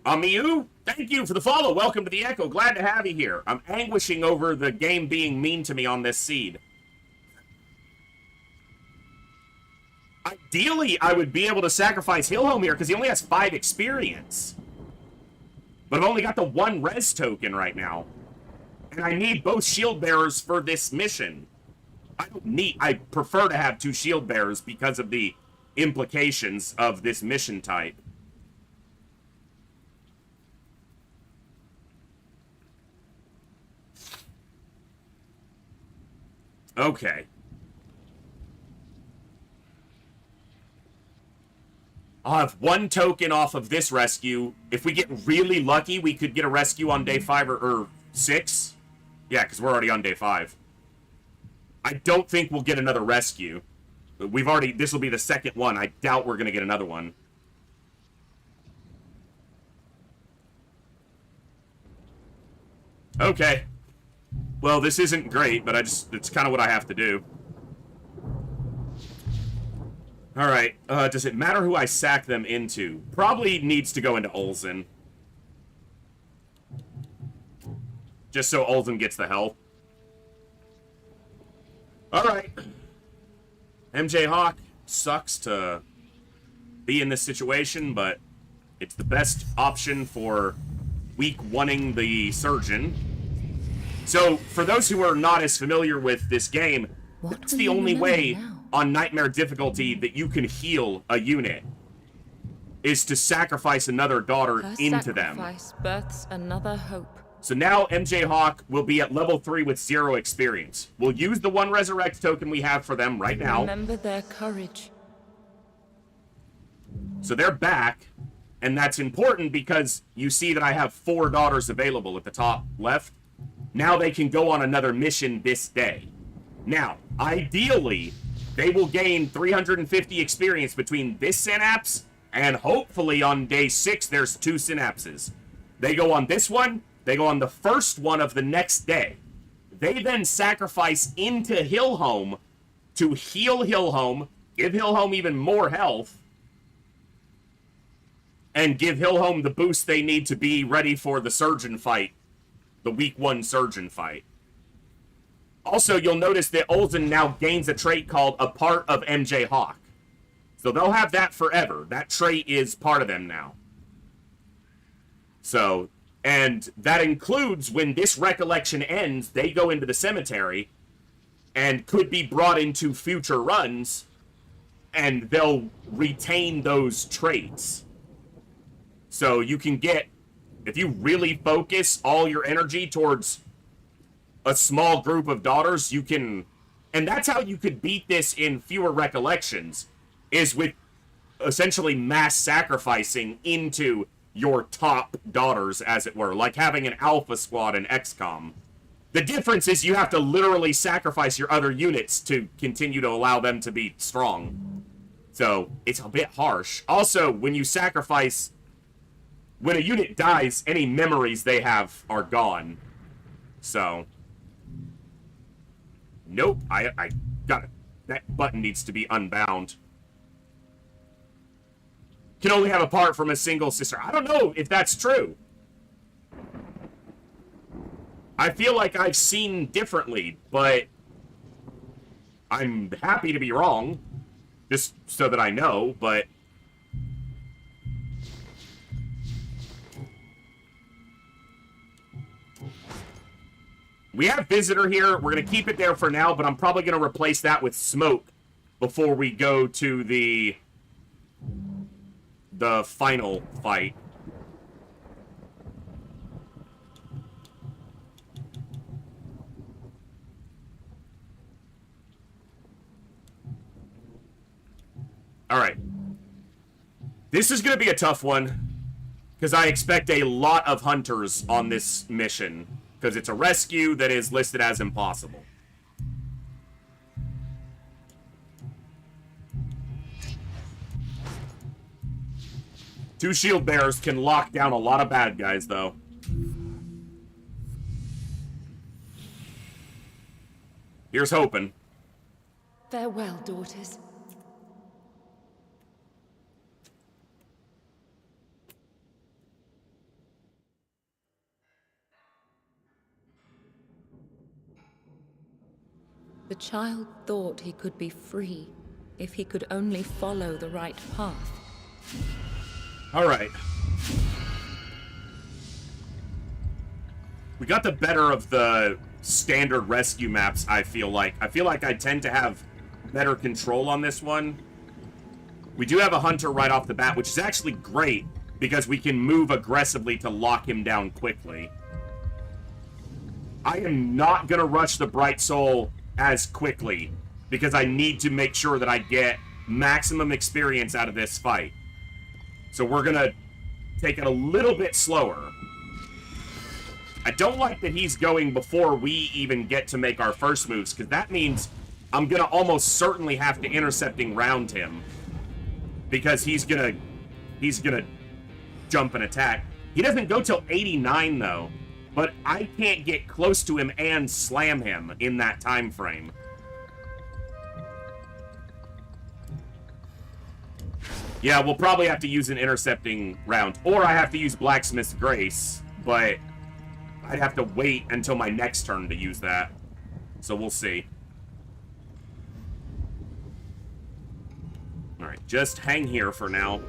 Amiu, thank you for the follow. Welcome to the Echo. Glad to have you here. I'm anguishing over the game being mean to me on this seed. Ideally, I would be able to sacrifice Hillhome here because he only has 5 experience. But I've only got the 1 res token right now. And I need both shield bearers for this mission. I prefer to have 2 shield bearers because of the implications of this mission type. Okay. I'll have 1 token off of this rescue. If we get really lucky, we could get a rescue on day 5 or 6. Yeah, because we're already on day 5. I don't think we'll get another rescue. This will be the second one. I doubt we're going to get another one. Okay. Well, this isn't great, but it's kind of what I have to do. Alright, does it matter who I sack them into? Probably needs to go into Olsen. Just so Olsen gets the health. Alright. MJ Hawk, sucks to be in this situation, but it's the best option for weak one-ing the surgeon. So, for those who are not as familiar with this game, that's the only way on Nightmare difficulty that you can heal a unit, is to sacrifice another daughter into them. Sacrifice births another hope. So now MJ Hawk will be at level 3 with 0 experience. We'll use the 1 resurrect token we have for them right now. Remember their courage. So they're back, and that's important because you see that I have 4 daughters available at the top left. Now they can go on another mission this day. Now, ideally, they will gain 350 experience between this synapse, and hopefully on day 6 there's 2 synapses. They go on this one, they go on the first one of the next day. They then sacrifice into Hillhome to heal Hillhome, give Hillhome even more health, and give Hillhome the boost they need to be ready for the surgeon fight. The week 1 surgeon fight. Also, you'll notice that Olsen now gains a trait called a part of MJ Hawk. So they'll have that forever. That trait is part of them now. So, and that includes when this recollection ends, they go into the cemetery and could be brought into future runs, and they'll retain those traits. So you can get If you really focus all your energy towards a small group of daughters, you can... And that's how you could beat this in fewer recollections, is with essentially mass sacrificing into your top daughters, as it were. Like having an alpha squad in XCOM. The difference is you have to literally sacrifice your other units to continue to allow them to be strong. So, it's a bit harsh. Also, when you sacrifice... When a unit dies, any memories they have are gone. So... Nope, I got it. That button needs to be unbound. Can only have a part from a single sister. I don't know if that's true. I feel like I've seen differently, but I'm happy to be wrong. Just so that I know, but... We have Visitor here. We're going to keep it there for now, but I'm probably going to replace that with Smoke before we go to the final fight. Alright. This is going to be a tough one, because I expect a lot of hunters on this mission. Because it's a rescue that is listed as impossible. Two shield bearers can lock down a lot of bad guys, though. Here's hoping. Farewell, daughters. The child thought he could be free if he could only follow the right path. All right. We got the better of the standard rescue maps, I feel like. I feel like I tend to have better control on this one. We do have a hunter right off the bat, which is actually great, because we can move aggressively to lock him down quickly. I am not going to rush the Bright Soul as quickly, because I need to make sure that I get maximum experience out of this fight. So we're gonna take it a little bit slower. I don't like that he's going before we even get to make our first moves, because that means I'm gonna almost certainly have to intercepting round him, because he's gonna jump and attack. He doesn't go till 89 though. But I can't get close to him and slam him in that time frame. Yeah, we'll probably have to use an intercepting round. Or I have to use Blacksmith's Grace, but I'd have to wait until my next turn to use that. So we'll see. Alright, just hang here for now.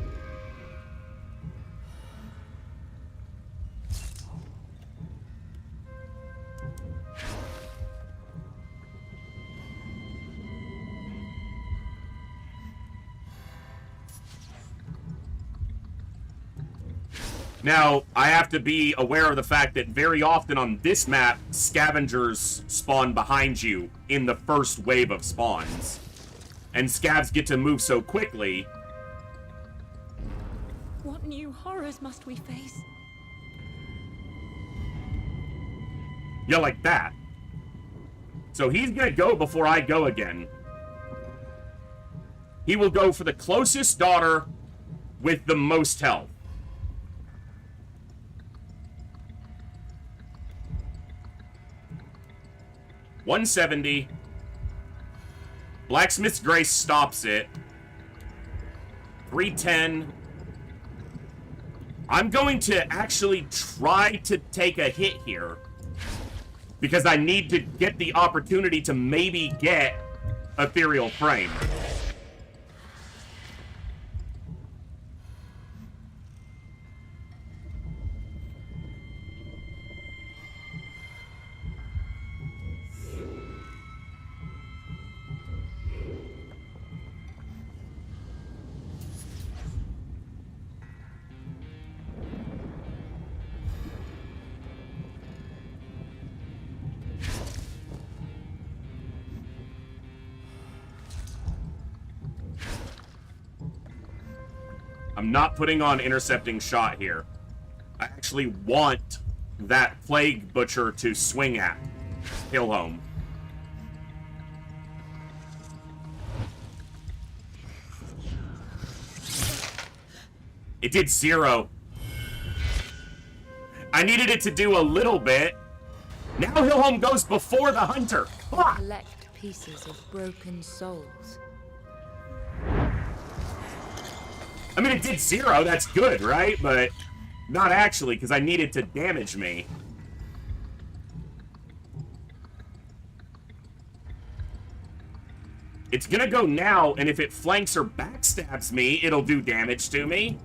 Now, I have to be aware of the fact that very often on this map, scavengers spawn behind you in the first wave of spawns. And scavs get to move so quickly. What new horrors must we face? Yeah, like that. So he's gonna go before I go again. He will go for the closest daughter with the most health. $170. Blacksmith's Grace stops it. $310. I'm going to actually try to take a hit here, because I need to get the opportunity to maybe get Ethereal Frame. I'm not putting on intercepting shot here. I actually want that plague butcher to swing at Hillhome. It did 0. I needed it to do a little bit. Now Hillhome goes before the hunter. Ah! Collect pieces of broken souls. I mean, it did 0. That's good, right? But not actually, because I needed to damage me. It's gonna go now, and if it flanks or backstabs me, it'll do damage to me.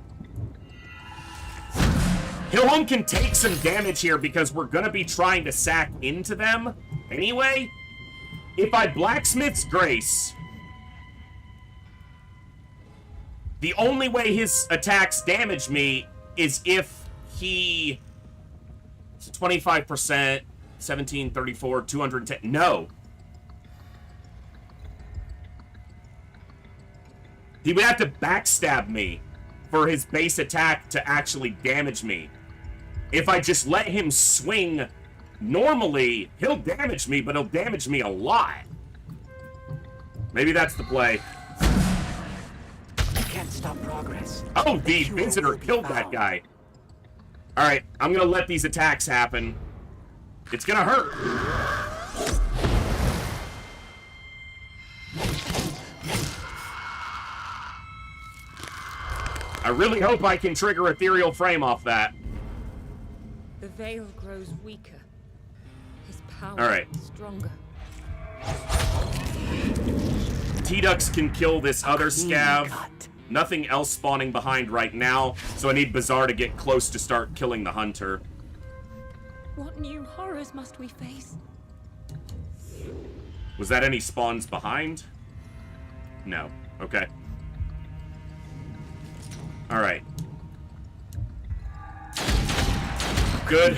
Hillhome can take some damage here because we're gonna be trying to sack into them anyway. If I Blacksmith's Grace, the only way his attacks damage me is if he... So 25%, 17, 34, 210... No. He would have to backstab me for his base attack to actually damage me. If I just let him swing normally, he'll damage me, but he'll damage me a lot. Maybe that's the play. You can't stop progress. Oh, the visitor killed that guy. Alright, I'm gonna let these attacks happen. It's gonna hurt. I really hope I can trigger Ethereal Frame off that. The veil grows weaker. His power Alright. stronger. T-Dux can kill this other scav. Nothing else spawning behind right now, so I need Bazaar to get close to start killing the hunter. What new horrors must we face? Was that any spawns behind? No. Okay. Alright. Good.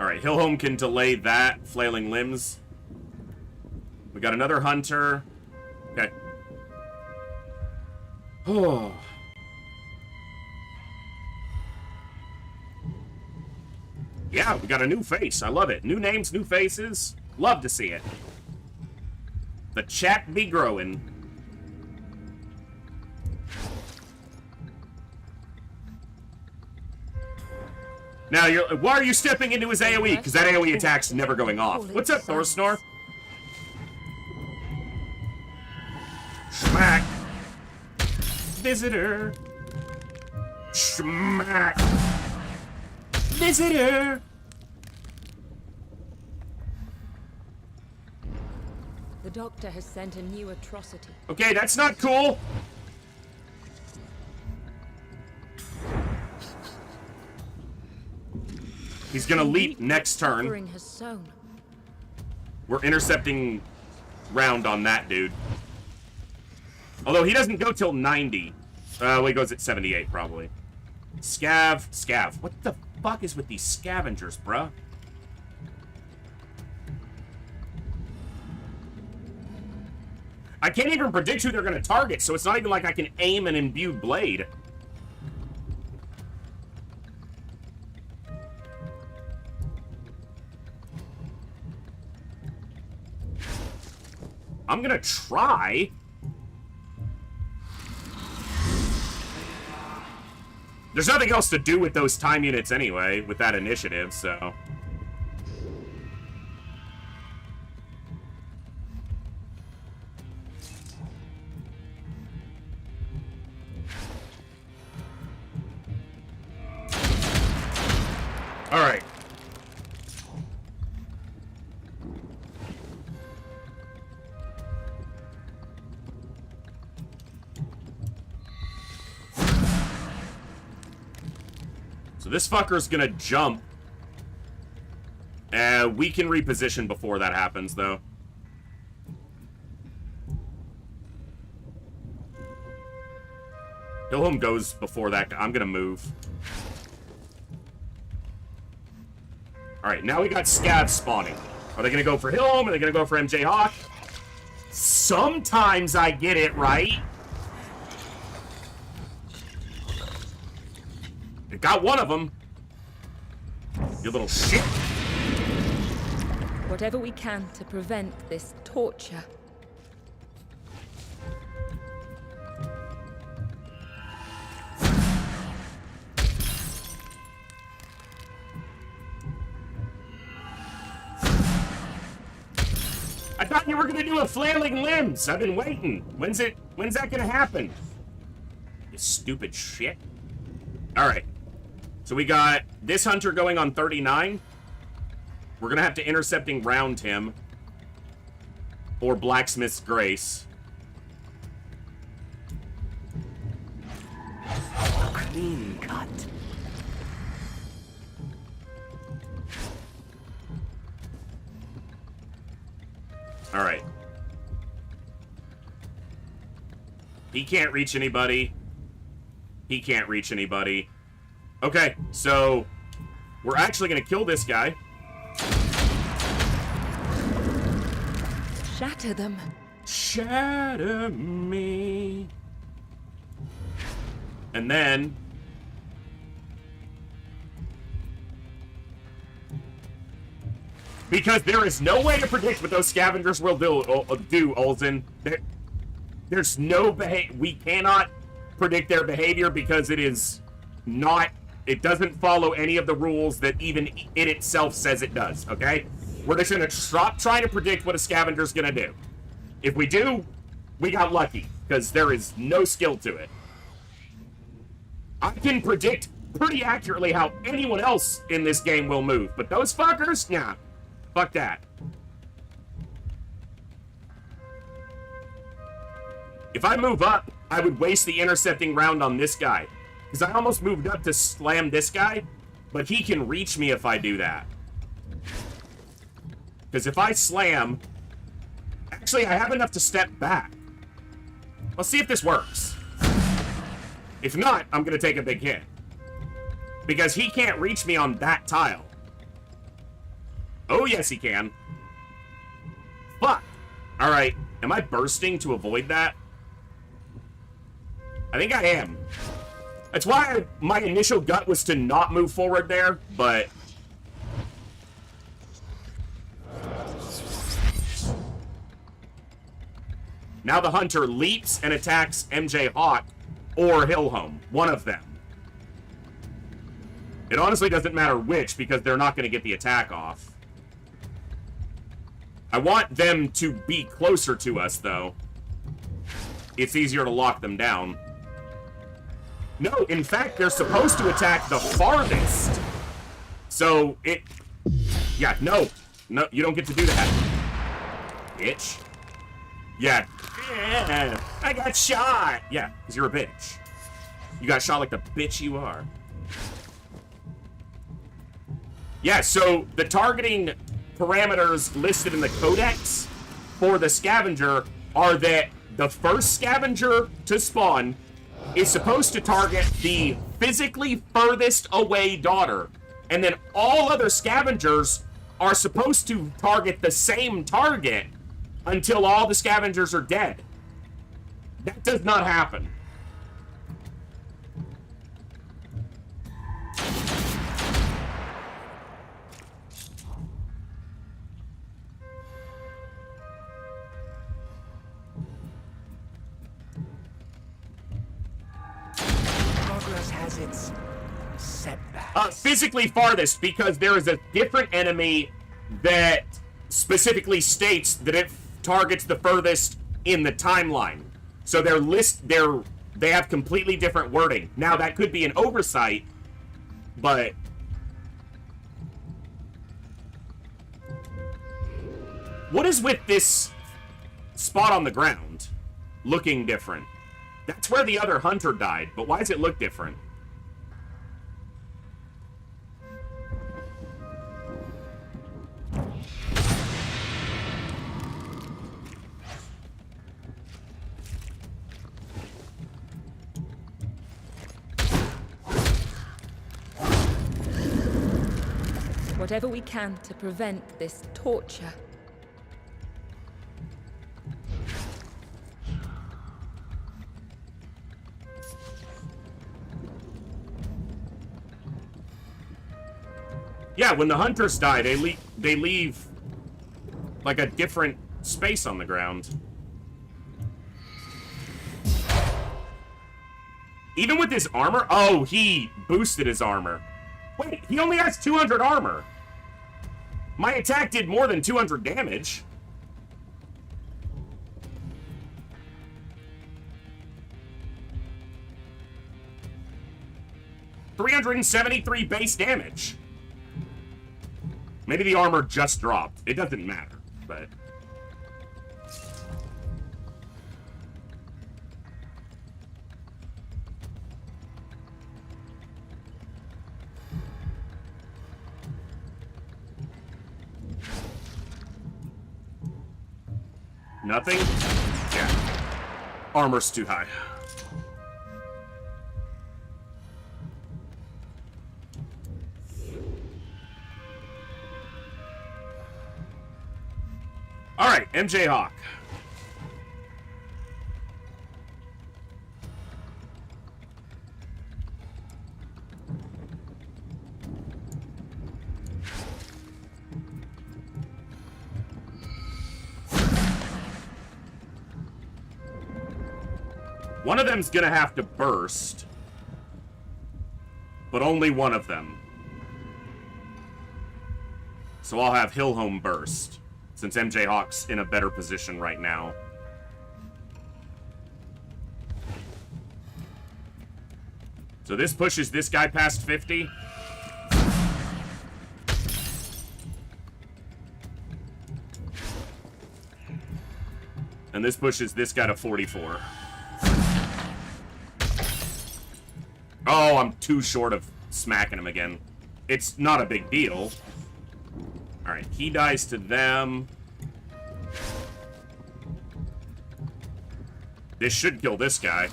Alright, Hillhome can delay that. Flailing Limbs. We got another hunter. Okay. Oh. Yeah, we got a new face. I love it. New names, new faces. Love to see it. The chat be growing. Now, why are you stepping into his AoE? Because that AoE attack's never going off. What's up, Thorsnor? Schmack. Visitor. Schmack. Visitor. The doctor has sent a new atrocity. Okay, that's not cool. He's gonna leap next turn. Suffering has sown. We're intercepting round on that dude. Although he doesn't go till 90. Well, he goes at 78 probably. Scav. What the fuck is with these scavengers, bruh? I can't even predict who they're gonna target, so it's not even like I can aim an imbued blade. I'm gonna try. There's nothing else to do with those time units anyway, with that initiative, so... Alright. So this fucker's gonna jump. We can reposition before that happens, though. Hillhome goes before that. I'm gonna move. Alright, now we got scavs spawning. Are they gonna go for Hillhome? Are they gonna go for MJ Hawk? Sometimes I get it right. It got one of them. You little shit. Whatever we can to prevent this torture. I thought you were gonna do a flailing limbs. I've been waiting. When's that gonna happen? You stupid shit. Alright. So we got this hunter going on 39. We're gonna have to intercepting round him. Or Blacksmith's Grace. Clean cut. Alright. He can't reach anybody. He can't reach anybody. Okay, so we're actually gonna kill this guy. Shatter them. Shatter me. And then because there is no way to predict what those scavengers will do, Olsen. There's no we cannot predict their behavior because it is not, it doesn't follow any of the rules that even it itself says it does, okay? We're just gonna stop trying to predict what a scavenger's gonna do. If we do, we got lucky, because there is no skill to it. I can predict pretty accurately how anyone else in this game will move, but those fuckers, nah. Fuck that. If I move up, I would waste the intercepting round on this guy. Because I almost moved up to slam this guy, but he can reach me if I do that. Because if I slam... Actually, I have enough to step back. Let's see if this works. If not, I'm going to take a big hit. Because he can't reach me on that tile. Oh, yes, he can. Fuck. Alright. Am I bursting to avoid that? I think I am. That's why my initial gut was to not move forward there, but... Now the hunter leaps and attacks MJ Hawk or Hillhome. One of them. It honestly doesn't matter which, because they're not going to get the attack off. I want them to be closer to us, though. It's easier to lock them down. No, in fact, they're supposed to attack the farthest. So, it... Yeah, no. No, you don't get to do that. Bitch. Yeah. Yeah. I got shot. Yeah, because you're a bitch. You got shot like the bitch you are. Yeah, so the targeting parameters listed in the codex for the scavenger are that the first scavenger to spawn is supposed to target the physically furthest away daughter, and then all other scavengers are supposed to target the same target until all the scavengers are dead. That does not happen. Progress has its setbacks. Physically farthest, because there is a different enemy that specifically states that it targets the furthest in the timeline. So they have completely different wording. Now that could be an oversight, but what is with this spot on the ground looking different? That's where the other hunter died, but why does it look different? Whatever we can to prevent this torture. Yeah, when the hunters die, they leave like a different space on the ground. Even with his armor? Oh, he boosted his armor. Wait, he only has 200 armor. My attack did more than 200 damage. $373 base damage. Maybe the armor just dropped. It doesn't matter, but... Nothing? Yeah. Armor's too high. Alright, MJ Hawk. One of them's gonna have to burst, but only one of them. So I'll have Hillhome burst, since MJ Hawk's in a better position right now. So this pushes this guy past 50. And this pushes this guy to 44. Oh, I'm too short of smacking him again. It's not a big deal. Alright, he dies to them. This should kill this guy.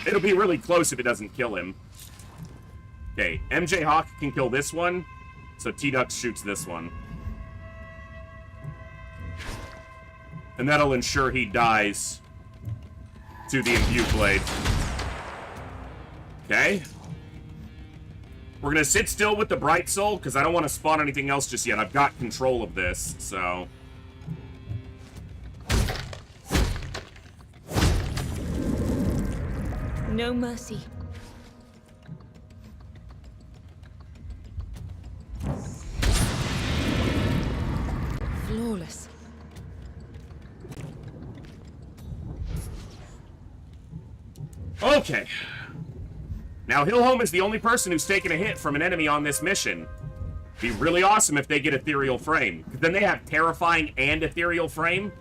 It'll be really close if it doesn't kill him. Okay, MJ Hawk can kill this one, so T-Dux shoots this one. And that'll ensure he dies to the Imbue Blade. Okay. We're gonna sit still with the Bright Soul, because I don't want to spawn anything else just yet. I've got control of this, so... No mercy. Flawless. Okay. Now, Hillhome is the only person who's taken a hit from an enemy on this mission. Be really awesome if they get Ethereal Frame. Because then they have Terrifying and Ethereal Frame.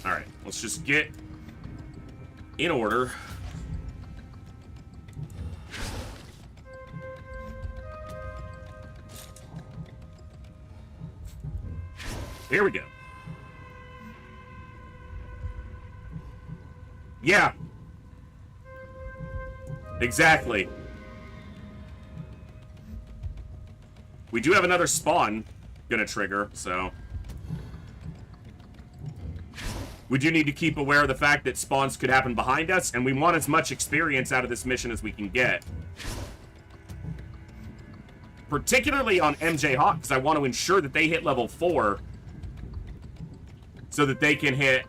Alright, let's just get in order. Here we go. Yeah. Exactly. We do have another spawn gonna trigger, so... We do need to keep aware of the fact that spawns could happen behind us, and we want as much experience out of this mission as we can get. Particularly on MJ Hawk, because I want to ensure that they hit level 4 so that they can hit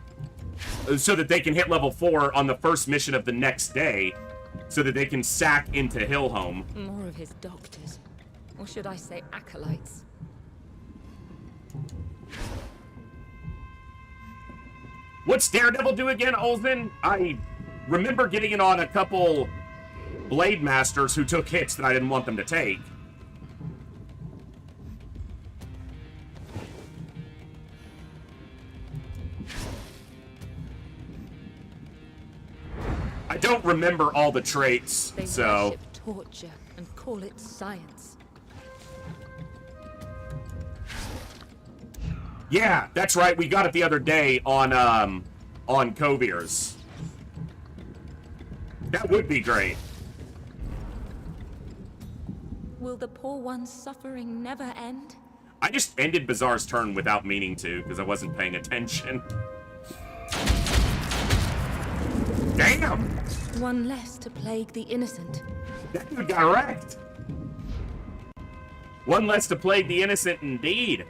level 4 on the first mission of the next day, so that they can sack into Hillhome. More of his doctors. Or should I say acolytes? What's Daredevil do again, Olsen? I remember getting it on a couple Blade Masters who took hits that I didn't want them to take. I don't remember all the traits, They so... worship torture and call it science. Yeah, that's right. We got it the other day on Kovier's. That would be great. Will the poor one's suffering never end? I just ended Bazaar's turn without meaning to, because I wasn't paying attention. Damn! One less to plague the innocent. That dude got wrecked. One less to plague the innocent, indeed.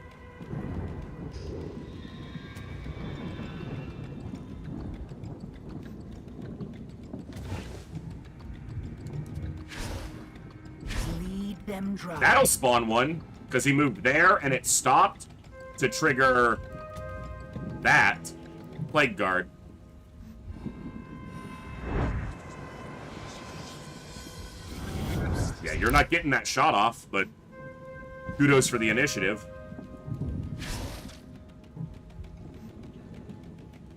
Lead them dry. That'll spawn one, because he moved there and it stopped to trigger that. Plague Guard. Yeah, you're not getting that shot off, but kudos for the initiative.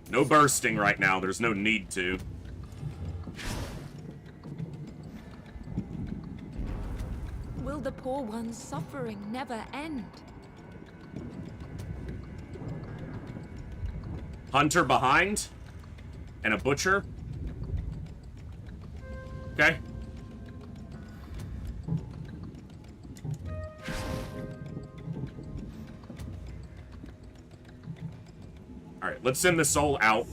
No bursting right now. There's no need to. Will the poor one's suffering never end? Hunter behind. And a butcher. Okay. Alright, let's send the soul out.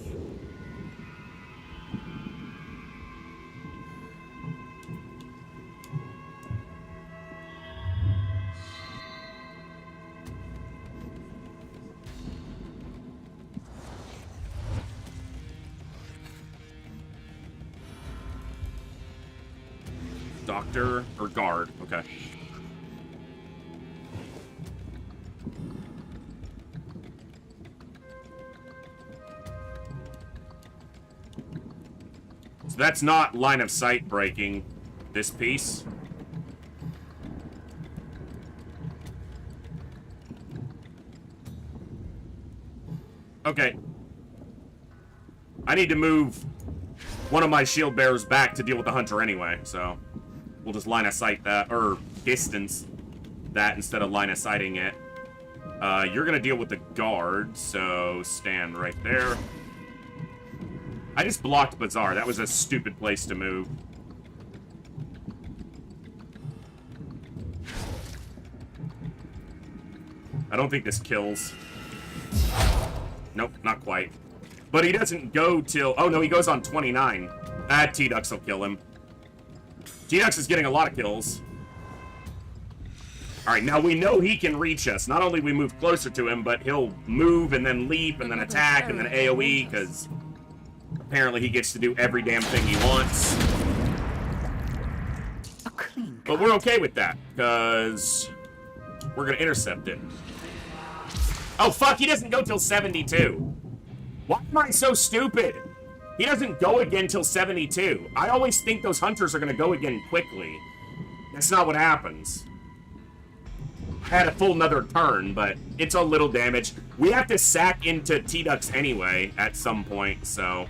Doctor or guard, okay. So that's not line of sight breaking this piece. Okay. I need to move one of my shield bearers back to deal with the hunter anyway, so we'll just line of sight that, or distance that instead of line of sighting it. You're gonna deal with the guard, so stand right there. I just blocked Bazaar. That was a stupid place to move. I don't think this kills. Nope, not quite. But he doesn't go till... Oh, no, he goes on 29. T-Dux will kill him. T-Dux is getting a lot of kills. Alright, now we know he can reach us. Not only we move closer to him, but he'll move and then leap and then attack and then AoE, because apparently he gets to do every damn thing he wants. But we're okay with that, because we're going to intercept it. Oh, fuck, he doesn't go till 72. Why am I so stupid? He doesn't go again till 72. I always think those hunters are going to go again quickly. That's not what happens. I had a full another turn, but it's a little damage. We have to sack into T-Dux anyway at some point, so...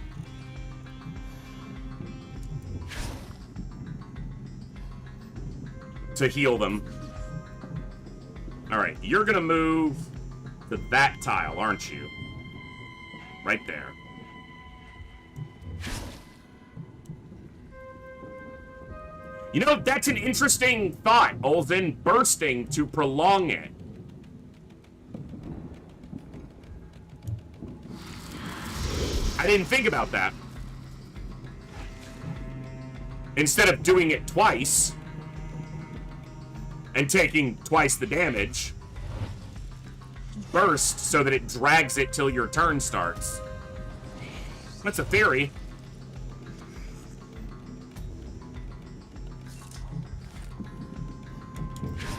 to heal them. Alright, you're gonna move to that tile, aren't you? Right there. You know, that's an interesting thought, Olzen. Bursting to prolong it. I didn't think about that. Instead of doing it twice and taking twice the damage, burst so that it drags it till your turn starts. That's a theory.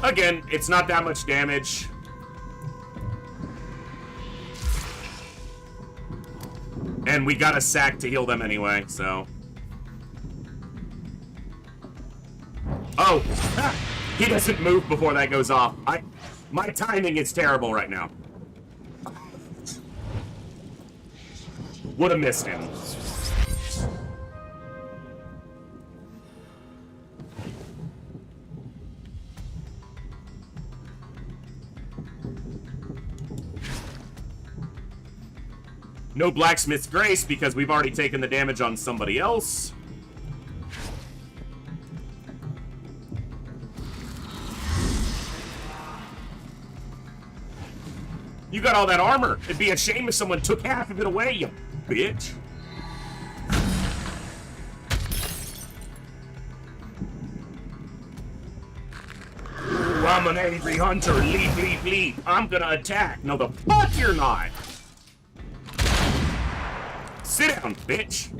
Again, it's not that much damage. And we got a sack to heal them anyway, so... Oh! He doesn't move before that goes off. My timing is terrible right now. Would have missed him. No Blacksmith's Grace because we've already taken the damage on somebody else. You got all that armor. It'd be a shame if someone took half of it away, you bitch. Ooh, I'm an angry hunter. Leap, leap, leap. I'm gonna attack. No, the fuck you're not. Sit down, bitch.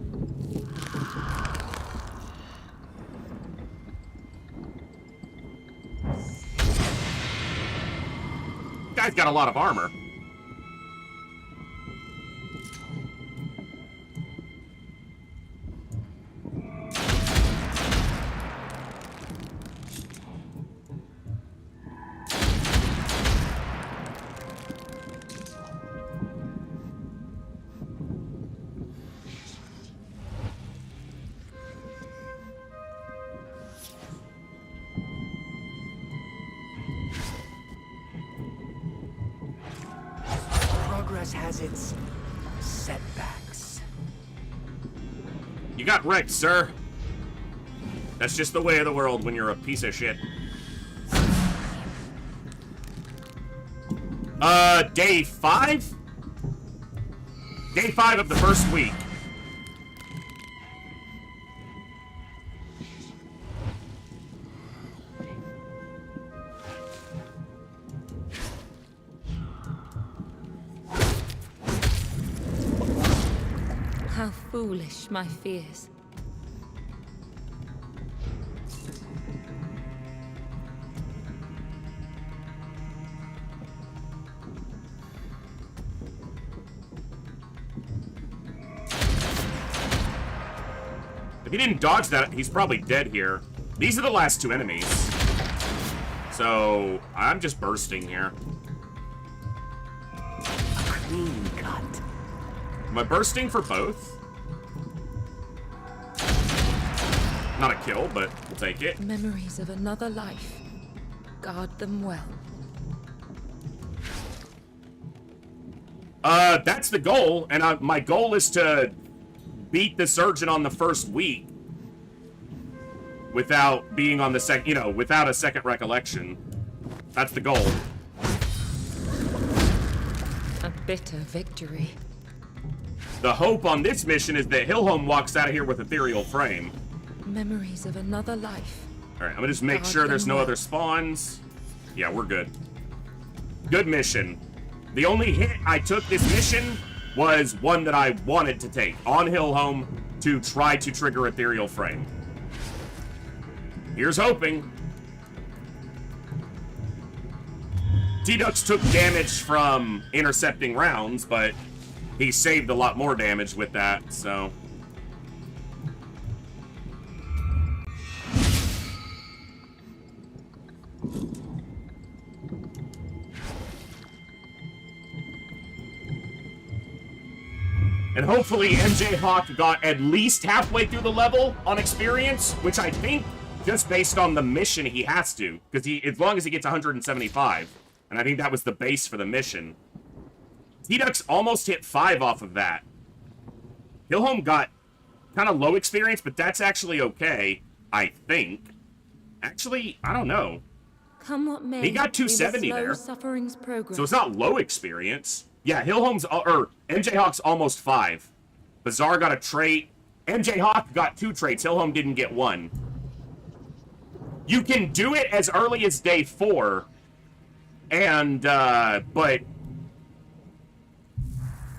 Guy's got a lot of armor. Progress has its setbacks. You got wrecked, sir. That's just the way of the world when you're a piece of shit. Day 5? Day 5 of the first week. How foolish my fears. If he didn't dodge that, he's probably dead here. These are the last 2 enemies. So, I'm just bursting here. Clean cut. Am I bursting for both? Not a kill, but we'll take it. Memories of another life. Guard them well. That's the goal, and my goal is to beat the surgeon on the first week without being on the second, without a second recollection. That's the goal. A bitter victory. The hope on this mission is that Hillholm walks out of here with ethereal frame. Memories of another life. Alright, I'm gonna just make sure there's no other spawns. Yeah, we're good. Good mission. The only hit I took this mission was one that I wanted to take on Hillholm to try to trigger ethereal frame. Here's hoping. T-Dux took damage from intercepting rounds, but he saved a lot more damage with that, so... And hopefully MJ Hawk got at least halfway through the level on experience, which I think, just based on the mission, he has to. Because as long as he gets 175. And I think that was the base for the mission. T-Dux almost hit 5 off of that. Hillholm got kind of low experience, but that's actually okay, I think. Actually, I don't know. Come what may, He got 270 there. Suffering's progress. So it's not low experience. Yeah, Hillholm's, or MJ Hawk's almost 5. Bazaar got a trait. MJ Hawk got 2 traits. Hillholm didn't get 1. You can do it as early as day 4. And, but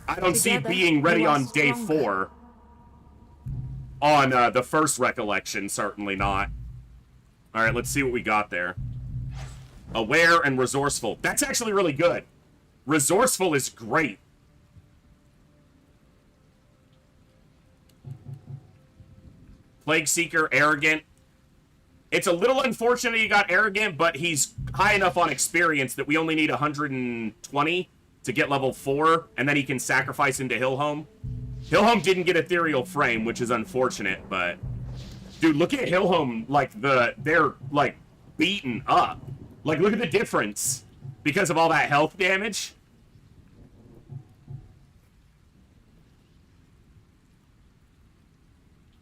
I don't see being ready on day 4 on the first recollection. Certainly not. All right, let's see what we got there. Aware and resourceful. That's actually really good. Resourceful is great. Plague Seeker, arrogant. It's a little unfortunate he got arrogant, but he's high enough on experience that we only need 120 to get level 4, and then he can sacrifice into Hillholm. Hillholm didn't get ethereal frame, which is unfortunate, but... Dude, look at Hillholm, like, they're, like, beaten up. Like, look at the difference because of all that health damage.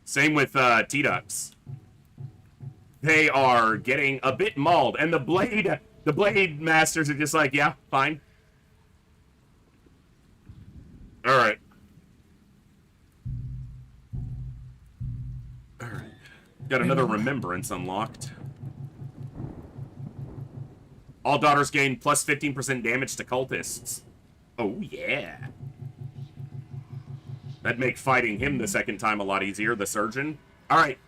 Same with T-Dux. They are getting a bit mauled, and the blade masters are just like, yeah, fine. Alright. Alright. Got another remembrance unlocked. All daughters gain plus 15% damage to cultists. Oh, yeah. That'd make fighting him the second time a lot easier, the surgeon. Alright.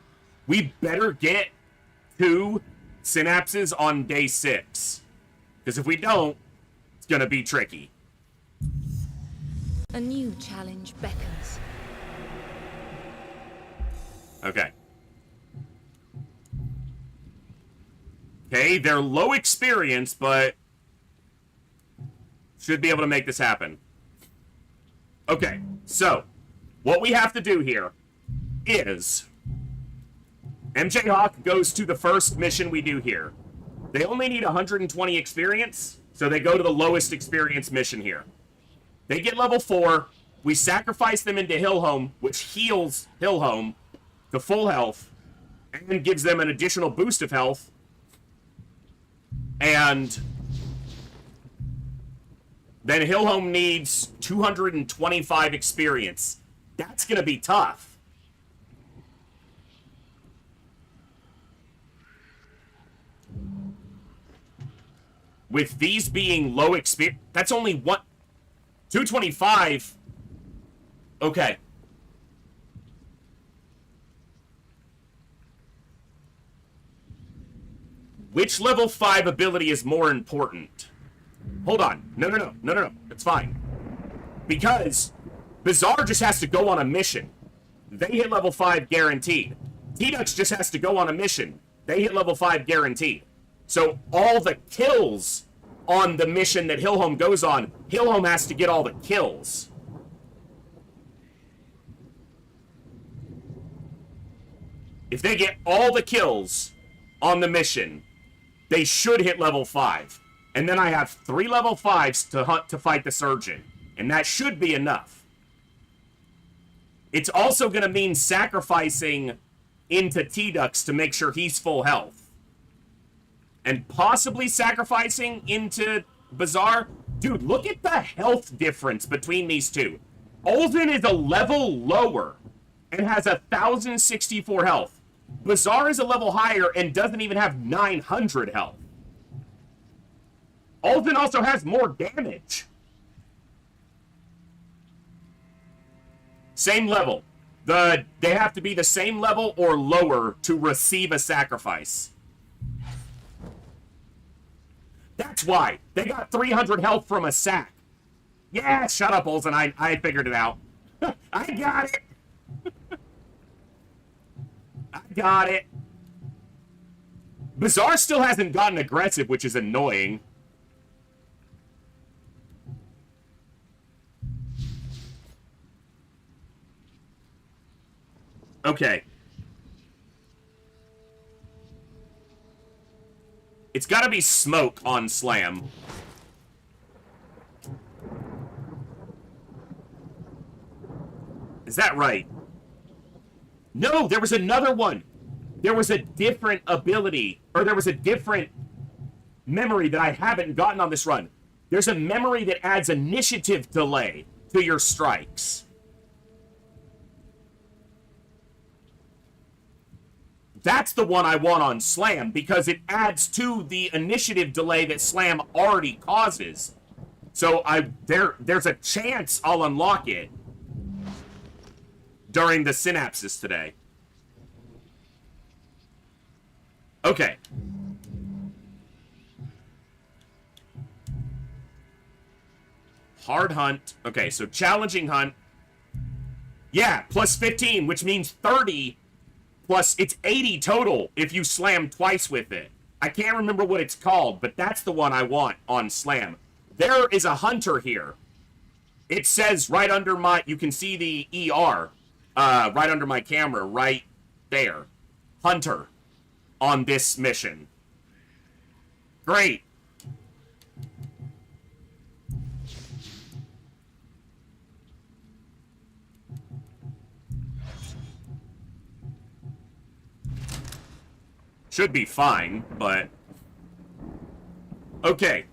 We better get 2 synapses on day 6. Because if we don't, it's gonna be tricky. A new challenge beckons. Okay. Okay, they're low experience, but should be able to make this happen. Okay, so what we have to do here is MJ Hawk goes to the first mission we do here. They only need 120 experience, so they go to the lowest experience mission here. They get level 4. We sacrifice them into Hillhome, which heals Hillhome to full health and gives them an additional boost of health. And then Hillhome needs 225 experience. That's going to be tough. With these being low experience, that's only one. 225. Okay. Which level 5 ability is more important? Hold on. No. It's fine. Because Bizarre just has to go on a mission. They hit level 5 guaranteed. T-Dux just has to go on a mission. They hit level 5 guaranteed. So all the kills on the mission that Hillhome goes on, Hillhome has to get all the kills. If they get all the kills on the mission, they should hit level 5. And then I have 3 level 5s to hunt to fight the surgeon. And that should be enough. It's also going to mean sacrificing into T-Dux to make sure he's full health. And possibly sacrificing into Bizarre. Dude, look at the health difference between these two. Olden is a level lower and has 1,064 health. Bizarre is a level higher and doesn't even have 900 health. Olden also has more damage. Same level. They have to be the same level or lower to receive a sacrifice. That's why. They got 300 health from a sack. Yeah, shut up, Olsen. I figured it out. I got it. I got it. Bizarre still hasn't gotten aggressive, which is annoying. Okay. It's gotta be smoke on Slam. Is that right? No, there was another one. There was a different ability, or there was a different memory that I haven't gotten on this run. There's a memory that adds initiative delay to your strikes. That's the one I want on Slam, because it adds to the initiative delay that Slam already causes. So there's a chance I'll unlock it during the synapses today. Okay. Hard hunt. Okay, so challenging hunt. Yeah, plus 15, which means 30. Plus, it's 80 total if you slam twice with it. I can't remember what it's called, but that's the one I want on Slam. There is a hunter here. It says right under my... You can see the ER right under my camera, right there. Hunter on this mission. Great. Should be fine, but... Okay.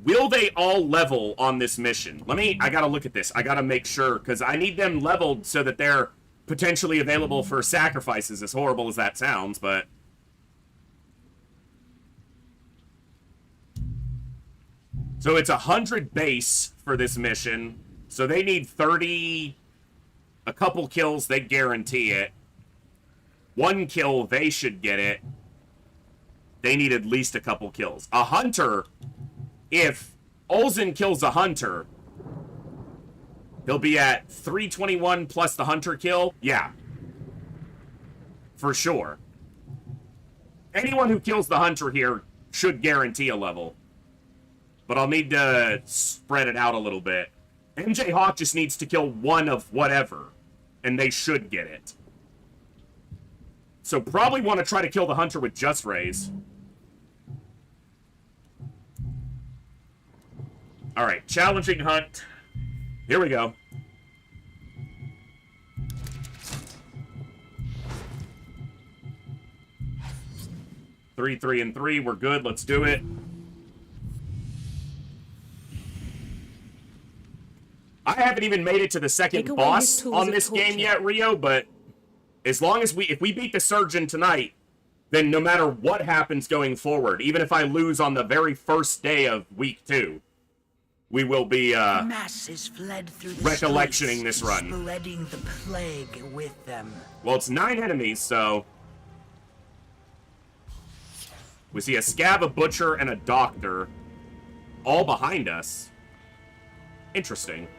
Will they all level on this mission? I gotta look at this. I gotta make sure, because I need them leveled so that they're potentially available for sacrifices, as horrible as that sounds, but... So it's 100 base for this mission, so they need 30... A couple kills, they guarantee it. 1 kill, they should get it. They need at least a couple kills. A hunter... If Olsen kills a hunter, he'll be at 321 plus the hunter kill. Yeah. For sure. Anyone who kills the hunter here should guarantee a level. But I'll need to spread it out a little bit. MJ Hawk just needs to kill 1 of whatever, and they should get it. So probably want to try to kill the hunter with just rays. Alright, challenging hunt. Here we go. Three, 3, and 3. We're good. Let's do it. I haven't even made it to the second boss on this game yet, Rio, but as long as if we beat the Surgeon tonight, then no matter what happens going forward, even if I lose on the very first day of week 2, we will be masses fled through the recollectioning this run. Spreading the plague with them. Well, it's 9 enemies, so we see a scab, a butcher, and a doctor all behind us. Interesting.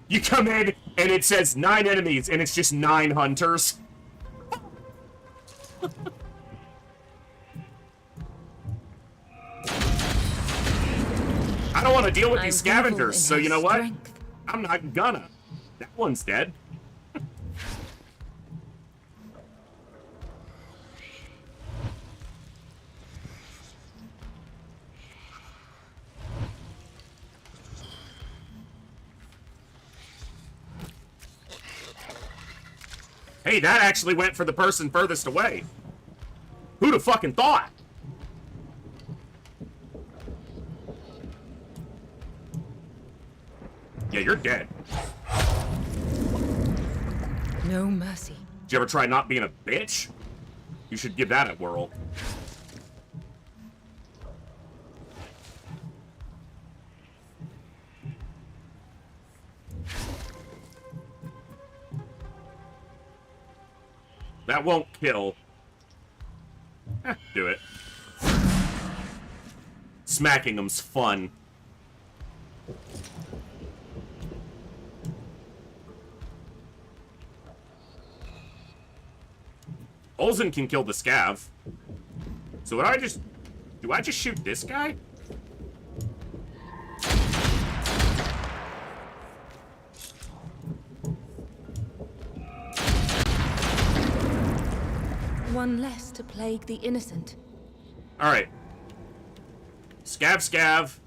You come in and it says 9 enemies and it's just 9 hunters. I don't want to deal with these scavengers, so you know what? I'm not gonna. That one's dead. Hey, that actually went for the person furthest away. Who'd have fucking thought? Yeah, you're dead. No mercy. Did you ever try not being a bitch? You should give that a whirl. That won't kill. Do it. Smacking them's fun. Olsen can kill the scav. So do I just shoot this guy? One less to plague the innocent. Alright. Scav, scav.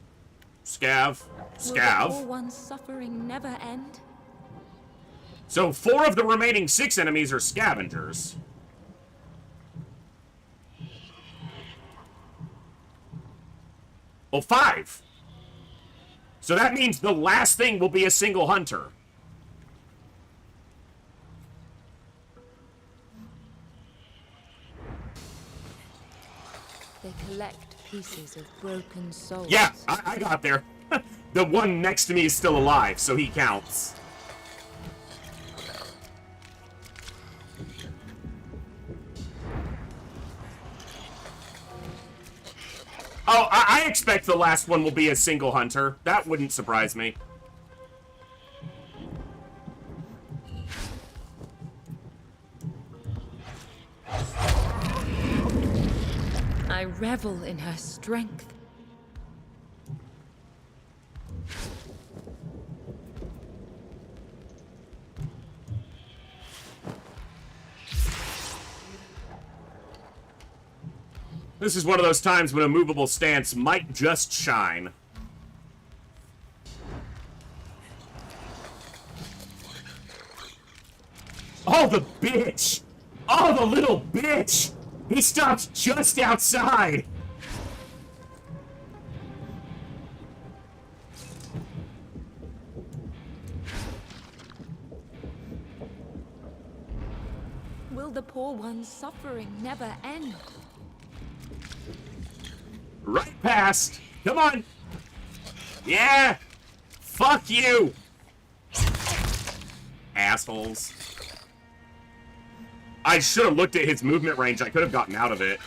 Scav. Scav. Will the poor one's suffering never end? So 4 of the remaining 6 enemies are scavengers. Well, 5. So that means the last thing will be a single hunter. They collect pieces of broken souls. Yeah, I got there. The one next to me is still alive, so he counts. Oh, I expect the last one will be a single hunter. That wouldn't surprise me. I revel in her strength. This is one of those times when a movable stance might just shine. Oh, the bitch! Oh, the little bitch! He stops just outside! Will the poor one's suffering never end? Right past! Come on! Yeah! Fuck you! Assholes. I should have looked at his movement range. I could have gotten out of it.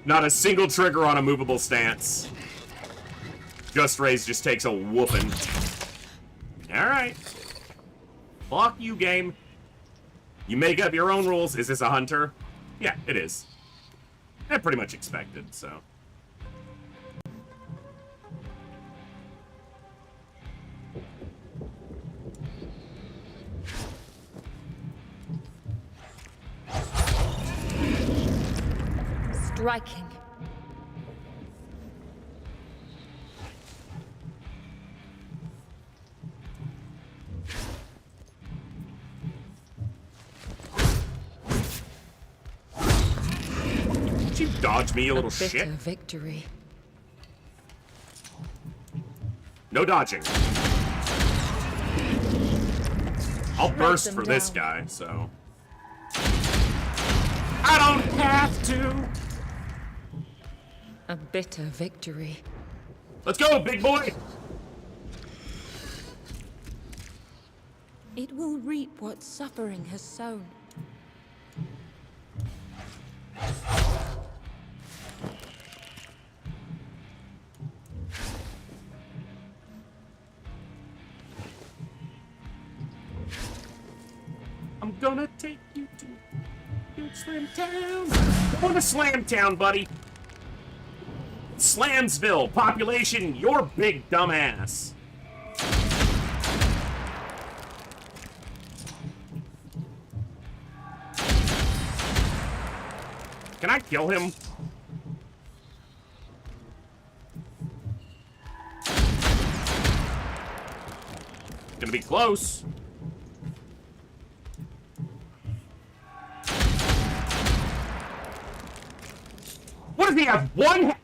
Not a single trigger on a movable stance. Just Raise just takes a whooping. Alright. Fuck you, game. You make up your own rules. Is this a hunter? Yeah, it is. I pretty much expected, so. Striking. Did you dodge me, you little Bitter shit? victory. No dodging. I'll burst them for this down. guy, so. I don't have to. A bitter victory. Let's go, big boy. It will reap what suffering has sown. I'm gonna take you to Slam Town. Going to Slam Town, buddy. Slamsville, population, your big dumbass. Can I kill him? Gonna be close. What does he have? One?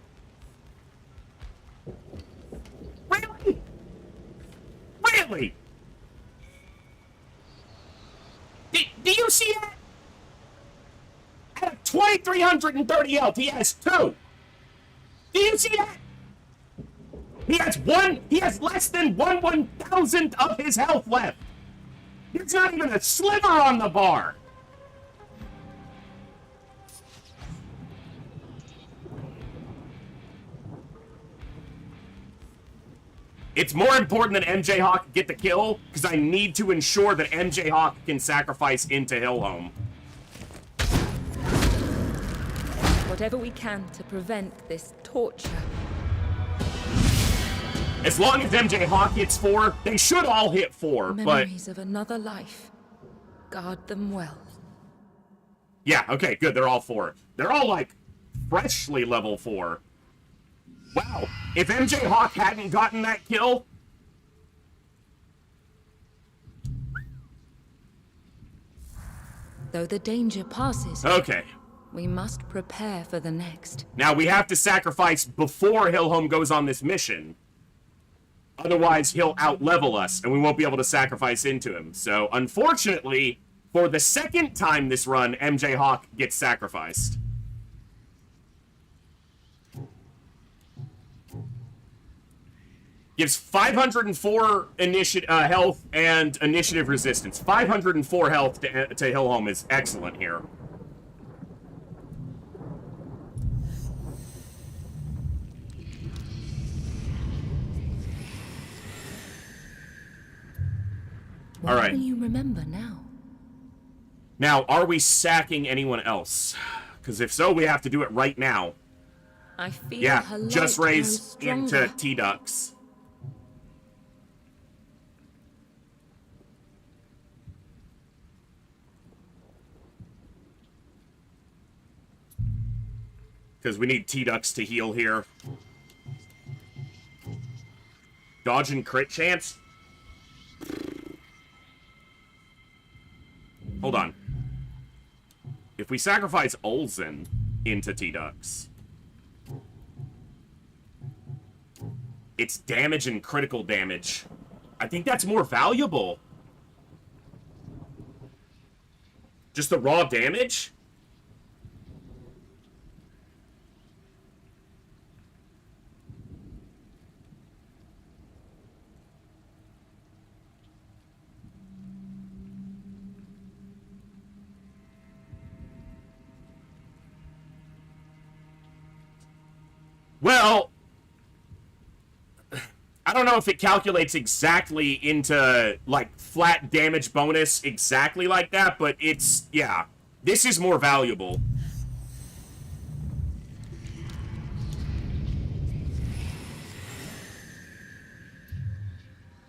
Really? Really? Do you see that? Out of 2,330 health, he has 2. Do you see that? He has less than 1/1000th of his health left. There's not even a sliver on the bar. It's more important that MJ Hawk get the kill, because I need to ensure that MJ Hawk can sacrifice into Hillhome. Whatever we can to prevent this torture. As long as MJ Hawk hits 4, they should all hit 4, but... Memories of another life. Guard them well. Yeah, okay, good, they're all 4. They're all, like, freshly level 4. Wow, if MJ Hawk hadn't gotten that kill... Though the danger passes, Okay, we must prepare for the next. now we have to sacrifice before Hillhome goes on this mission. Otherwise, he'll out-level us, and we won't be able to sacrifice into him. So, unfortunately, for the second time this run, MJ Hawk gets sacrificed. Gives 504 health and initiative resistance. 504 health to Hillhome is excellent here. What All right. will you remember now? Now, are we sacking anyone else? Because if so, we have to do it right now. I feel Yeah, her light just grows raise stronger. into T-Ducks. Because we need T-Ducks to heal here. Dodge and crit chance? Hold on. If we sacrifice Olsen into T-Dux, it's damage and critical damage. I think that's more valuable. Just the raw damage? Well, I don't know if it calculates exactly into, like, flat damage bonus exactly like that, but it's, yeah. This is more valuable.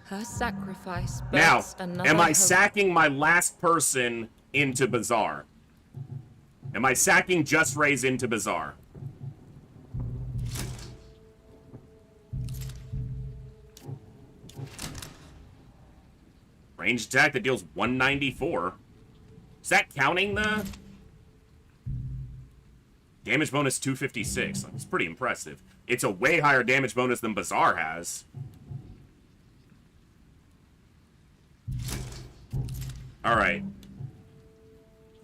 Her sacrifice Now, births another am I hope. sacking my last person into Bazaar? Am I sacking Just Rays into Bazaar? Ranged attack that deals 194. Is that counting the damage bonus 256? That's pretty impressive. It's a way higher damage bonus than Bazaar has. Alright.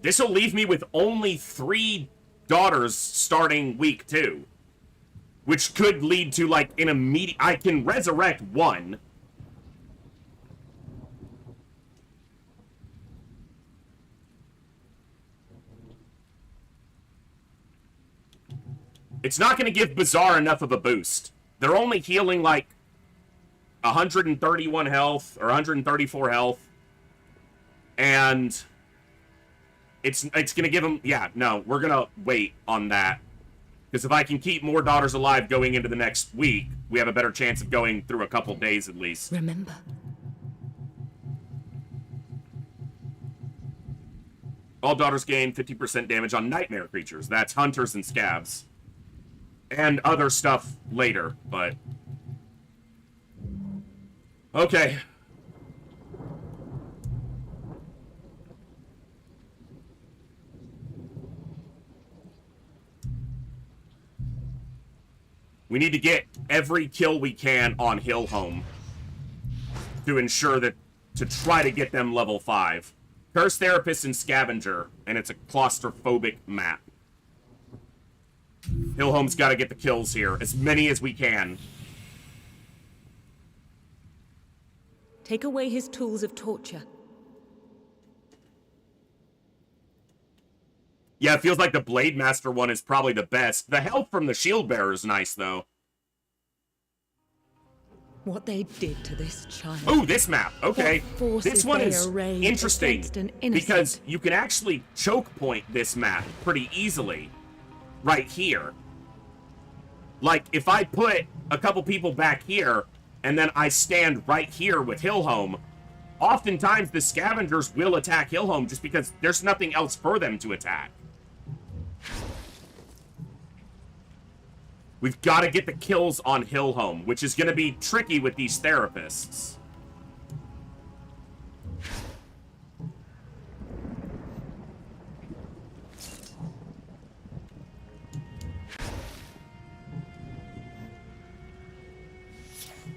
This will leave me with only 3 daughters starting week 2. Which could lead to, like, an immediate... I can resurrect 1. It's not going to give Bazaar enough of a boost. They're only healing, like, 131 health, or 134 health. And it's going to give them... Yeah, no, we're going to wait on that. Because if I can keep more daughters alive going into the next week, we have a better chance of going through a couple days at least. Remember. All daughters gain 50% damage on nightmare creatures. That's hunters and scavs. And other stuff later, but... Okay. We need to get every kill we can on Hillhome to ensure that, to try to get them level 5. Curse Therapist and Scavenger, and it's a claustrophobic map. Hillhome's got to get the kills here, as many as we can. Take away his tools of torture. Yeah, it feels like the Blade Master one is probably the best. The help from the Shield Bearer is nice, though. What they did to this child. Oh, this map. Okay. What forces This one they is arrayed interesting against an innocent. because you can actually choke point this map pretty easily right here. Like, if I put a couple people back here and then I stand right here with Hillhome, oftentimes the Scavengers will attack Hillhome just because there's nothing else for them to attack. We've got to get the kills on Hillhome, which is going to be tricky with these therapists.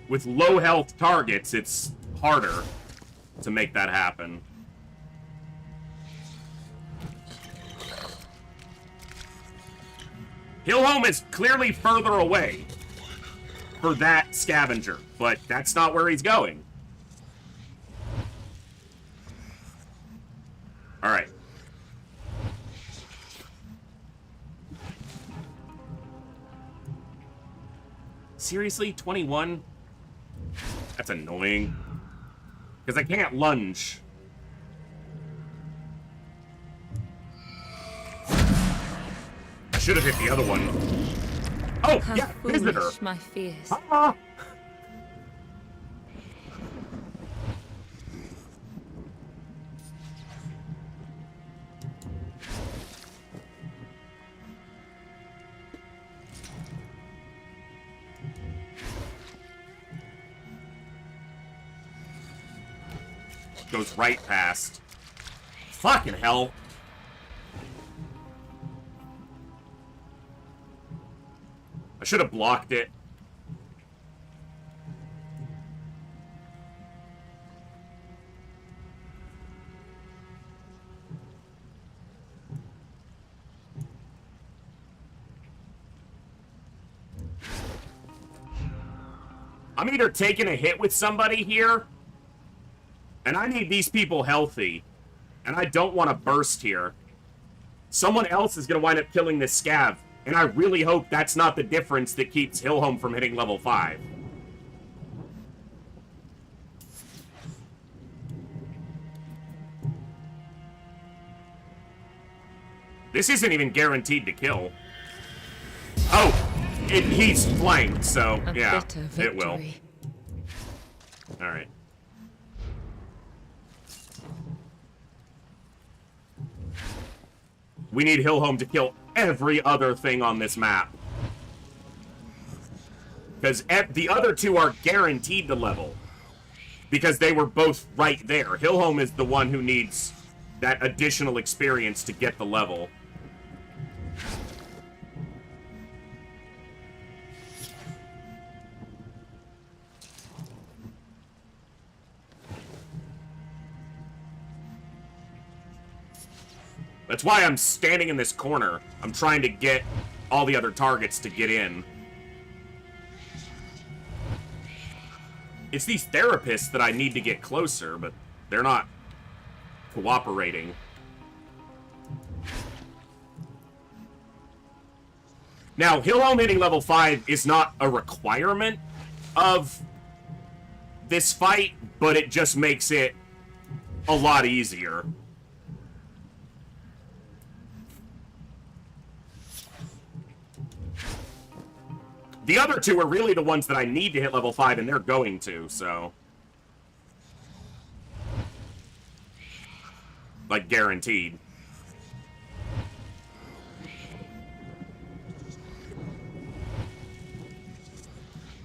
With low health targets, it's harder to make that happen. Hillhome is clearly further away for that Scavenger, but that's not where he's going. Alright. Seriously? 21? That's annoying. Because I can't lunge. I should have hit the other one. Oh, How yeah, Visitor. foolish my fears. Ah. Goes right past. Fucking hell. I should have blocked it. I'm either taking a hit with somebody here, and I need these people healthy, and I don't want to burst here. Someone else is going to wind up killing this scav, and I really hope that's not the difference that keeps Hillhome from hitting level 5. This isn't even guaranteed to kill. Oh! He's flanked, so yeah, it will. Alright. We need Hillhome to kill every other thing on this map. Because the other two are guaranteed to level. Because they were both right there. Hillhome is the one who needs that additional experience to get the level. That's why I'm standing in this corner. I'm trying to get all the other targets to get in. It's these therapists that I need to get closer, but they're not cooperating. Now, Hillhome hitting level 5 is not a requirement of this fight, but it just makes it a lot easier. The other two are really the ones that I need to hit level 5, and they're going to, so... Like, guaranteed.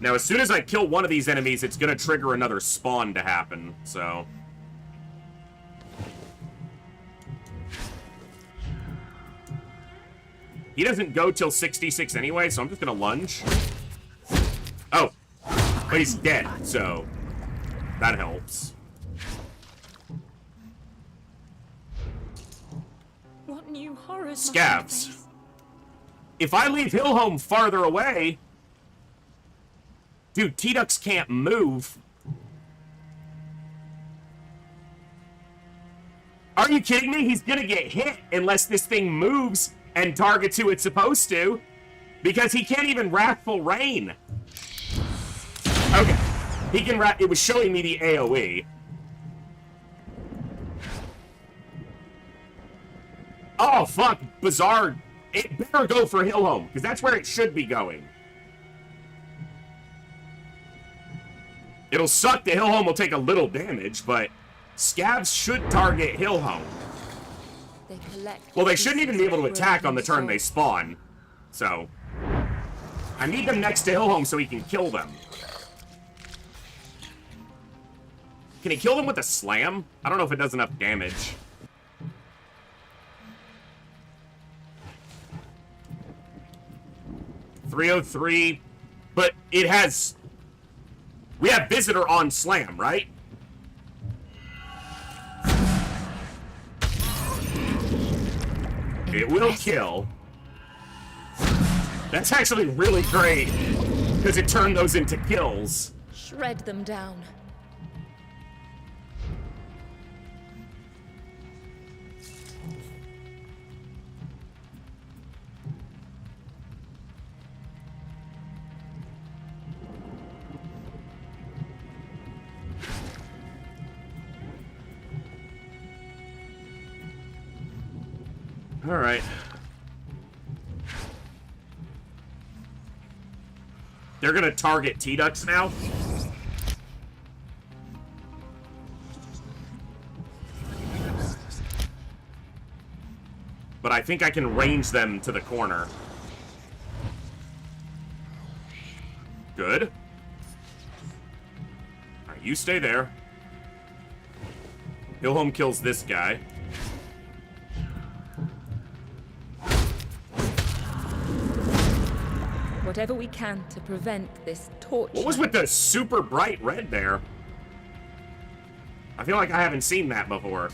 Now, as soon as I kill one of these enemies, it's gonna trigger another spawn to happen, so... He doesn't go till 66 anyway, so I'm just gonna lunge. Oh! But he's dead, so... that helps. What new horrors? Scavs. If I leave Hillhome farther away... Dude, T-Dux can't move. Are you kidding me? He's gonna get hit unless this thing moves and targets who it's supposed to. Because he can't even Wrathful Rain. Okay. He can it was showing me the AoE. Oh, fuck. Bizarre. It better go for Hillhome, because that's where it should be going. It'll suck that Hillhome will take a little damage, but scavs should target Hillhome. Well, they shouldn't even be able to attack on the turn they spawn. So, I need them next to Hillhome so he can kill them. Can he kill them with a slam? I don't know if it does enough damage. .303, but it has... We have Visitor on slam, right? It will kill. That's actually really great, because it turned those into kills. Shred them down. All right. They're gonna target T-Dux now. But I think I can range them to the corner. Good. All right, you stay there. Hillhome kills this guy. whatever we can to prevent this torture. What was with the super bright red there? I feel like I haven't seen that before.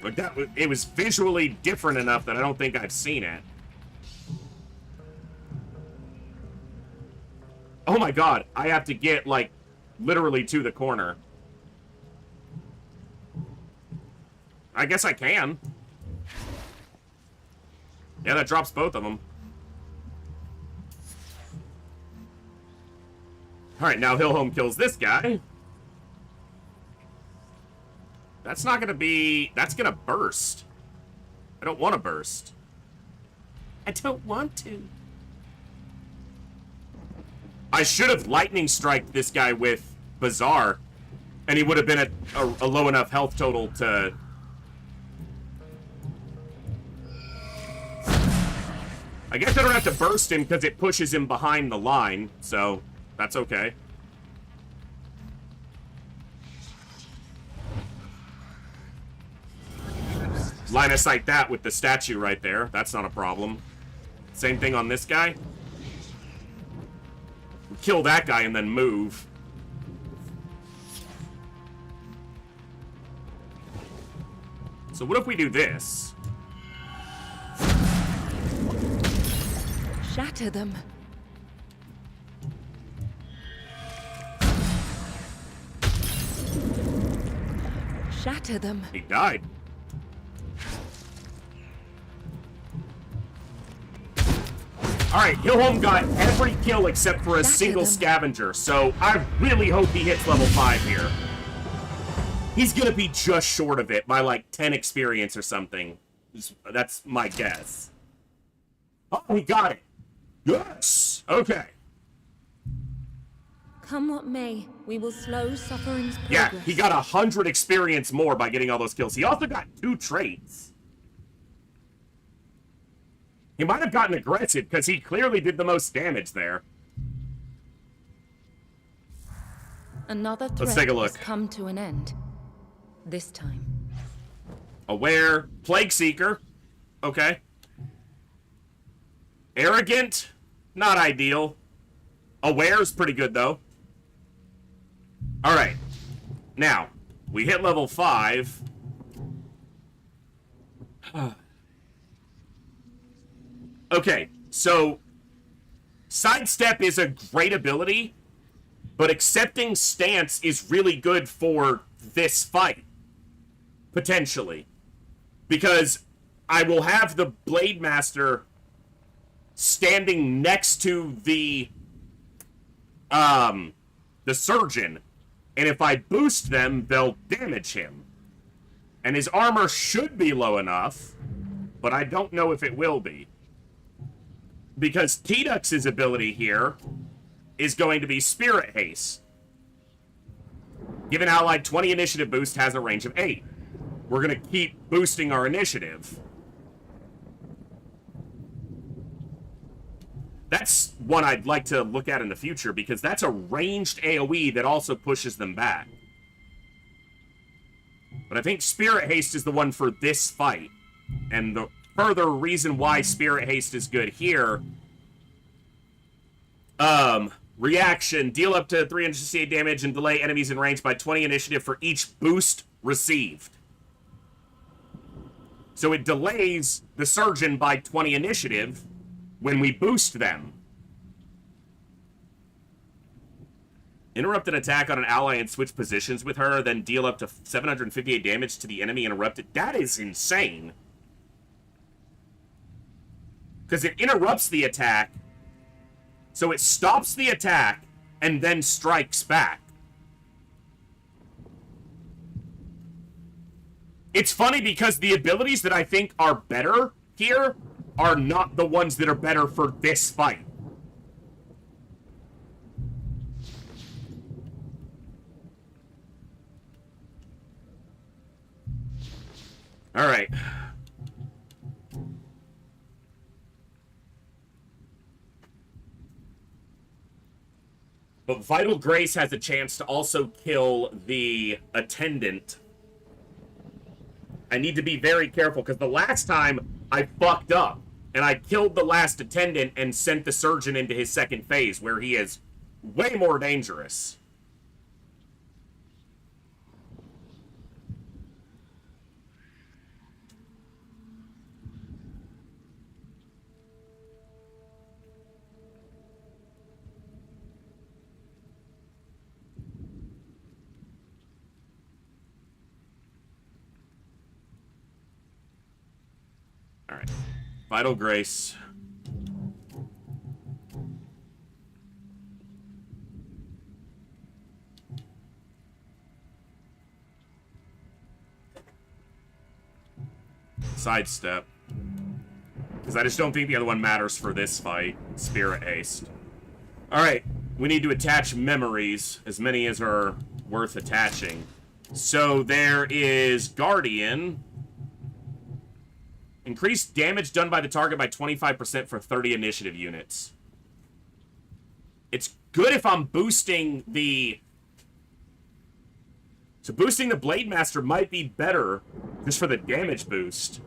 But it was visually different enough that I don't think I've seen it. Oh my god, I have to get, like, literally to the corner. I guess I can. Yeah, that drops both of them. Alright, now Hillhome kills this guy. That's not gonna be... That's gonna burst. I don't want to burst. I don't want to. I should have lightning striked this guy with Bazaar, and he would have been at a low enough health total to... I guess I don't have to burst him because it pushes him behind the line, so that's okay. Line of sight that with the statue right there. That's not a problem. Same thing on this guy. Kill that guy and then move. So what if we do this? Shatter them. Shatter them. He died. Alright, Hillhome got every kill except for a single scavenger, so I really hope he hits level 5 here. He's gonna be just short of it by like 10 experience or something. That's my guess. Oh, he got it. Yes! Okay. Come what may, we will slow suffering's progress. Yeah, he got 100 experience more by getting all those kills. He also got 2 traits. He might have gotten aggressive, because he clearly did the most damage there. Another threat Let's take a look. has come to an end. This time. Aware. Plague Seeker. Okay. Arrogant. Not ideal. Aware's pretty good, though. Alright. Now, we hit level 5. Okay, so Sidestep is a great ability, but accepting stance is really good for this fight. Potentially. Because I will have the Blade Master standing next to the Surgeon, and if I boost them, they'll damage him. And his armor should be low enough, but I don't know if it will be. Because T-Dux's ability here is going to be Spirit Haste. Given allied 20 initiative boost has a range of 8. We're going to keep boosting our initiative. That's one I'd like to look at in the future, because that's a ranged AoE that also pushes them back. But I think Spirit Haste is the one for this fight. And the further reason why Spirit Haste is good here. Reaction. Deal up to 368 damage and delay enemies in range by 20 initiative for each boost received. So it delays the Surgeon by 20 initiative when we boost them. Interrupt an attack on an ally and switch positions with her, then deal up to 758 damage to the enemy interrupted. That is insane. Because it interrupts the attack, so it stops the attack, and then strikes back. It's funny because the abilities that I think are better here are not the ones that are better for this fight. Alright. But Vital Grace has a chance to also kill the attendant. I need to be very careful, because the last time I fucked up. And I killed the last attendant and sent the surgeon into his second phase, where he is way more dangerous. Alright. Vital Grace. Sidestep. Because I just don't think the other one matters for this fight. Spirit Haste. Alright. We need to attach memories. As many as are worth attaching. So there is Guardian. Increase damage done by the target by 25% for 30 initiative units. It's good if I'm boosting the... So boosting the Blade Master might be better just for the damage boost.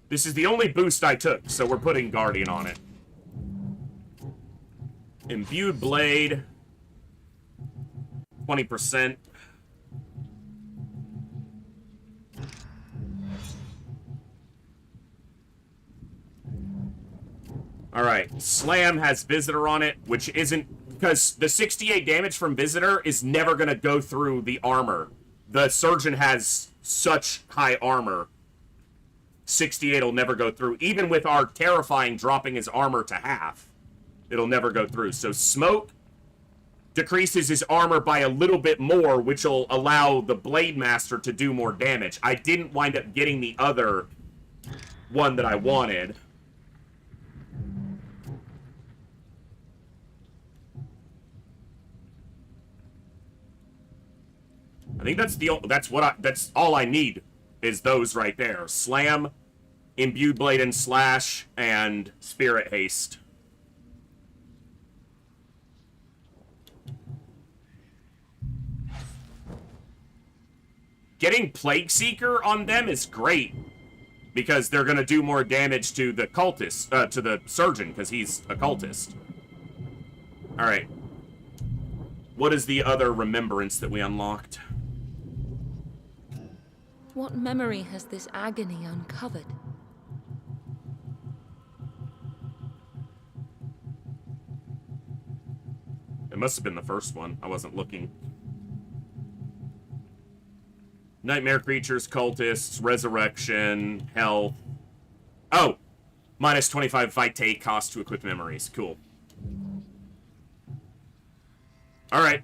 This is the only boost I took, so we're putting Guardian on it. Imbued Blade. 20%. Alright, Slam has Visitor on it, which isn't... Because the 68 damage from Visitor is never going to go through the armor. The Surgeon has such high armor. 68 will never go through. Even with our Terrifying dropping his armor to half, it'll never go through. So Smoke decreases his armor by a little bit more, which will allow the Blade Master to do more damage. I didn't wind up getting the other one that I wanted. I think that's all I need is those right there. Slam, Imbued Blade and Slash, and Spirit Haste. Getting Plague Seeker on them is great, because they're going to do more damage to the cultist, to the Surgeon, because he's a cultist. Alright. What is the other remembrance that we unlocked? What memory has this agony uncovered? It must have been the first one. I wasn't looking. Nightmare creatures, cultists, resurrection, health. Oh! Minus 25 Vitae cost to equip memories. Cool. Alright.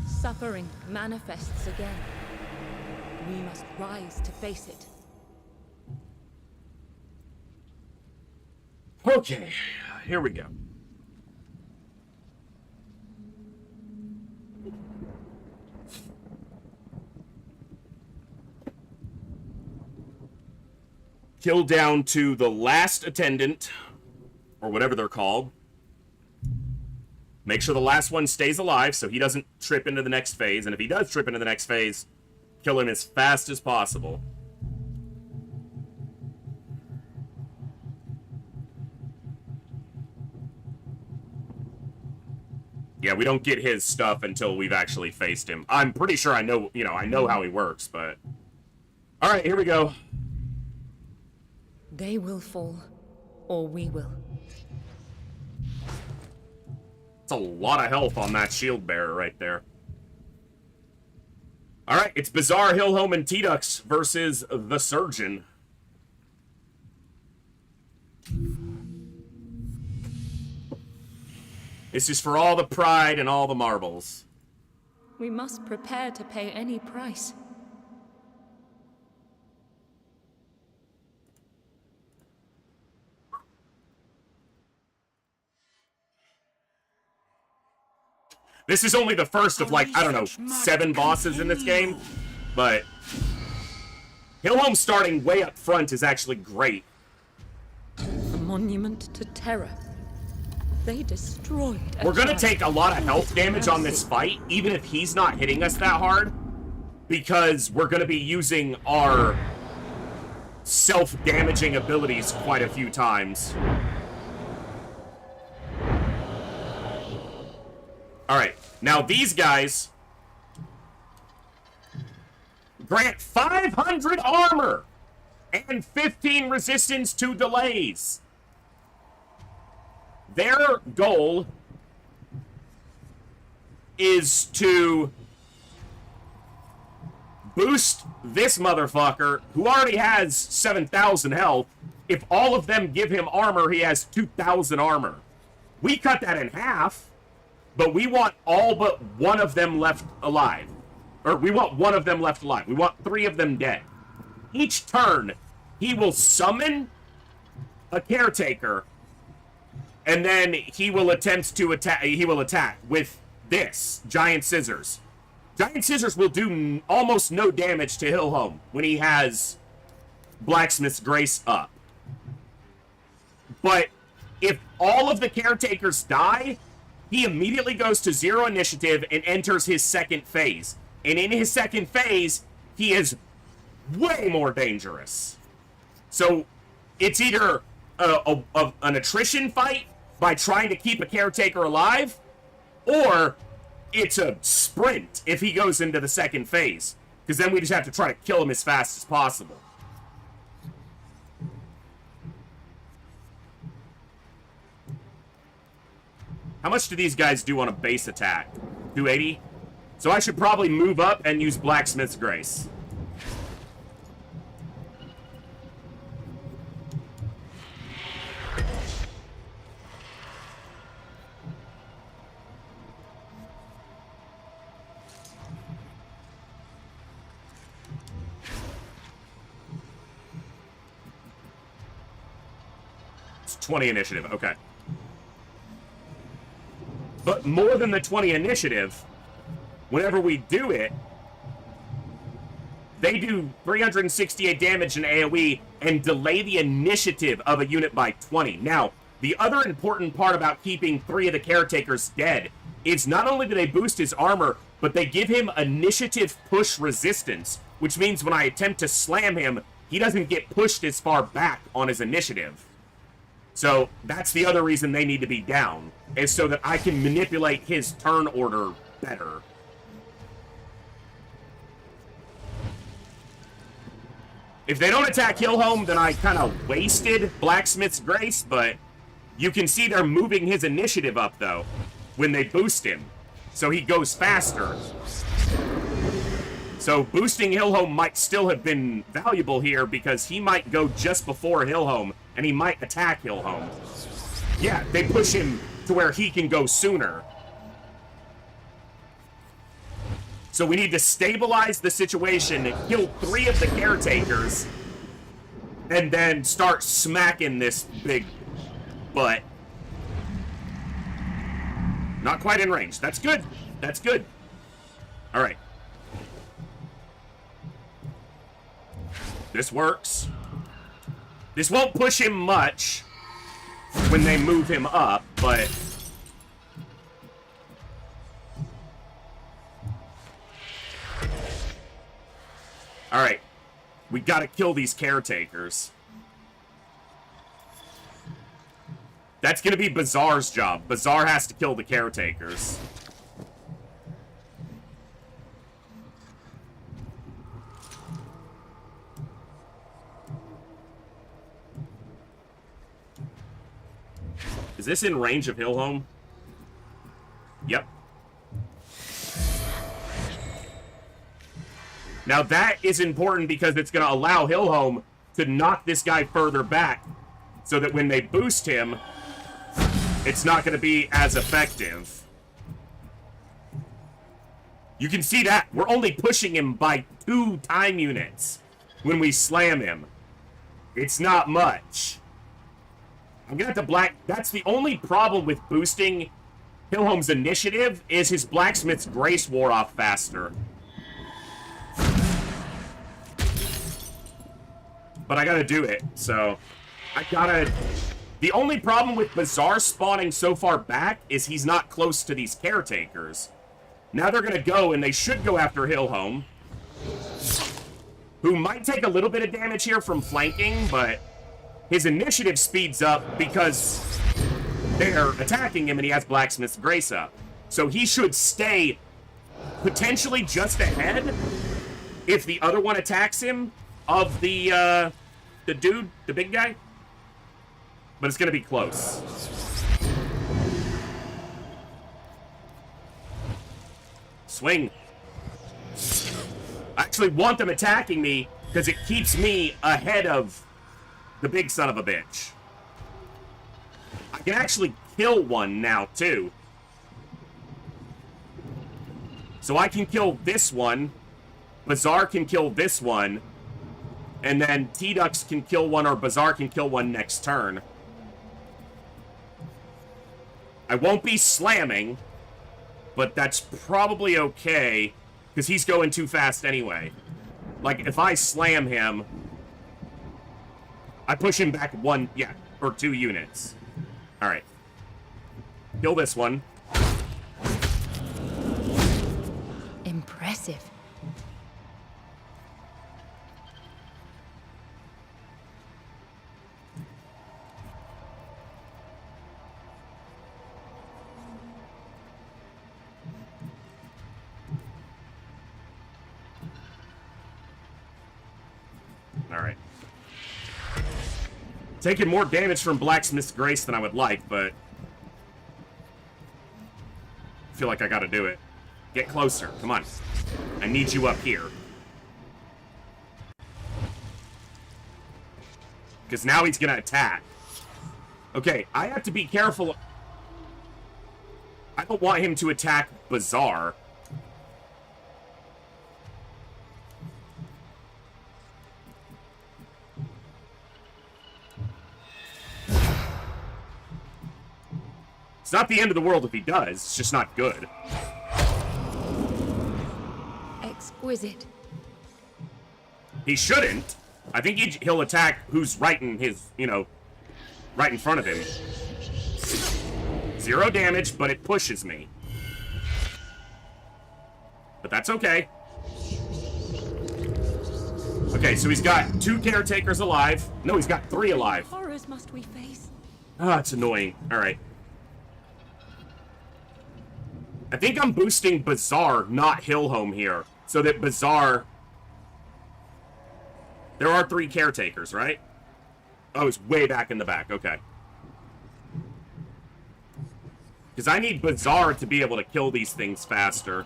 Suffering manifests again. We must rise to face it. Okay, here we go. Kill down to the last attendant, or whatever they're called. Make sure the last one stays alive so he doesn't trip into the next phase, and if he does trip into the next phase, kill him as fast as possible. Yeah, we don't get his stuff until we've actually faced him. I'm pretty sure I know, I know how he works, but... Alright, here we go. They will fall, or we will. That's a lot of health on that shield bearer right there. Alright, it's Bizarre, Hillhome, and T-Dux versus the Surgeon. This is for all the pride and all the marbles. We must prepare to pay any price. This is only the first of, like, I don't know, 7 bosses in this game, but Hillhome starting way up front is actually great. A monument to terror. They destroyed We're gonna take a lot of health damage on this fight, even if he's not hitting us that hard. because we're going to be using our self-damaging abilities quite a few times. Alright, now these guys grant 500 armor and 15 resistance to delays. Their goal is to boost this motherfucker, who already has 7,000 health. If all of them give him armor, he has 2,000 armor. We cut that in half, but we want all but one of them left alive. Or we want one of them left alive. We want 3 of them dead. Each turn, he will summon a caretaker, and then he will attempt to attack. He will attack with this giant scissors. Giant scissors will do almost no damage to Hillhome when he has Blacksmith's Grace up. But if all of the caretakers die, he immediately goes to 0 initiative and enters his second phase. And in his second phase, he is way more dangerous. So it's either an attrition fight by trying to keep a caretaker alive, or it's a sprint if he goes into the second phase. Because then we just have to try to kill him as fast as possible. How much do these guys do on a base attack? 280? So I should probably move up and use Blacksmith's Grace. It's 20 initiative, okay. But more than the 20 initiative, whenever we do it, they do 368 damage in AoE and delay the initiative of a unit by 20. Now, the other important part about keeping 3 of the caretakers dead is not only do they boost his armor, but they give him initiative push resistance, which means when I attempt to slam him, he doesn't get pushed as far back on his initiative. So that's the other reason they need to be down, is so that I can manipulate his turn order better. If they don't attack Hillhome, then I kind of wasted Blacksmith's Grace, but you can see they're moving his initiative up, though, when they boost him. So he goes faster. So boosting Hillhome might still have been valuable here, because he might go just before Hillhome, and he might attack Hillhome. Yeah, they push him to where he can go sooner. So we need to stabilize the situation, kill 3 of the caretakers, and then start smacking this big butt. Not quite in range. That's good. That's good. All right. This works. This won't push him much when they move him up, but... Alright. We gotta kill these caretakers. That's gonna be Bazaar's job. Bazaar has to kill the caretakers. Is this in range of Hillhome? Yep. Now that is important because it's going to allow Hillhome to knock this guy further back so that when they boost him, it's not going to be as effective. You can see that. We're only pushing him by 2 time units when we slam him. It's not much. I'm gonna have to that's the only problem with boosting Hillhome's initiative, is his Blacksmith's Grace wore off faster. But I gotta do it, so I gotta... The only problem with Bazaar spawning so far back is he's not close to these caretakers. Now they're gonna go, and they should go after Hillhome. who might take a little bit of damage here from flanking, but his initiative speeds up because they're attacking him and he has Blacksmith's Grace up. So he should stay potentially just ahead if the other one attacks him of the dude, the big guy. But it's gonna be close. Swing. I actually want them attacking me because it keeps me ahead of the big son of a bitch. I can actually kill one now, too. So I can kill this one. Bazaar can kill this one. And then T-Dux can kill one, or Bazaar can kill one next turn. I won't be slamming, but that's probably okay, because he's going too fast anyway. Like, if I slam him, I push him back one, yeah, or 2 units. Alright. Kill this one. Impressive. Alright. Taking more damage from Blacksmith's Grace than I would like, but I feel like I gotta do it. Get closer. Come on. I need you up here. Because now he's gonna attack. Okay, I have to be careful. I don't want him to attack Bazaar. It's not the end of the world if he does. It's just not good. Exquisite. He shouldn't. I think he'll attack who's right in his, right in front of him. 0 damage, but it pushes me. But that's okay. Okay, so he's got 2 caretakers alive. No, he's got 3 alive. What horrors must we face? Ah, it's annoying. Alright. I think I'm boosting Bazaar, not Hillhome here. So that Bazaar... There are 3 caretakers, right? Oh, it's way back in the back. Okay. Because I need Bazaar to be able to kill these things faster.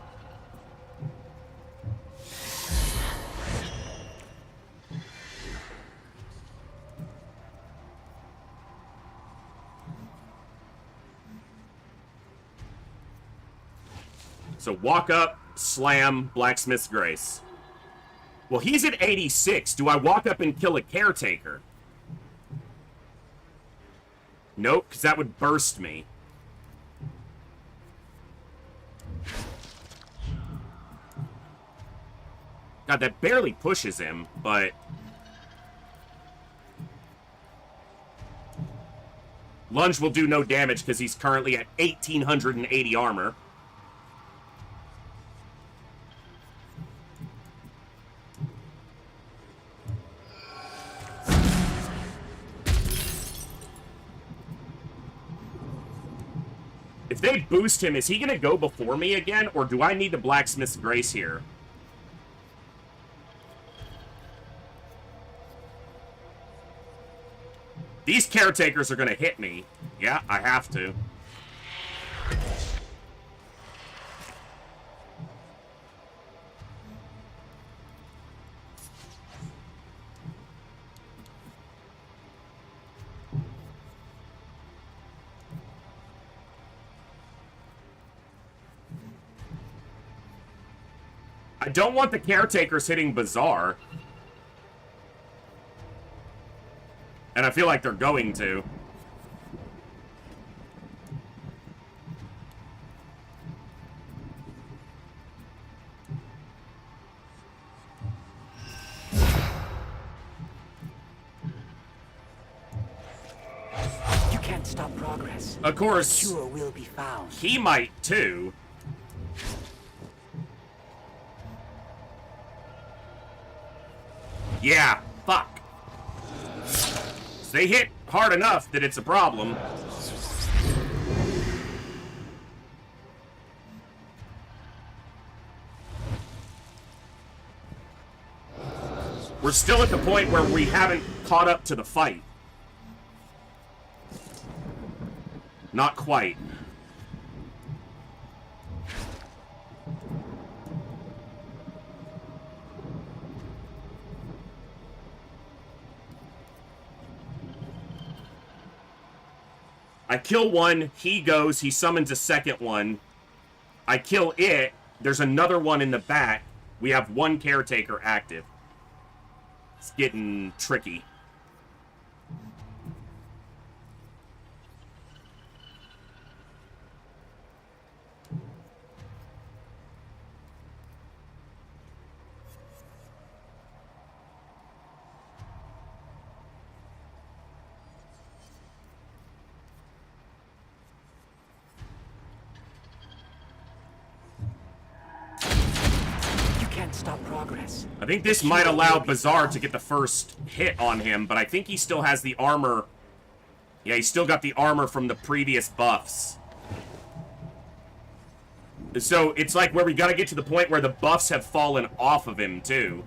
So walk up, slam, Blacksmith's Grace. Well, he's at 86. Do I walk up and kill a caretaker? Nope, because that would burst me. God, that barely pushes him, but... Lunge will do no damage because he's currently at 1,880 armor. If they boost him, is he going to go before me again, or do I need the Blacksmith's Grace here? These caretakers are going to hit me. Yeah, I have to. I don't want the caretakers hitting Bazaar. And I feel like they're going to. You can't stop progress. Of course, Cure will be found. he might too. Yeah, fuck. They hit hard enough that it's a problem. We're still at the point where we haven't caught up to the fight. Not quite. I kill one, he goes, he summons a second one. I kill it, there's another one in the back. We have one caretaker active. It's getting tricky. Stop progress. I think this might allow Bazaar to get the first hit on him, but I think he still has the armor. Yeah, he's still got the armor from the previous buffs. So it's like where we gotta get to the point where the buffs have fallen off of him, too.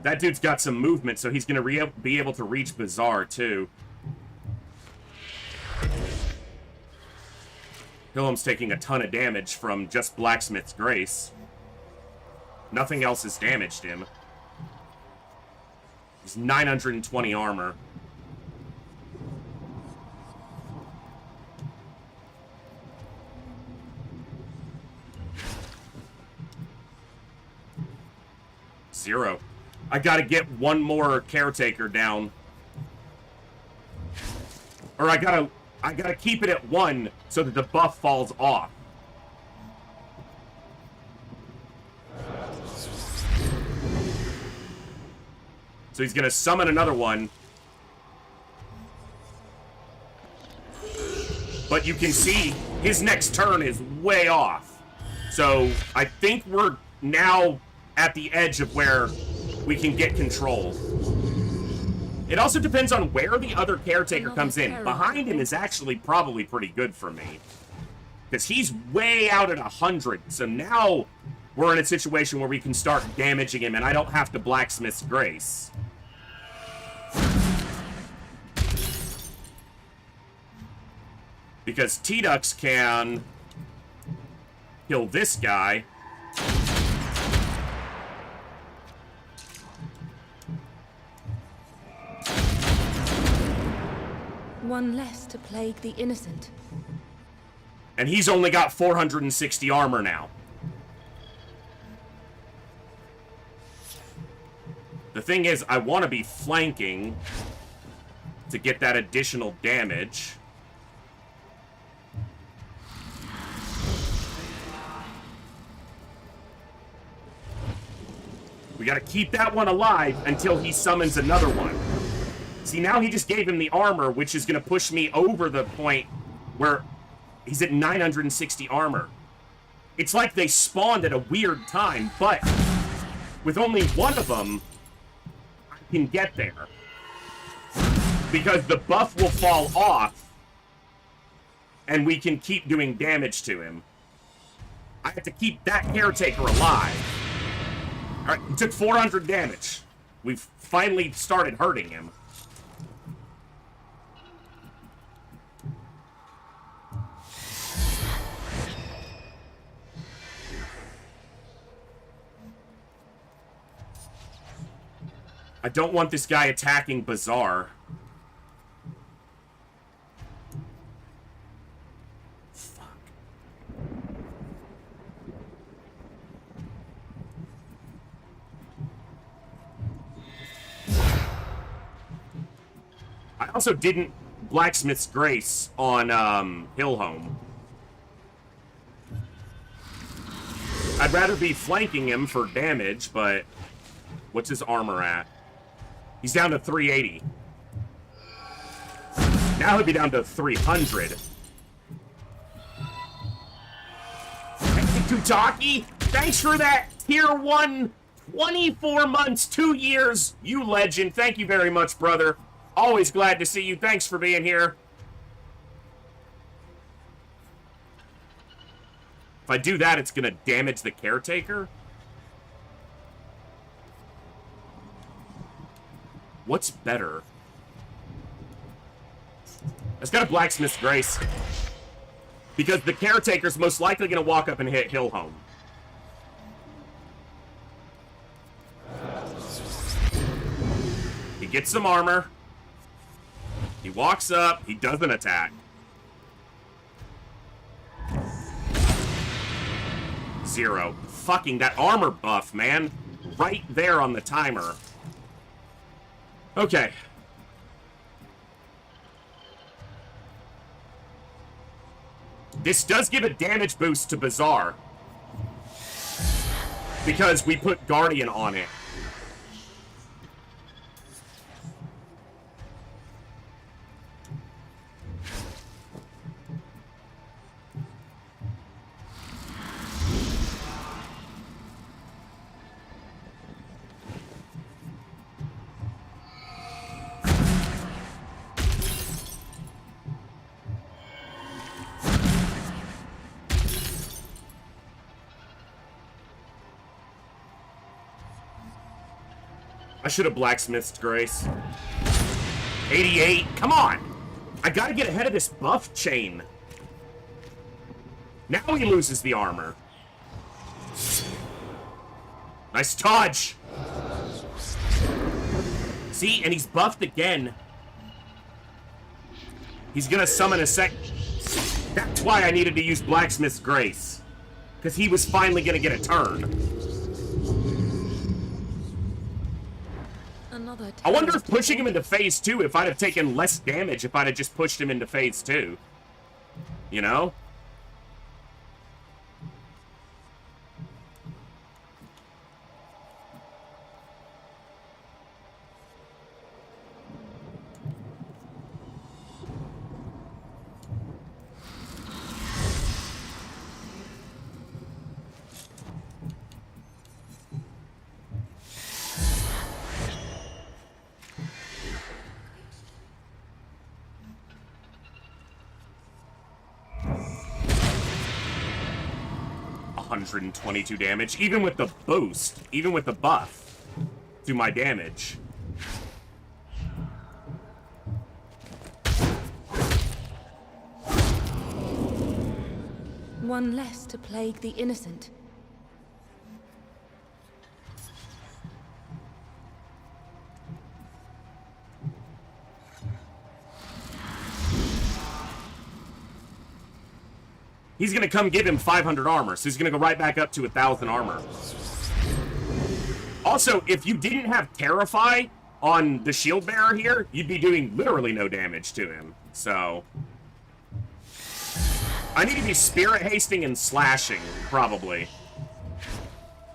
That dude's got some movement, so he's going to be able to reach Bazaar, too. Hillam's taking a ton of damage from just Blacksmith's Grace. Nothing else has damaged him. He's 920 armor. Zero. I gotta get one more caretaker down. Or I gotta keep it at 1 so that the buff falls off. So he's gonna summon another one. But you can see his next turn is way off. So I think we're now at the edge of where we can get control. It also depends on where the other caretaker comes in. Behind him is actually probably pretty good for me. Because he's way out at 100. So now we're in a situation where we can start damaging him and I don't have to Blacksmith's Grace. Because T-Dux can kill this guy. One less to plague the innocent. And he's only got 460 armor now. The thing is, I want to be flanking to get that additional damage. We gotta keep that one alive until he summons another one. See, now he just gave him the armor, which is gonna push me over the point where he's at 960 armor. It's like they spawned at a weird time, but with only one of them, I can get there. Because the buff will fall off, and we can keep doing damage to him. I have to keep that caretaker alive. Alright, he took 400 damage. We've finally started hurting him. I don't want this guy attacking Bazaar. Fuck. I also didn't Blacksmith's Grace on Hillhome. I'd rather be flanking him for damage, but what's his armor at? He's down to 380. Now he'll be down to 300. Kutaki, thanks for that tier 1, 24 months, 2 years. You legend. Thank you very much, brother. Always glad to see you. Thanks for being here. If I do that, it's going to damage the caretaker. What's better? It's got a blacksmith's grace. Because the caretaker's most likely going to walk up and hit Hillhome. He gets some armor. He walks up. He doesn't attack. 0. Fucking that armor buff, man. Right there on the timer. Okay. This does give a damage boost to Bazaar. Because we put Guardian on it. I should have blacksmithed Grace. 88. Come on! I gotta get ahead of this buff chain. Now he loses the armor. Nice dodge. See, and he's buffed again. He's gonna summon a sec. That's why I needed to use Blacksmith's Grace. Because he was finally gonna get a turn. I wonder if pushing him into phase 2, if I'd have taken less damage if I'd have just pushed him into phase 2. You know? $122 damage, even with the boost, even with the buff to my damage. One less to plague the innocent. He's gonna come give him 500 armor, so he's gonna go right back up to 1,000 armor. Also, if you didn't have Terrify on the shield bearer here, you'd be doing literally no damage to him. So I need to be spirit hasting and slashing, probably,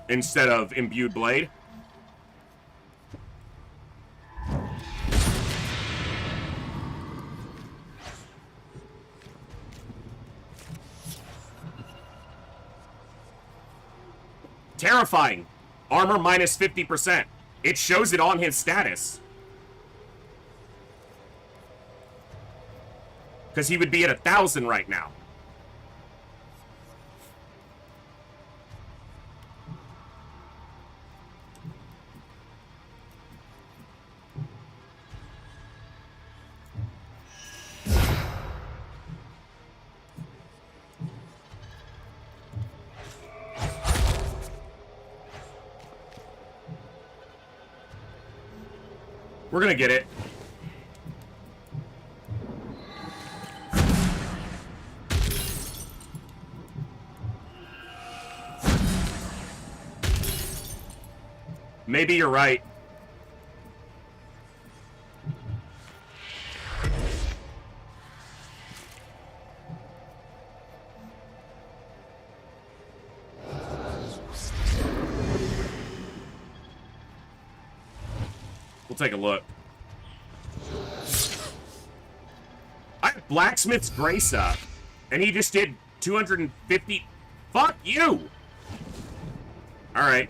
instead of imbued blade. Terrifying. Armor minus 50%. It shows it on his status. Because he would be at 1,000 right now. We're gonna get it. Maybe you're right. We'll take a look. Blacksmith's Grace up, and he just did 250. Fuck you! Alright.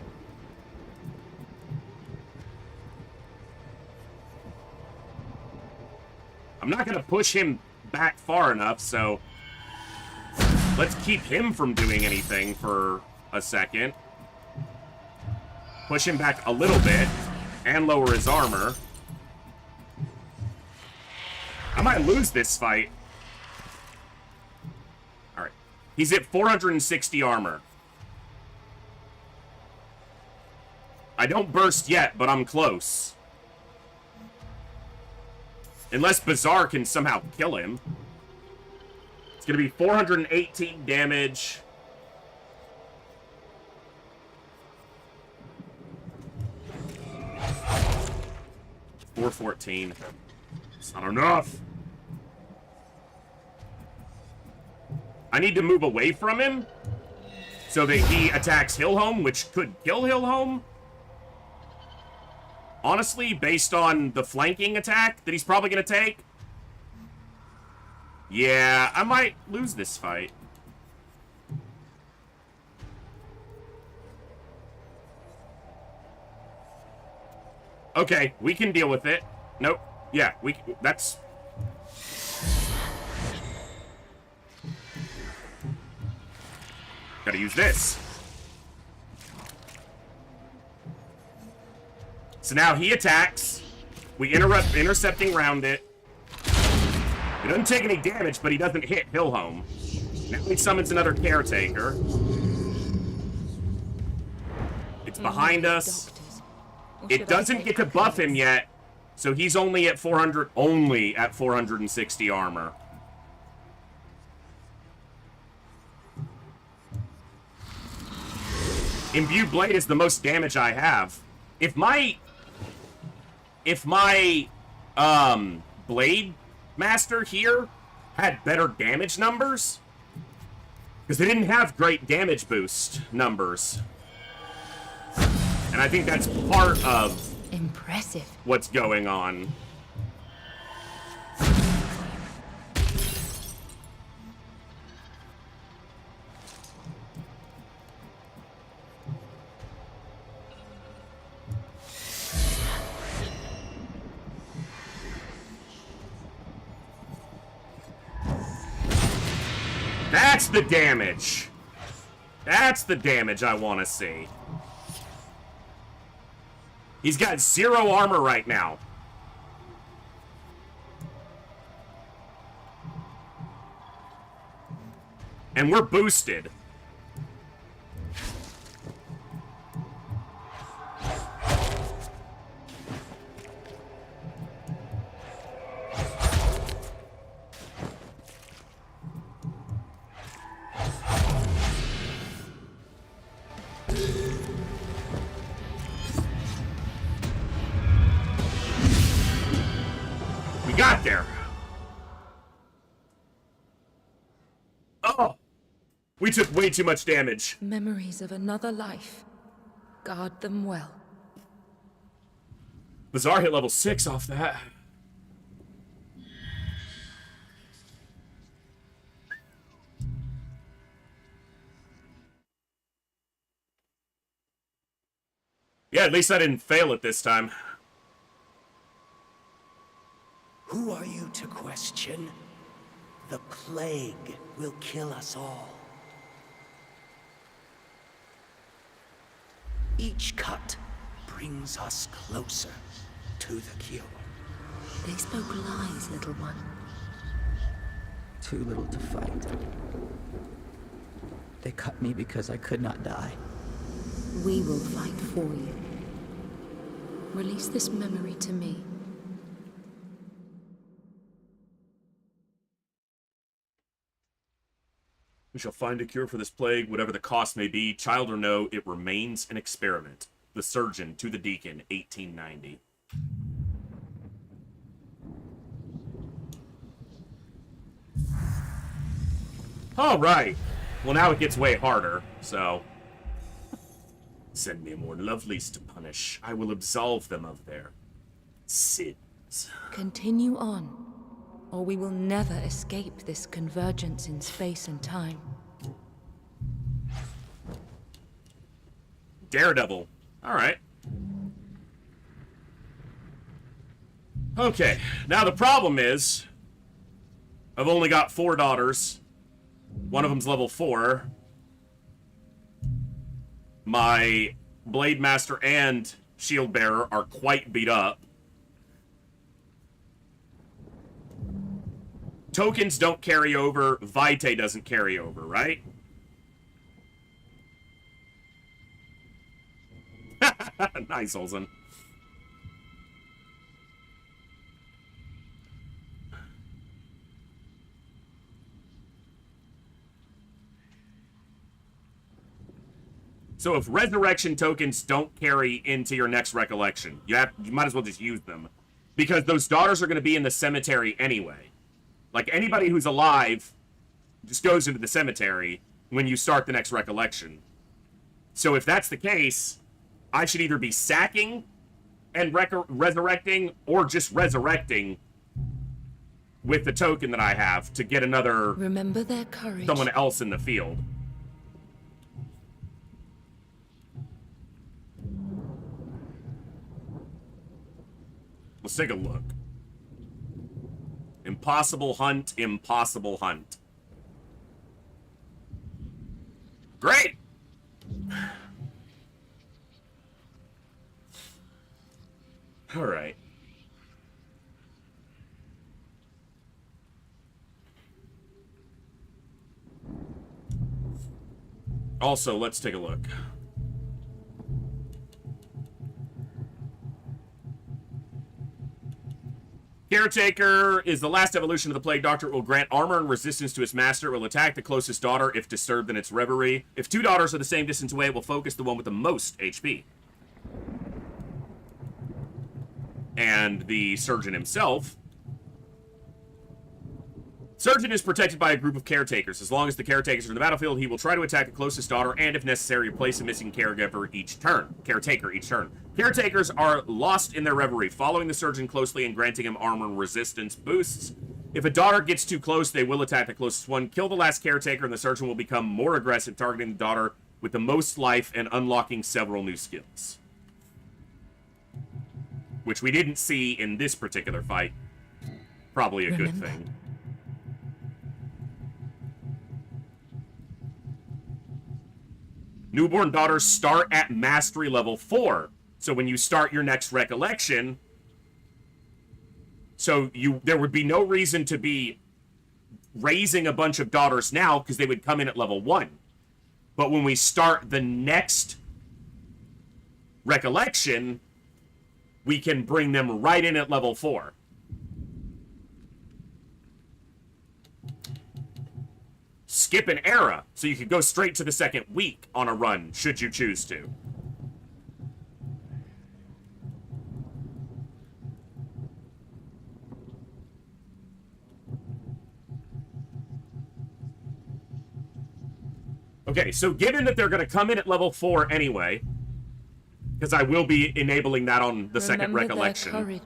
I'm not gonna push him back far enough, so let's keep him from doing anything for a second. Push him back a little bit, and lower his armor. I might lose this fight. Alright. He's at 460 armor. I don't burst yet, but I'm close. Unless Bazaar can somehow kill him. It's gonna be 418 damage. $414. It's not enough. I need to move away from him so that he attacks Hillhome, which could kill Hillhome. Honestly, based on the flanking attack that he's probably going to take. Yeah, I might lose this fight. Okay, we can deal with it. Nope. Yeah, that's... Gotta use this. So now he attacks. We intercepting round it. He doesn't take any damage, but he doesn't hit Hillhome. Now he summons another caretaker. It's behind us. It doesn't get to buff him yet, so he's only at 460 armor. Imbued Blade is the most damage I have. If my Blade Master here had better damage numbers, because they didn't have great damage boost numbers. And I think that's part of impressive what's going on. That's the damage. That's the damage I want to see. He's got 0 armor right now. And we're boosted. Got there. Oh, we took way too much damage. Memories of another life. Guard them well. Bazaar hit level 6 off that. Yeah, at least I didn't fail it this time. Who are you to question? The plague will kill us all. Each cut brings us closer to the cure. They spoke lies, little one. Too little to fight. They cut me because I could not die. We will fight for you. Release this memory to me. We shall find a cure for this plague, whatever the cost may be. Child or no, it remains an experiment. The Surgeon to the Deacon, 1890. All right. Well, now it gets way harder, so... Send me more lovelies to punish. I will absolve them of their sins. Continue on, or we will never escape this convergence in space and time. Daredevil. Alright. Okay, now the problem is, I've only got 4 daughters. One of them's level 4. My Blade Master and Shield Bearer are quite beat up. Tokens don't carry over. Vitae doesn't carry over, right? Nice, Olsen. So if resurrection tokens don't carry into your next recollection, you might as well just use them. Because those daughters are going to be in the cemetery anyway. Like, anybody who's alive just goes into the cemetery when you start the next recollection. So if that's the case, I should either be sacking and resurrecting, or just resurrecting with the token that I have to get another... Remember their courage. Someone else in the field. Let's take a look. Impossible hunt, impossible hunt. Great! Alright. Also, let's take a look. Caretaker is the last evolution of the Plague Doctor. It will grant armor and resistance to its master. It will attack the closest daughter if disturbed in its reverie. If 2 daughters are the same distance away, it will focus the one with the most HP. And the surgeon himself. Surgeon is protected by a group of caretakers. As long as the caretakers are in the battlefield, he will try to attack the closest daughter and, if necessary, replace a missing caregiver each turn. Caretaker each turn. Caretakers are lost in their reverie, following the surgeon closely and granting him armor and resistance boosts. If a daughter gets too close, they will attack the closest one. Kill the last caretaker, and the surgeon will become more aggressive, targeting the daughter with the most life and unlocking several new skills. Which we didn't see in this particular fight. Probably a good thing. Newborn daughters start at mastery level 4. So when you start your next recollection, there would be no reason to be raising a bunch of daughters now, because they would come in at level 1. But when we start the next recollection, we can bring them right in at level 4. Skip an era, so you could go straight to the second week on a run, should you choose to. Okay, so given that they're going to come in at level 4 anyway, because I will be enabling that on the second recollection,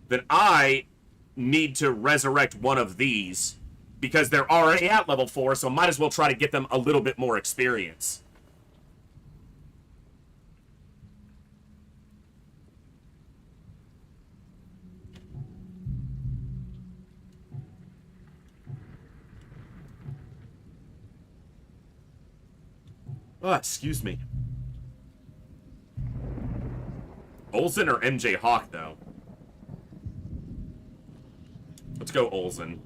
then I need to resurrect one of these, because they're already at level 4, so might as well try to get them a little bit more experience. Oh, excuse me. Olsen or MJ Hawk, though? Let's go Olsen.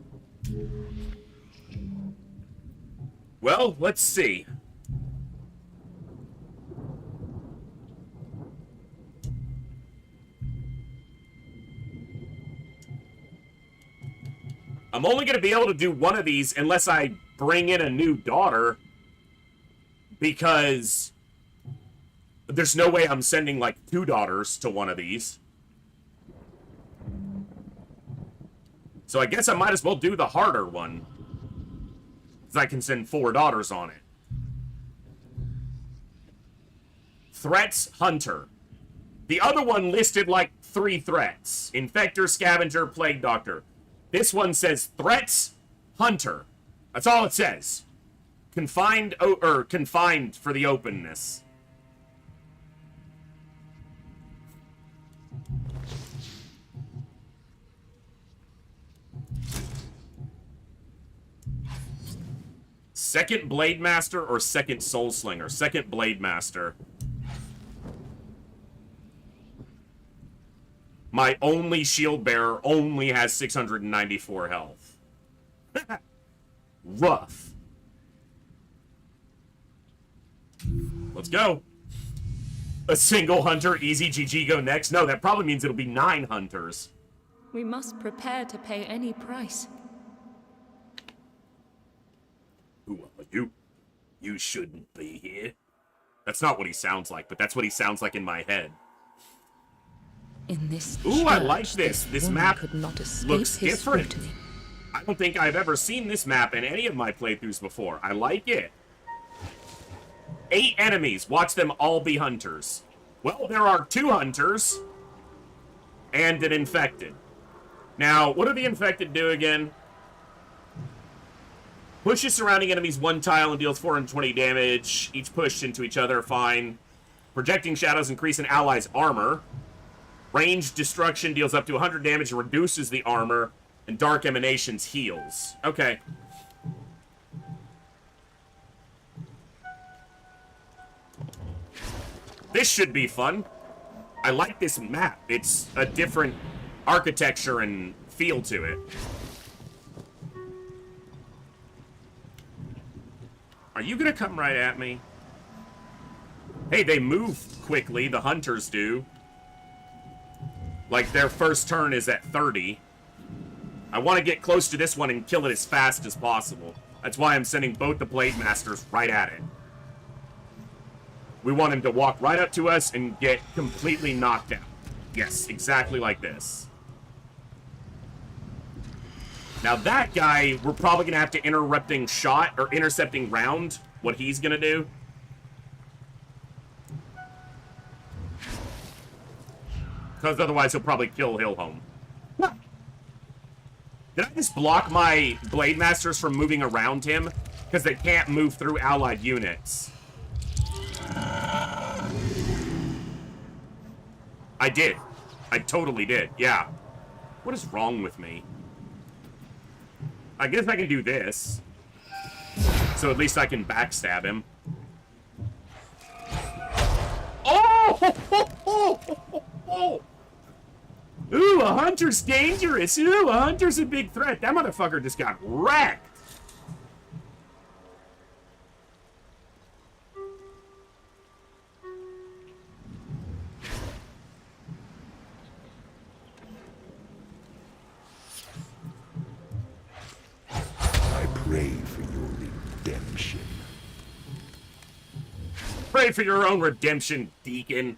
Well, let's see. I'm only going to be able to do one of these unless I bring in a new daughter, because there's no way I'm sending, like, 2 daughters to one of these. So I guess I might as well do the harder one, because I can send 4 daughters on it. Threats Hunter. The other one listed, like, 3 threats. Infector, Scavenger, Plague Doctor. This one says threats, Hunter. That's all it says. Confined, or confined for the openness. Second Blade Master or second Soul Slinger? Second Blade Master. My only shield bearer only has 694 health. Rough. Let's go. A single hunter, easy GG go next. No, that probably means it'll be 9 hunters. We must prepare to pay any price. Who are you? You shouldn't be here. That's not what he sounds like, but that's what he sounds like in my head. In this Ooh, church, I like this. This map could not escape looks his different. scrutiny. I don't think I've ever seen this map in any of my playthroughs before. I like it. 8 enemies. Watch them all be hunters. Well, there are 2 hunters and an infected. Now, what do the infected do again? Pushes surrounding enemies 1 tile and deals 420 damage. Each pushed into each other, fine. Projecting shadows increase an ally's armor. Ranged destruction deals up to 100 damage and reduces the armor. And dark emanations heals. Okay. This should be fun. I like this map. It's a different architecture and feel to it. Are you gonna come right at me? Hey, they move quickly. The hunters do. Like, their first turn is at 30. I want to get close to this one and kill it as fast as possible. That's why I'm sending both the Blade Masters right at it. We want him to walk right up to us and get completely knocked out. Yes, exactly like this. Now that guy, we're probably going to have to interrupting shot or intercepting round what he's going to do. Because otherwise he'll probably kill Hillhome. Did I just block my Blade Masters from moving around him? Because they can't move through allied units. I did. I totally did, yeah. What is wrong with me? I guess I can do this. So at least I can backstab him. Oh! Ooh, a hunter's dangerous. Ooh, a hunter's a big threat. That motherfucker just got wrecked. I pray for your redemption. Pray for your own redemption, Deacon.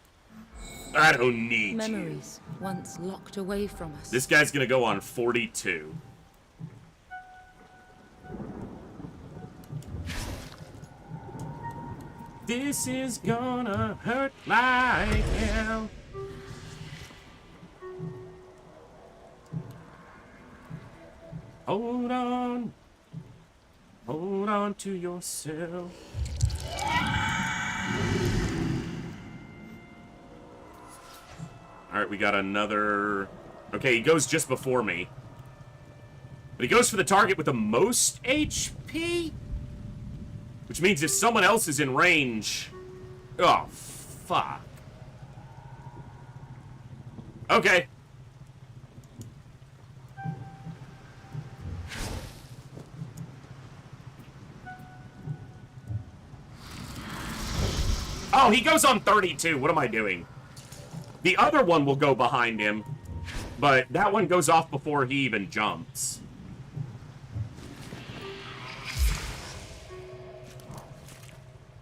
I don't need Memories once locked away from us. This guy's gonna go on 42. This is gonna hurt like hell. Hold on. Hold on to yourself. Alright, we got another... Okay, he goes just before me. But he goes for the target with the most HP? Which means if someone else is in range... Oh, fuck. Okay. Oh, he goes on 32. What am I doing? The other one will go behind him, but that one goes off before he even jumps.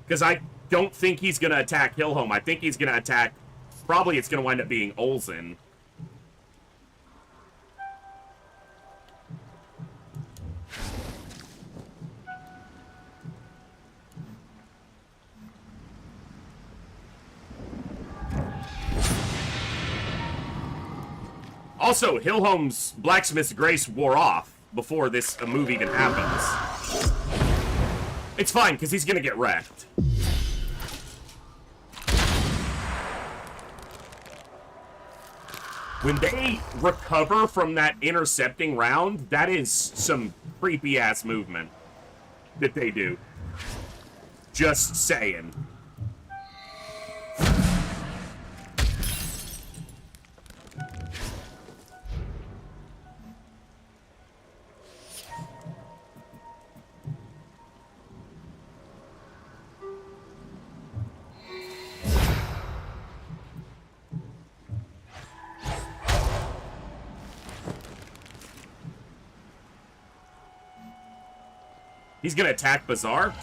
Because I don't think he's going to attack Hillhome. I think he's going to attack... Probably it's going to wind up being Olsen. Also, Hillholm's Blacksmith's Grace wore off before this move even happens. It's fine, because he's gonna get wrecked. When they recover from that intercepting round, that is some creepy-ass movement that they do. Just saying. He's gonna attack Bazaar.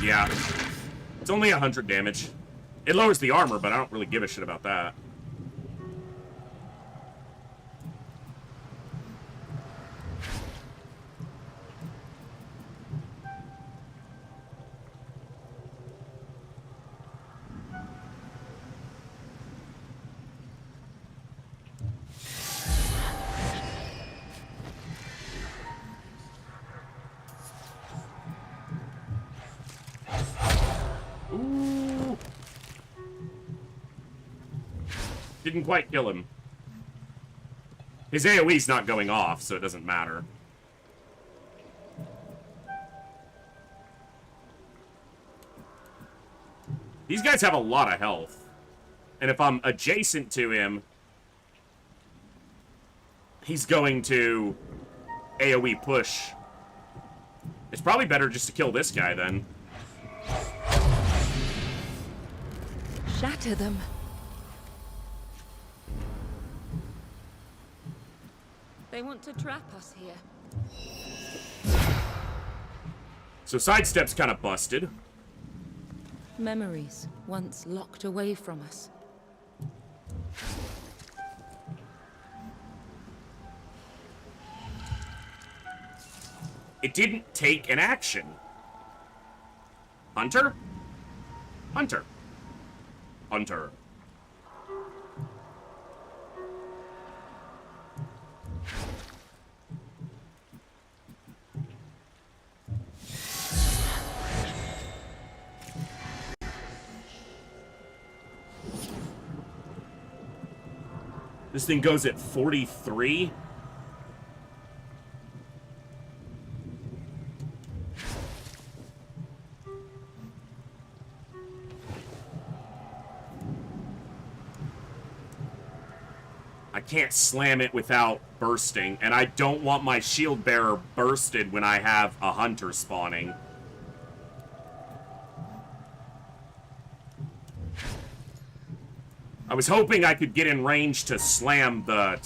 Yeah. It's only 100 damage. It lowers the armor, but I don't really give a shit about that. Didn't quite kill him. His AoE's not going off, so it doesn't matter. These guys have a lot of health. And if I'm adjacent to him, he's going to AoE push. It's probably better just to kill this guy, then. Shatter them. They want to trap us here. So sidestep's kind of busted. Memories once locked away from us. It didn't take an action. Hunter? Hunter. Hunter. This thing goes at 43. I can't slam it without bursting, and I don't want my shield bearer bursted when I have a hunter spawning. I was hoping I could get in range to slam the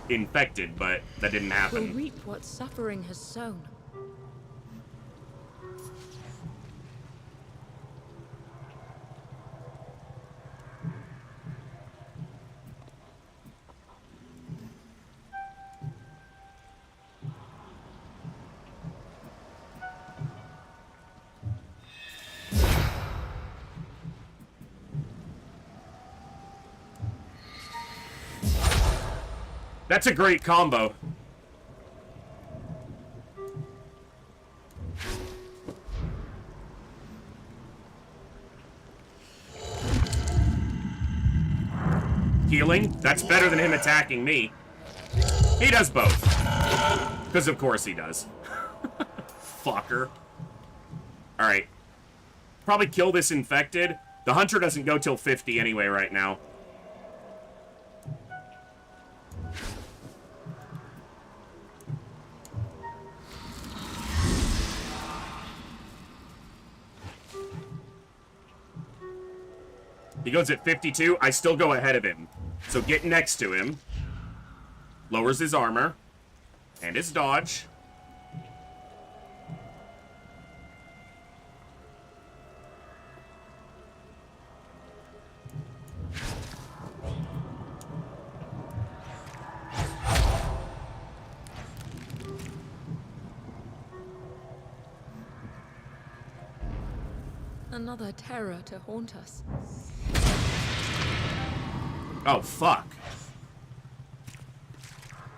infected, but that didn't We'll happen. reap what suffering has sown. That's a great combo. Healing? That's better than him attacking me. He does both. Because of course he does. Fucker. Alright. Probably kill this infected. The hunter doesn't go till 50 anyway right now. He goes at 52. I still go ahead of him. So get next to him. Lowers his armor. And his dodge. Another terror to haunt us. Oh, fuck.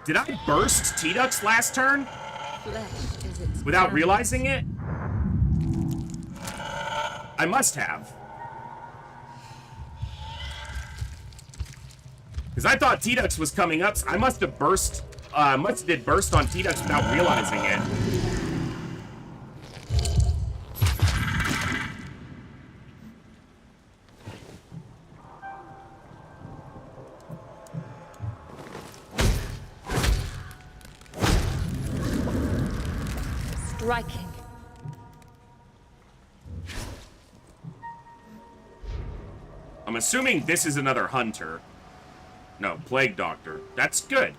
Did I burst T-Duck's last turn? Flesh is its Without parent. realizing it? I must have. Because I thought T-Duck's was coming up. So I must have burst, must have did burst on T-Duck's without realizing it. Striking. I'm assuming this is another hunter. No, plague doctor. That's good.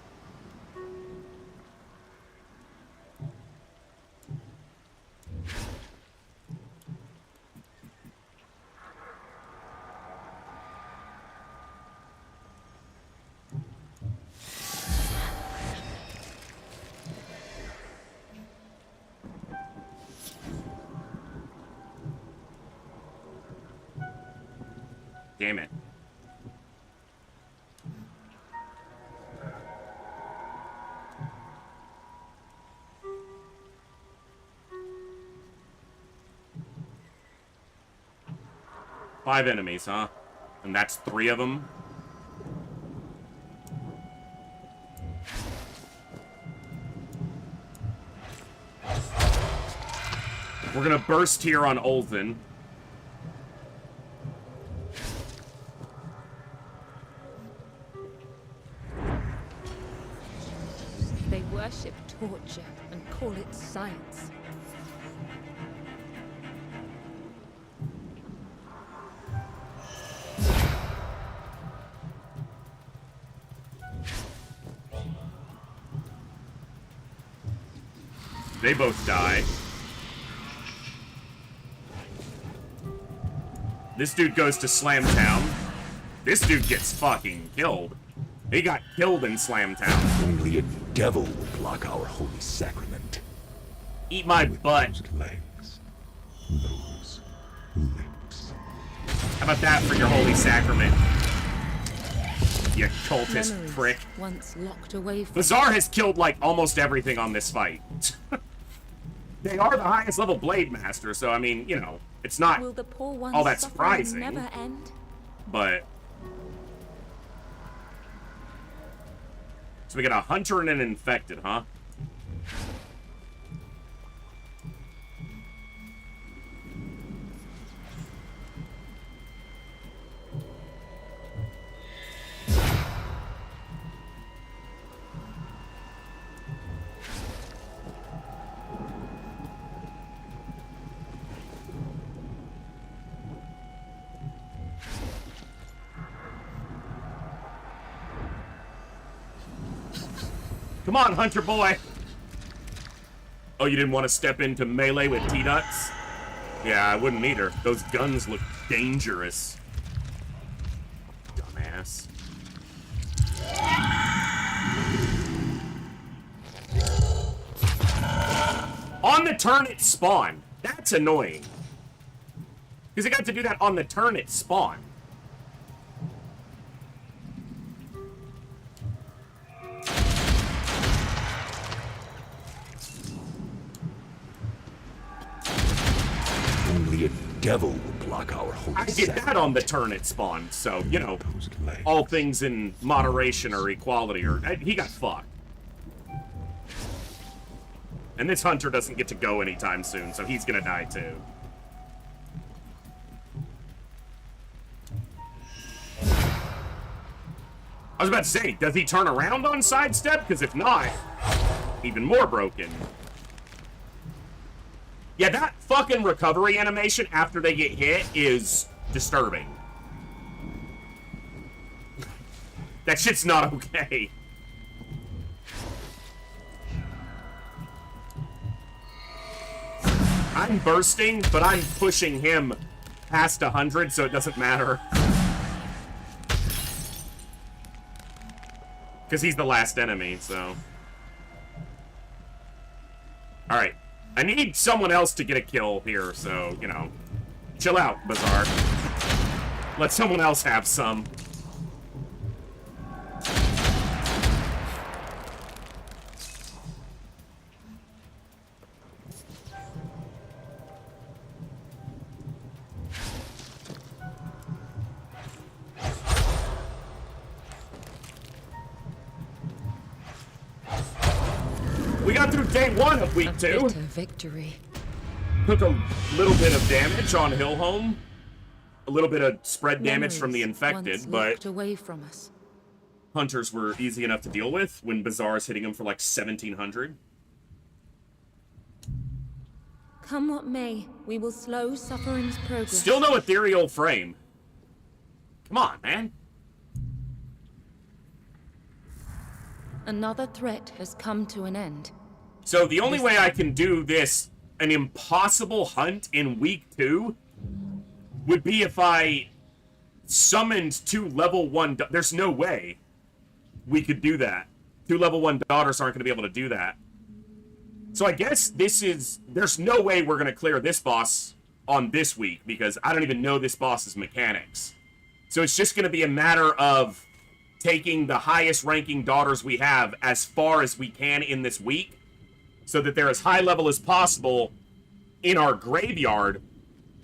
Damn it. Five enemies, huh? And that's 3 of them? We're gonna burst here on Olven. They worship torture and call it science. They both die. This dude goes to Slam Town. This dude gets fucking killed. He got killed in Slam Town. Only a devil will block our holy sacrament. Eat my butt. Those legs, those lips. How about that for your holy sacrament? You cultist Memories prick. once locked away from Bazaar has killed, like, almost everything on this fight. They are the highest level Blade Master, so, I mean, you know, it's not Will the poor one's all that suffering surprising. never end? But... So we got a hunter and an infected, huh? Come on, Hunter boy! Oh, you didn't want to step into melee with T-Ducks? Yeah, I wouldn't either. Those guns look dangerous. Dumbass. On the turn it spawned. That's annoying. Because I got to do that on the turn it spawned. Only a devil will block our holy I did sacrament. that on the turn it spawned, so, you know, Those legs. all things in moderation or equality, or he got fucked. And this hunter doesn't get to go anytime soon, so he's gonna die too. I was about to say, does he turn around on sidestep? Because if not, even more broken. Yeah, that fucking recovery animation after they get hit is disturbing. That shit's not okay. I'm bursting, but I'm pushing him past 100, so it doesn't matter. Because he's the last enemy, so... Alright. I need someone else to get a kill here, so, you know... Chill out, Bazaar. Let someone else have some. We got through day 1 of week 2. Bitter victory. Took a little bit of damage on Hillhome. A little bit of spread damage from the infected, once but locked away from us. hunters were easy enough to deal with when Bazaar is hitting them for like 1,700. Come what may, we will slow suffering's progress. Still no ethereal frame. Come on, man. Another threat has come to an end. So the only way I can do this, an impossible hunt in week 2, would be if I summoned 2 level 1... There's no way we could do that. 2 level 1 daughters aren't going to be able to do that. So I guess this is... There's no way we're going to clear this boss on this week, because I don't even know this boss's mechanics. So it's just going to be a matter of taking the highest ranking daughters we have as far as we can in this week, so that they're as high level as possible in our graveyard,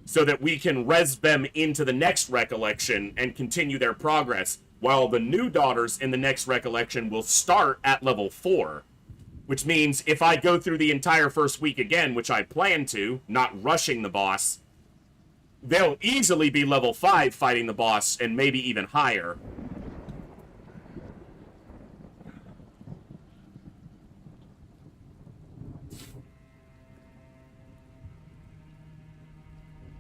so that we can res them into the next recollection and continue their progress, while the new daughters in the next recollection will start at level 4. Which means if I go through the entire first week again, which I plan to, not rushing the boss, they'll easily be level 5 fighting the boss, and maybe even higher.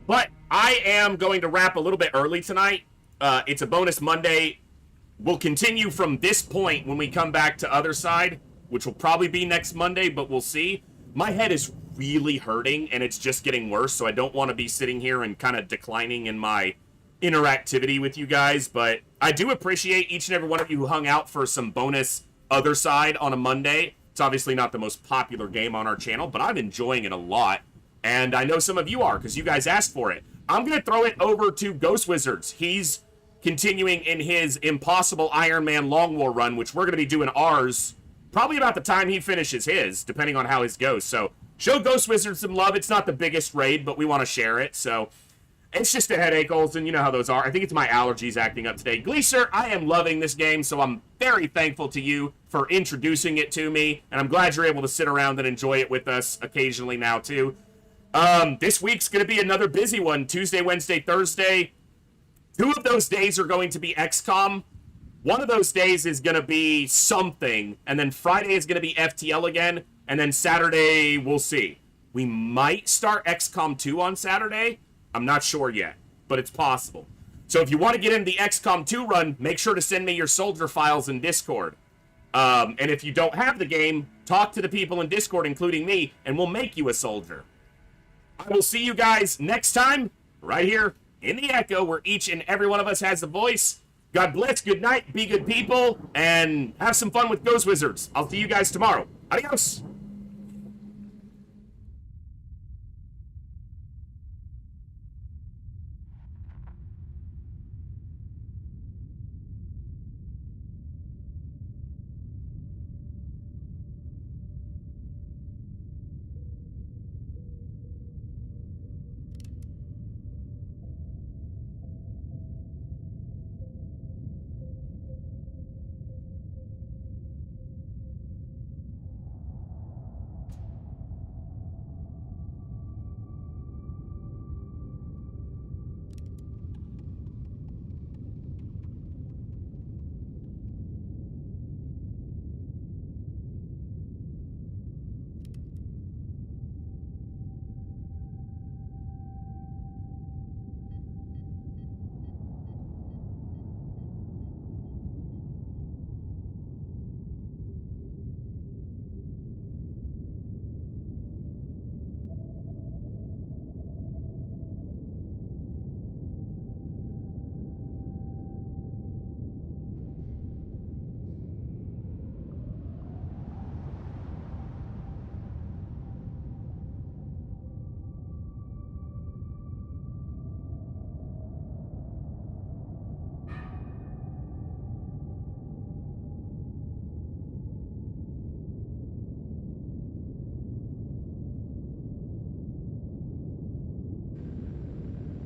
But I am going to wrap a little bit early tonight. It's a bonus Monday. We'll continue from this point when we come back to Othercide, which will probably be next Monday, but we'll see. My head is really hurting, and it's just getting worse, so I don't want to be sitting here and kind of declining in my interactivity with you guys, but I do appreciate each and every one of you who hung out for some bonus Othercide on a Monday. It's obviously not the most popular game on our channel, but I'm enjoying it a lot. And I know some of you are, because you guys asked for it. I'm going to throw it over to Ghost Wizards. He's continuing in his Impossible Iron Man Long War run, which we're going to be doing ours probably about the time he finishes his, depending on how his goes. So show Ghost Wizards some love. It's not the biggest raid, but we want to share it. So it's just a headache, Olsen. You know how those are. I think it's my allergies acting up today. Gleeser, I am loving this game, so I'm very thankful to you for introducing it to me. And I'm glad you're able to sit around and enjoy it with us occasionally now, too. This week's going to be another busy one. Tuesday, Wednesday, Thursday. 2 of those days are going to be XCOM. 1 of those days is going to be something. And then Friday is going to be FTL again. And then Saturday, we'll see. We might start XCOM 2 on Saturday. I'm not sure yet, but it's possible. So if you want to get into the XCOM 2 run, make sure to send me your soldier files in Discord. And if you don't have the game, talk to the people in Discord, including me, and we'll make you a soldier. I will see you guys next time, right here in the Echo, where each and every one of us has a voice. God bless, good night, be good people, and have some fun with Ghost Wizards. I'll see you guys tomorrow. Adios!